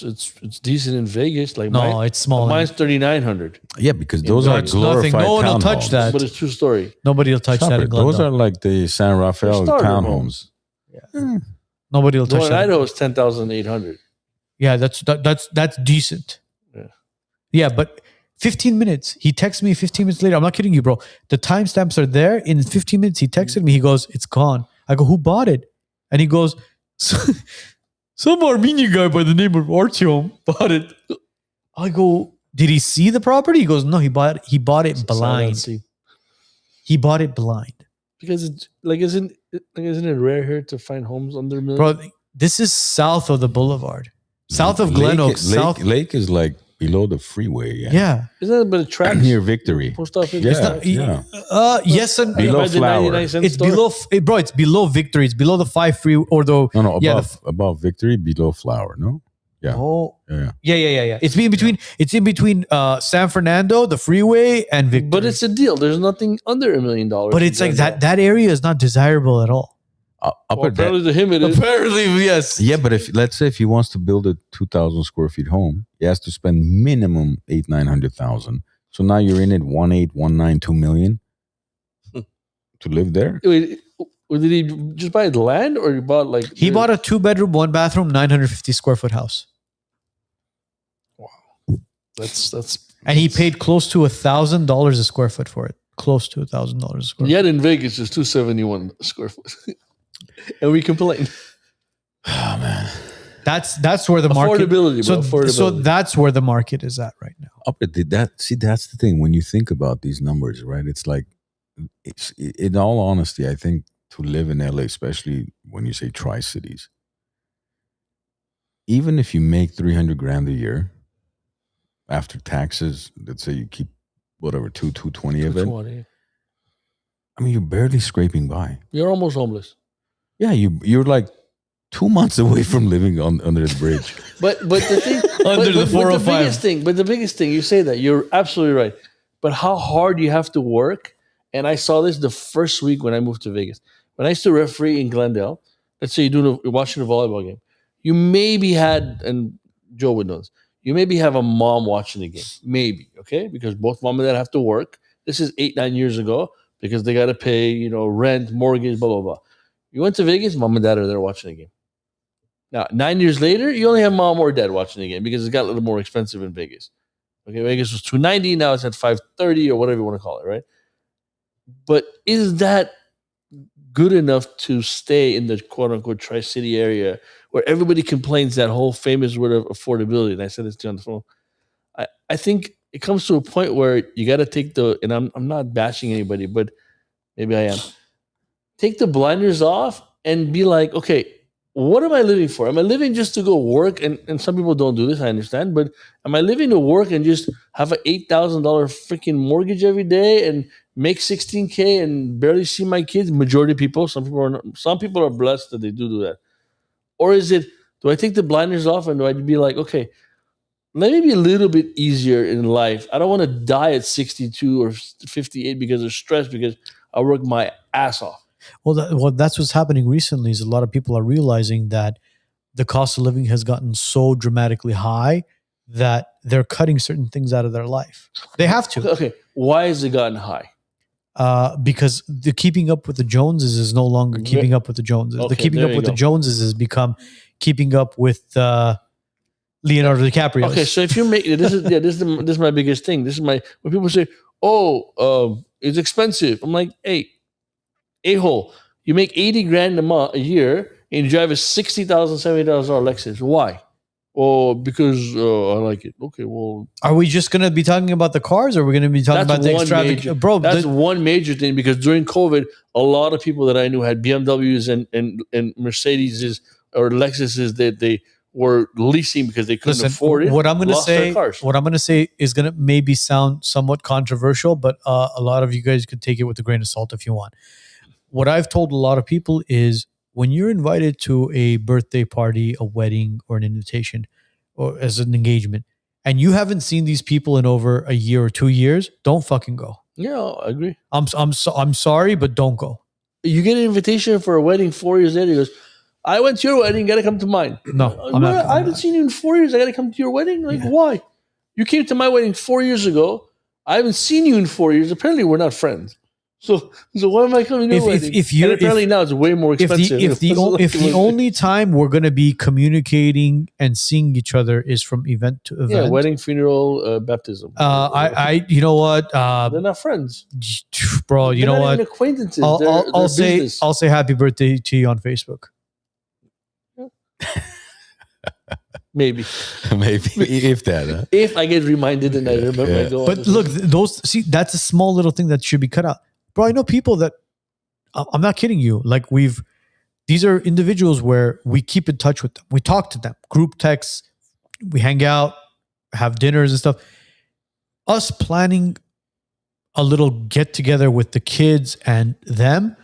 decent in Vegas. Like No, it's small. mine's 3,900, Yeah, because those No, are it's glorified nothing. No one will townhomes. touch that. but it's 2-story. Nobody will touch Stop that it. in Glendale. Those are like the San Rafael Starter townhomes. Nobody will The touch one in that. Idaho is 10,800. Yeah, that's decent. Yeah. Yeah, but 15 minutes. He texted me 15 minutes later. I'm not kidding you, bro. The timestamps are there. In 15 minutes, he texted me. He goes, it's gone. I go, who bought it? And he goes, some Armenian guy by the name of Artyom bought it. I go, did he see the property? He goes, no, he bought it blind. See. He bought it blind. Because it's like isn't it rare here to find homes under $1 million? Bro, this is south of the boulevard. South of Glen Oaks. South. Lake is like below the freeway. Yeah. Yeah. Isn't that a bit of tracks? Near Victory. Post office. Yeah. It's not- Yes and Below By the Flower. 99 cent it's store? below, bro. It's below Victory. It's below the 5 free or the No, above yeah, above Victory, below Flower. No. Yeah. Oh, Yeah. yeah. It's in between. It's in between San Fernando, the freeway, and Victory. But it's a deal. There's nothing under $1 million. But it's like that. That area is not desirable at all. Upper Well, apparently to him it is. Apparently, yes. Yeah, but if let's say if he wants to build a 2,000 square feet home, he has to spend minimum 800,000-900,000. So now you're in it 1,819,2 million to live there. Wait, did he just buy the land or he bought like? He bought a 2-bedroom, 1-bathroom, 950 square foot house, That's and he paid close to $1,000 a square foot for it. Close to $1,000 a square. yet in Vegas it's 271 square foot, and we complain. Oh man. That's where the market. Affordability, So, bro. Affordability. so that's where the market is at right now. That's the thing. When you think about these numbers, right? It's like, in all honesty, I think to live in LA, especially when you say Tri-Cities, even if you make 300 grand a year after taxes, let's say you keep whatever 220 of it. 220. I mean, you're barely scraping by. You're almost homeless. Yeah, you're like 2 months away from living under the bridge. But the thing Under the 405. the biggest thing, you say that you're absolutely right. But how hard you have to work, and I saw this the first week when I moved to Vegas. When I used to referee in Glendale, let's say you're watching a volleyball game, you maybe had, and Joe would know this, you maybe have a mom watching the game, maybe, okay, because both mom and dad have to work. This is 8-9 years ago because they got to pay, rent, mortgage, blah blah blah. You went to Vegas, mom and dad are there watching the game. Now, 9 years later, you only have mom or dad watching the game because it got a little more expensive in Vegas. Okay, Vegas was $290, now it's at $530 or whatever you want to call it, right? But is that good enough to stay in the quote-unquote Tri-City area where everybody complains that whole famous word of affordability? And I said this to you on the phone. I think it comes to a point where you got to take and I'm not bashing anybody, but maybe I am. Take the blinders off and be like, okay, what am I living for? Am I living just to go work? And some people don't do this, I understand. But am I living to work and just have an $8,000 freaking mortgage every day and make $16K and barely see my kids? Majority of people, some people are blessed that they do that. Or is it, do I take the blinders off and do I be like, okay, let me be a little bit easier in life. I don't want to die at 62 or 58 because of stress, because I work my ass off. Well, that's what's happening recently is a lot of people are realizing that the cost of living has gotten so dramatically high that they're cutting certain things out of their life. They have to. Okay, why has it gotten high? Because the keeping up with the Joneses is no longer keeping up with the Joneses. Okay, the keeping there up you with the go. Joneses has become keeping up with Leonardo DiCaprio. Okay, so if you make this is my biggest thing. This is my when people say, it's expensive. I'm like, hey, a-hole, you make 80 grand a year and you drive a $60,000, $70,000 Lexus. Why? Oh, because I like it. Okay, well, Are we just going to be talking about the cars, or are we going to be talking about the extravagant? Bro, that's one major thing, because during COVID, a lot of people that I knew had BMWs and Mercedes or Lexuses that they were leasing because they couldn't afford it. What I'm going to lost their say, cars. what I'm going to say is going to maybe sound somewhat controversial, but a lot of you guys could take it with a grain of salt if you want. What I've told a lot of people is, when you're invited to a birthday party, a wedding, or an invitation, or as an engagement, and you haven't seen these people in over a year or 2 years, don't fucking go. Yeah, I agree. I'm sorry, but don't go. You get an invitation for a wedding 4 years later. He goes, I went to your wedding, gotta come to mine. No, I haven't seen you in 4 years. I gotta come to your wedding? Like, why? You came to my wedding 4 years ago. I haven't seen you in 4 years. Apparently, we're not friends. So why am I coming to your wedding? And apparently now it's way more expensive. If the only time we're going to be communicating and seeing each other is from event to event, yeah, wedding, funeral, baptism. You know what? They're not friends, bro. You They're know not what? even acquaintances. I'll say happy birthday to you on Facebook. Maybe if that. Huh? if I get reminded and I remember. I go but look, that's a small little thing that should be cut out. Bro, I know people that, I'm not kidding you. Like these are individuals where we keep in touch with them. We talk to them, group texts, we hang out, have dinners and stuff. Us planning a little get together with the kids and them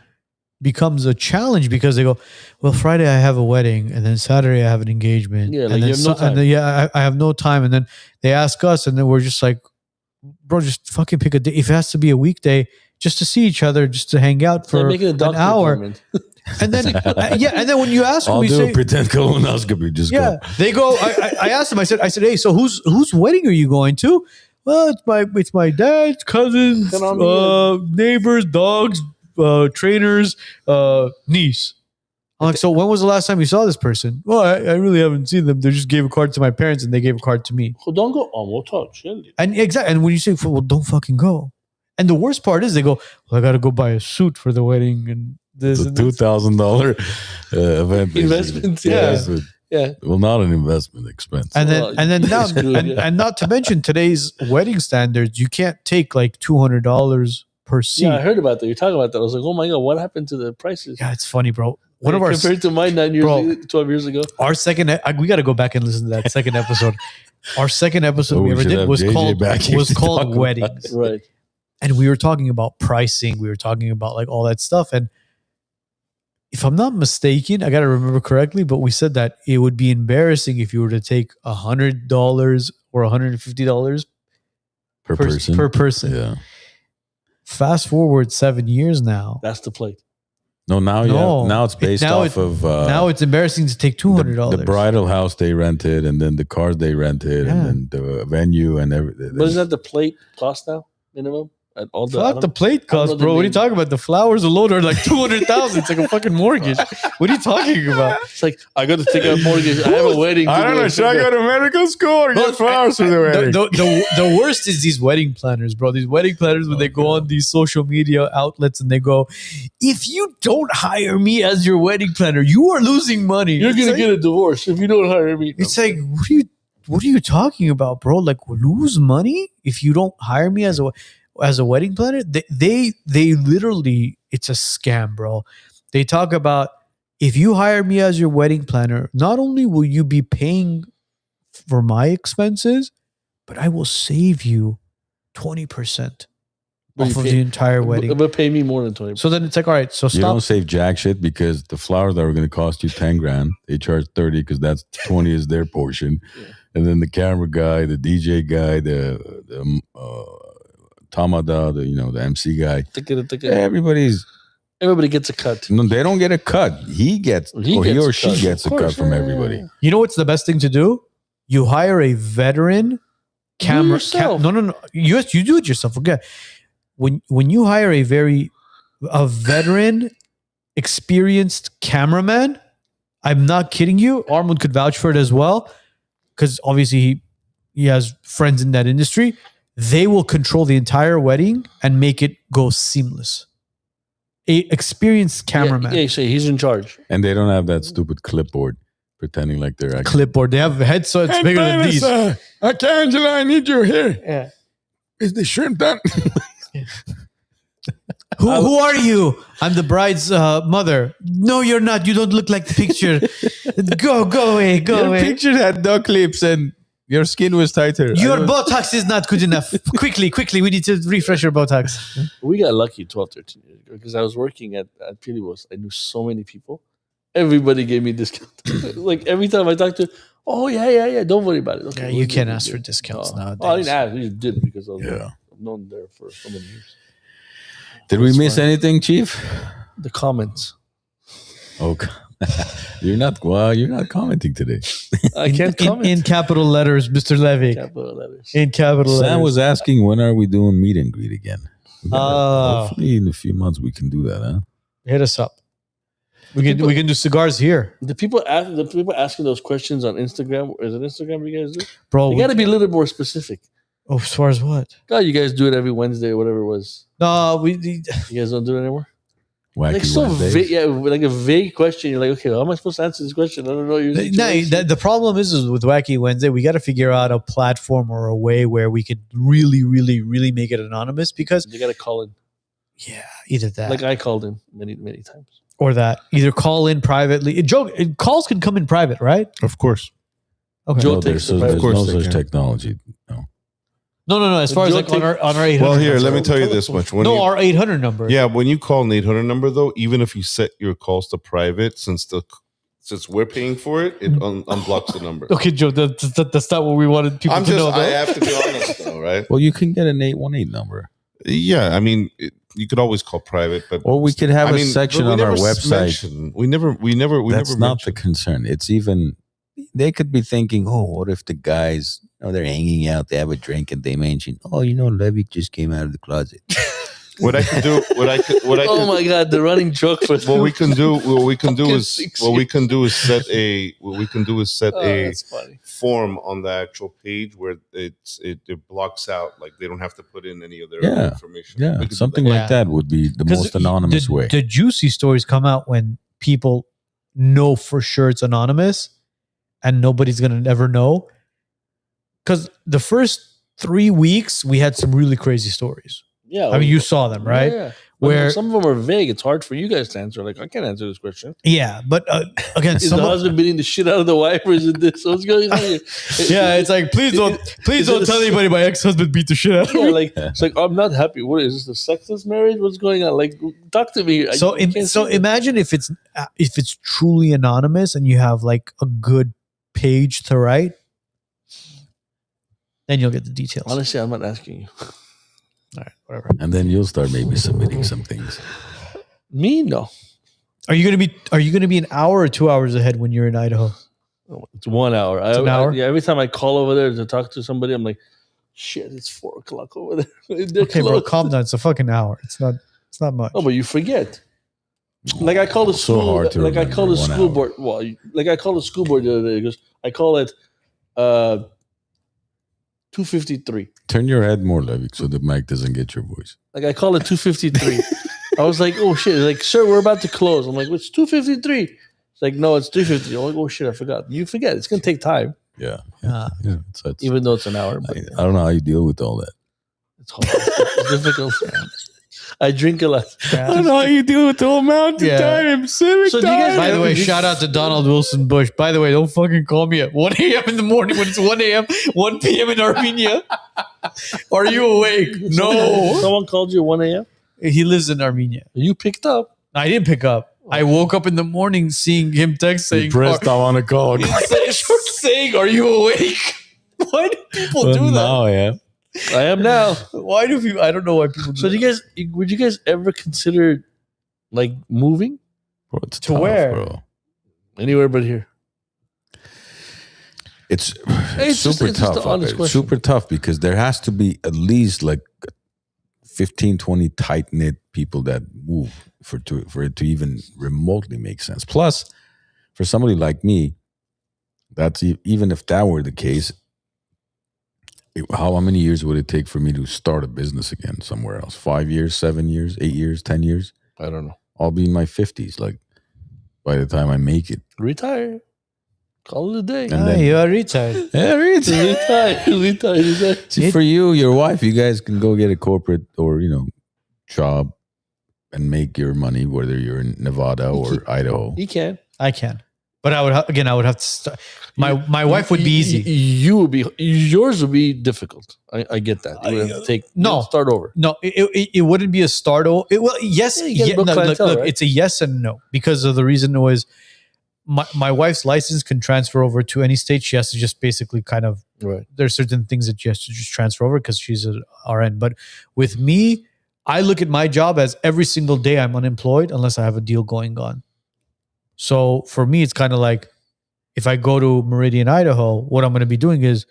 becomes a challenge, because they go, well, Friday I have a wedding, and then Saturday I have an engagement. Yeah, like and then you have no time. And then, I have no time. And then they ask us, and then we're just like, bro, just fucking pick a day. If it has to be a weekday, just to see each other, just to hang out for an hour. And then, and then when you ask them, I'll we do say, a pretend colonoscopy. Just go. they go. I asked them. I said, hey, so whose wedding are you going to? Well, it's my dad's cousins, neighbors, dogs, trainers, niece. I'm like, so when was the last time you saw this person? Well, I really haven't seen them. They just gave a card to my parents, and they gave a card to me. Well, don't go. We'll talk. And exactly. And when you say, well, don't fucking go. And the worst part is they go, well, I got to go buy a suit for the wedding and this. It's a $2,000 event. Investment. Yeah. Well, not an investment expense. And then now, and not to mention today's wedding standards, you can't take like $200 per seat. Yeah, I heard about that. You're talking about that. I was like, oh my God, what happened to the prices? Yeah, it's funny, bro. Compared to mine 12 years ago. Our second, we got to go back and listen to that second episode. Our second episode we ever did was called Weddings. Right. And we were talking about pricing. We were talking about like all that stuff. And if I'm not mistaken, I got to remember correctly, but we said that it would be embarrassing if you were to take $100 or $150 per person. Yeah. Fast forward 7 years now. That's the plate. Now it's based off of. Now it's embarrassing to take $200. The bridal house they rented, and then the cars they rented, and then the venue and everything. But isn't that the plate cost now, minimum? At all the plate cost, bro. What are you talking about? The flowers alone are like $200,000. It's like a fucking mortgage. What are you talking about? It's like, I got to take out a mortgage. I have a wedding. I don't know. Should I go to medical school or get flowers for the wedding? The worst is these wedding planners, bro. These wedding planners, when they go on these social media outlets and they go, if you don't hire me as your wedding planner, you are losing money. You're going to get a divorce if you don't hire me. It's like, what are you talking about, bro? Like, lose money if you don't hire me as a wedding planner? They literally, it's a scam, bro. They talk about, if you hire me as your wedding planner, not only will you be paying for my expenses, but I will save you 20% off of the entire wedding. But pay me more than 20%. So then it's like, all right, so stop. You don't save jack shit, because the flowers that were going to cost you $10,000, they charge $30 because that's $20 is their portion. Yeah. and then the camera guy, the DJ guy, the Tamada, the MC guy. Everybody gets a cut. No, they don't get a cut. He or she gets a cut from everybody. You know what's the best thing to do? You hire a veteran camera. No. You do it yourself. Okay. When you hire a veteran, experienced cameraman, I'm not kidding you. Armand could vouch for it as well, because obviously he has friends in that industry. They will control the entire wedding and make it go seamless. A experienced cameraman. Yeah, he's in charge. And they don't have that stupid clipboard pretending like they're actually. Clipboard. They have headsets bigger than these. Angela, I need you here. Yeah. Is the shrimp done? Who are you? I'm the bride's mother. No, you're not. You don't look like the picture. Go away. Your picture had duck lips and your skin was tighter. Your Botox is not good enough. Quickly. We need to refresh your Botox. We got lucky 12, 13 years ago because I was working at Pilibos. I knew so many people. Everybody gave me discount. Like every time I talked to, oh yeah, don't worry about it. Okay, you can't ask for discounts nowadays. Oh, I didn't ask. We just did because I was I've known there for so many years. Did we miss anything, Chief? The comments. Okay. You're not commenting today. I can't comment. In capital letters, Mr. Levik. Capital letters. In capital letters. Sam was asking, when are we doing meet and greet again? Oh. Hopefully in a few months we can do that, huh? Hit us up. We can do cigars here. The people asking those questions on Instagram. Is it Instagram you guys do? Bro, you got to be a little more specific. Oh, as far as what? God, you guys do it every Wednesday or whatever it was. No, you guys don't do it anymore. Wacky like so Wednesdays. like a vague question. You're like, okay, how am I supposed to answer this question? I don't know. The problem is with Wacky Wednesday, we got to figure out a platform or a way where we could really, really, really make it anonymous, because you got to call in. Yeah, either that. Like I called in many, many times. Or that. Either call in privately. Calls can come in private, right? Of course. Okay. No, there's no such technology. No. As far as like on our 800. Well, here, let me tell you this much. Our 800 number. Yeah, when you call an 800 number, though, even if you set your calls to private, since we're paying for it, it unblocks the number. Okay, Joe, that's not what we wanted people to know. I have to be honest, though, right? Well, you can get an 818 number. Yeah, I mean, you could always call private, but or we could have a section on our website. We never. That's not the concern. It's even they could be thinking, oh, what if the guys, they're hanging out, they have a drink, and they mention, Levik just came out of the closet. What I can do, oh my God, the running joke for what we can do is set a form on the actual page where it blocks out, like they don't have to put in any of their information. Yeah, something like that would be the most anonymous way. The juicy stories come out when people know for sure it's anonymous and nobody's gonna ever know. Because the first 3 weeks we had some really crazy stories. Yeah, I mean, you saw them, right? Yeah. Where some of them are vague. It's hard for you guys to answer. Like, I can't answer this question. Yeah, but again, is the husband beating the shit out of the wife, or is it this? What's going on here? Yeah, it's like, please don't tell anybody my ex-husband beat the shit out of me. Like, it's like, I'm not happy. What is this? A sexist marriage? What's going on? Like, talk to me. So imagine if it's truly anonymous and you have like a good page to write, then you'll get the details. Honestly, I'm not asking you. All right, whatever. And then you'll start maybe submitting some things. Me, no. Are you gonna be an hour or 2 hours ahead when you're in Idaho? It's 1 hour. It's an hour? Yeah, every time I call over there to talk to somebody, I'm like, shit, it's 4 o'clock over there. Okay, bro, calm down. It's a fucking hour. It's not much. Oh, but you forget. Like I called the school. Like I called the school board. Well, like I called the school board the other day because I call it 2:53. Turn your head more, Levik, so the mic doesn't get your voice. Like I call it 2:53. I was like, oh shit. Like, sir, we're about to close. I'm like, it's 2:53. It's like, no, it's 3:50. I'm like, oh shit, I forgot. You forget. It's gonna take time. Yeah. Even though it's an hour. But I don't know how you deal with all that. It's hard. It's difficult. I drink a lot. I don't know how you deal with the amount of time. Civic So do you guys- By the way, shout out to Donald Wilson Bush. By the way, don't fucking call me at 1 a.m. in the morning when it's 1 a.m., 1 p.m. in Armenia. Are you awake? No. Someone called you at 1 a.m.? He lives in Armenia. You picked up. I didn't pick up. I woke up in the morning seeing him text saying, I want to call. saying, are you awake? Why do people Well, do that? now, yeah. I am now. Why do people? I don't know why people do So that. would you guys ever consider like moving Bro, it's To tough, where? bro. anywhere but here? It's It's just- super it's just tough. an honest It's question. super tough because there has to be at least like 15, 20 tight-knit people that move for it to even remotely make sense. Plus, for somebody like me, that's even if that were the case, how many years would it take for me to start a business again somewhere else? 5 years, 7 years, 8 years, 10 years? I don't know. I'll be in my 50s, like by the time I make it. Retire. Call it a day. And then- you are retired. Yeah, right. Retire. See, for you, your wife, you guys can go get a corporate or, job and make your money, whether you're in Nevada or Idaho. He can. I can, but I would I would have to start. My wife would be easy. You would be. Yours would be difficult. I get that. You would have to take. No. Start over. No, it wouldn't be a start. Well, yes, Yeah, you gotta build no, clientele, look, right? it's a yes and no because of the reason was my wife's license can transfer over to any state. She has to just basically kind of Right. there's certain things that she has to just transfer over because she's an RN. But with me, I look at my job as every single day I'm unemployed unless I have a deal going on. So for me, it's kind of like if I go to Meridian, Idaho, what I'm going to be doing is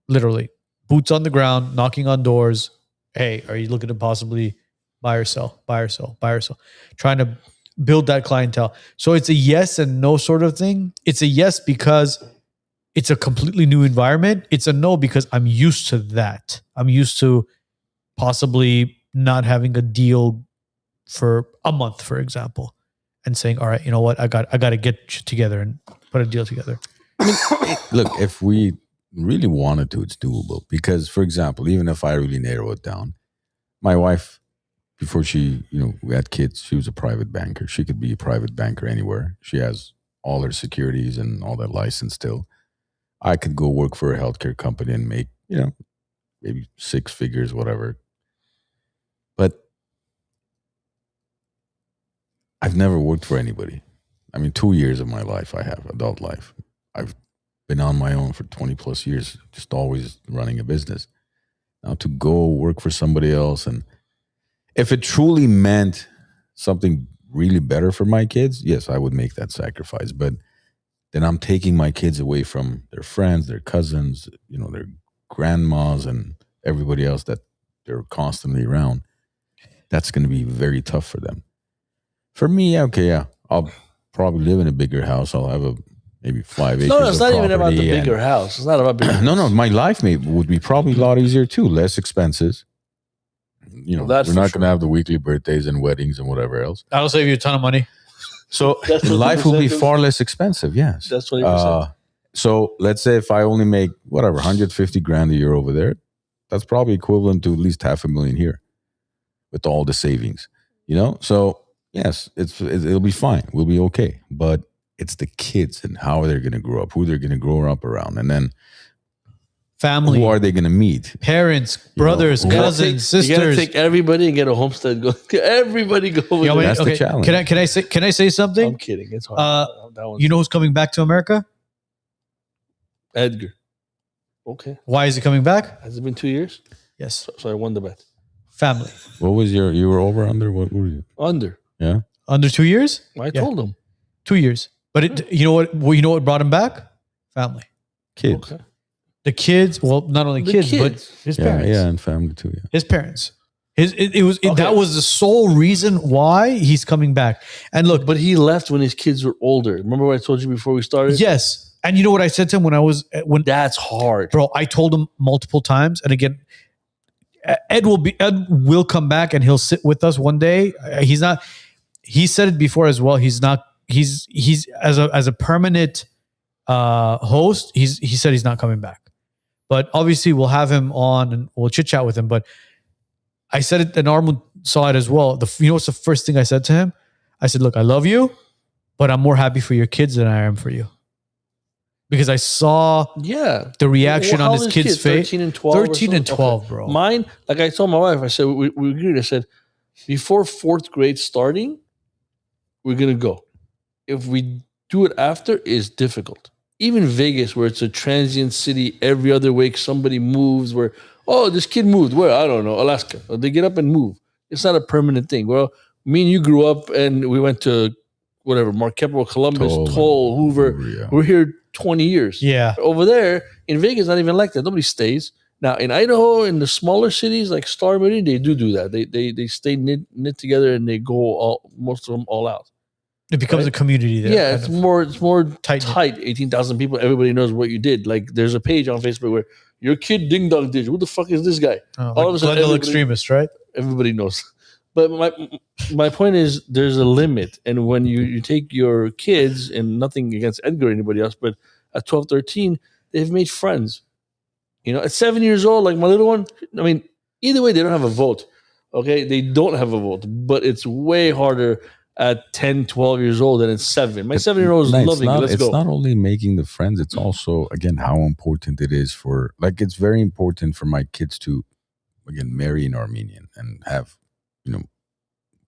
literally boots on the ground, knocking on doors. Hey, are you looking to possibly buy or sell? Buy or sell? Buy or sell? Trying to build that clientele. So it's a yes and no sort of thing. It's a yes because it's a completely new environment. It's a no because I'm used to that. I'm used to possibly not having a deal for a month, for example, and saying, all right, you know what? I got to get shit together and put a deal together. Look, if we really wanted to, it's doable. Because, for example, even if I really narrow it down, my wife, before she, we had kids, she was a private banker. She could be a private banker anywhere. She has all her securities and all that license still. I could go work for a healthcare company and make, maybe 6 figures, whatever. But I've never worked for anybody. 2 years of my life I have, adult life. I've been on my own for 20 plus years, just always running a business. Now to go work for somebody else, and if it truly meant something really better for my kids, yes, I would make that sacrifice. But then I'm taking my kids away from their friends, their cousins, their grandmas and everybody else that they're constantly around. That's going to be very tough for them. For me, I'll probably live in a bigger house. I'll have maybe 5 acres. No, it's of not even about the property bigger house. It's not about bigger. No, my life would be probably a lot easier too. Less expenses. We're That's not for going sure. to have the weekly birthdays and weddings and whatever else. That'll save you a ton of money. So That's what life will be 20% far less expensive. Yes. That's 20%. So let's say if I only make 150 grand a year over there, that's probably equivalent to at least $500,000 here with all the savings, So yes, it'll be fine. We'll be okay. But it's the kids and how they're going to grow up, who they're going to grow up around. And then Family, who are they going to meet? parents, brothers, You gotta cousins, You gotta sisters. take everybody and get a homestead. Go. Everybody go. With You know what I mean? That's the challenge. Can I say I'm something? kidding. It's hard. That one's You know who's coming back to America? Edgar. Okay. Why is he coming back? Has it been 2 years? Yes, So I won the bet. family. What was you were over under? What were you? Under. Yeah. Under 2 years? I told him. 2 years. But you know what? Well, you know what brought him back? Family. Kids. Okay. The kids. Well, not only The kids, but kids. his Yeah, parents. yeah, and family too. Yeah. His parents. That Okay. was the sole reason why he's coming back. And look, But he left when his kids were older. Remember what I told you before we started? yes. And you know what I said to him when That's hard. bro, I told him multiple times, and again, Ed will come back and he'll sit with us one day. He's not. He said it before as well. He's not. He's as a permanent host. He said he's not coming back. But obviously, we'll have him on and we'll chit chat with him. But I said it, and Armand saw it as well. You know what's the first thing I said to him? I said, "Look, I love you, but I'm more happy for your kids than I am for you." Because I saw Yeah. the reaction How on old his is kid's face. 13 and 12. or 13 and something? 12, bro. Mine, like I told my wife, I said, we agreed. I said, before 4th grade starting, we're going to go. If we do it after, it's difficult. even Vegas, where it's a transient city, every other week somebody moves. Where this kid moved where I don't know, Alaska. Or they get up and move. It's not a permanent thing. Well, me and you grew up and we went to whatever Marquette, Columbus, Toll, Hoover. Yeah. We're here 20 years. Yeah. Over there in Vegas, not even like that. Nobody stays. Now in Idaho, in the smaller cities like Star Meridian, they do that. They stay knit together and they go most of them all out. It becomes a community there. Yeah, it's more tight. 18,000 people. Everybody knows what you did. Like there's a page on Facebook where your kid ding dong did. Who the fuck is this guy? All of a sudden, Glendale extremist, right? Everybody knows. But my point is, there's a limit, and when you take your kids, and nothing against Edgar or anybody else, but at 12, 13, they've made friends. At 7 years old, like my little one, I mean, either way, they don't have a vote. Okay, they don't have a vote, but it's way harder at 10, 12 years old than at 7. My 7-year-old is loving it. Let's go. It's not only making the friends, it's also, again, how important it is it's very important for my kids to, again, marry an Armenian and have,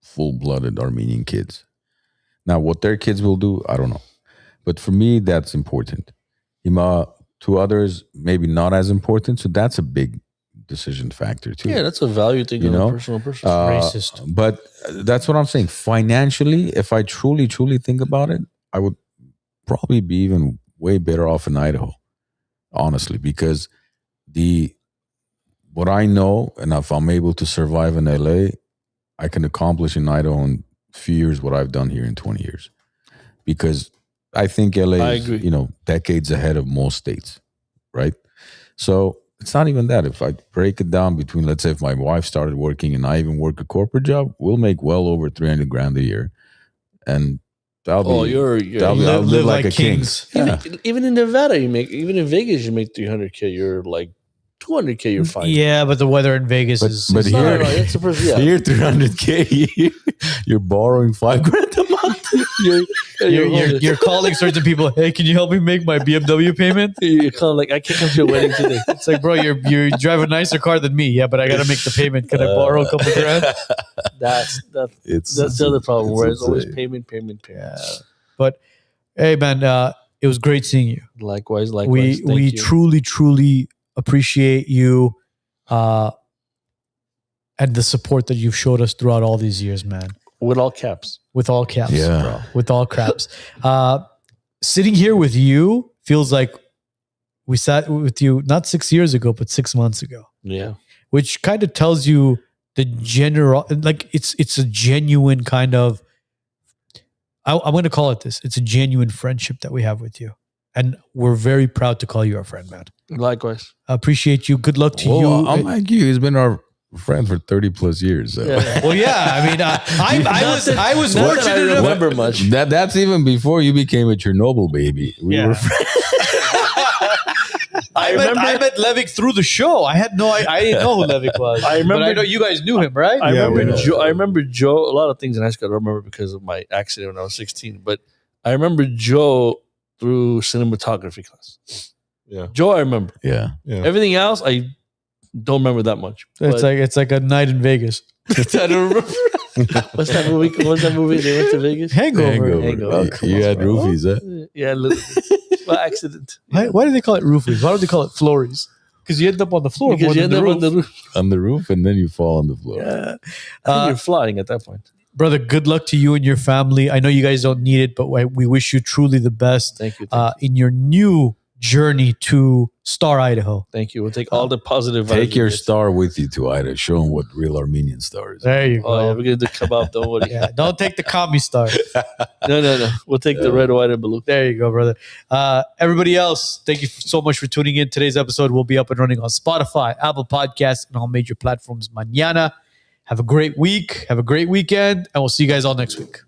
full-blooded Armenian kids. Now, what their kids will do, I don't know. But for me, that's important. To others, maybe not as important. So that's a big decision factor too. Yeah, that's a value thing. Personal. Racist. But that's what I'm saying. Financially, if I truly think about it, I would probably be even way better off in Idaho, honestly, because what I know, and if I'm able to survive in LA, I can accomplish in Idaho in a few years what I've done here in 20 years. Because I think LA is, decades ahead of most states, right? So it's not even that. If I break it down between, let's say, if my wife started working and I even work a corporate job, we'll make well over $300,000 a year, and I'll live like a king. Even in Nevada, even in Vegas, you make $300K. You're like $200K. You're fine. Yeah, but the weather in Vegas is. But here, here $300K, you're borrowing $5,000 a month. You're calling certain people. Hey, can you help me make my BMW payment? You're calling like, I can't come to your wedding today. It's like, bro, you drive a nicer car than me. Yeah, but I got to make the payment. Can I borrow a couple grand? That's the other problem. Where it's always payment. Yeah. But hey, man, it was great seeing you. Likewise. We truly appreciate you and the support that you've showed us throughout all these years, man. With all caps. With all caps, yeah. bro. With all caps. Sitting here with you feels like we sat with you not 6 years ago, but 6 months ago. Yeah. Which kind of tells you the general, like it's a genuine kind of, I'm going to call it this. It's a genuine friendship that we have with you. And we're very proud to call you our friend, man. Likewise. I appreciate you. Good luck to you. Unlike you, he's been our friend for 30 plus years. So. Yeah. Well, yeah. I mean, I was fortunate to remember much. That's even before you became a Chernobyl baby. We were friends. I met Levik through the show. I didn't know who Levik was. I remember. But I know you guys knew him, right? I remember Joe. A lot of things in high school I don't remember because of my accident when I was 16. But I remember Joe through cinematography class. Yeah, Joe, I remember. Yeah. Everything else, I don't remember that much. It's like a night in Vegas. I don't remember. What's that movie? They went to Vegas. Hangover. You had roofies, huh? Yeah, a little bit. By accident. Why do they call it roofies? Why don't they call it flories? Because you end up on the floor. Because you end up on the roof. On the roof, and then you fall on the floor. Yeah. I think you're flying at that point. Brother, good luck to you and your family. I know you guys don't need it, but we wish you truly the best. Thank you. In your new journey to Star, Idaho. Thank you. We'll take all the positive. Take your star with you to Idaho. Show them what real Armenian star is. There you go. Oh, yeah, we're going to do kebab. Don't worry. Yeah, don't take the commie star. No. We'll take the red, white, and blue. There you go, brother. Everybody else, thank you so much for tuning in. Today's episode will be up and running on Spotify, Apple Podcasts, and all major platforms mañana. Have a great week. Have a great weekend. And we'll see you guys all next week.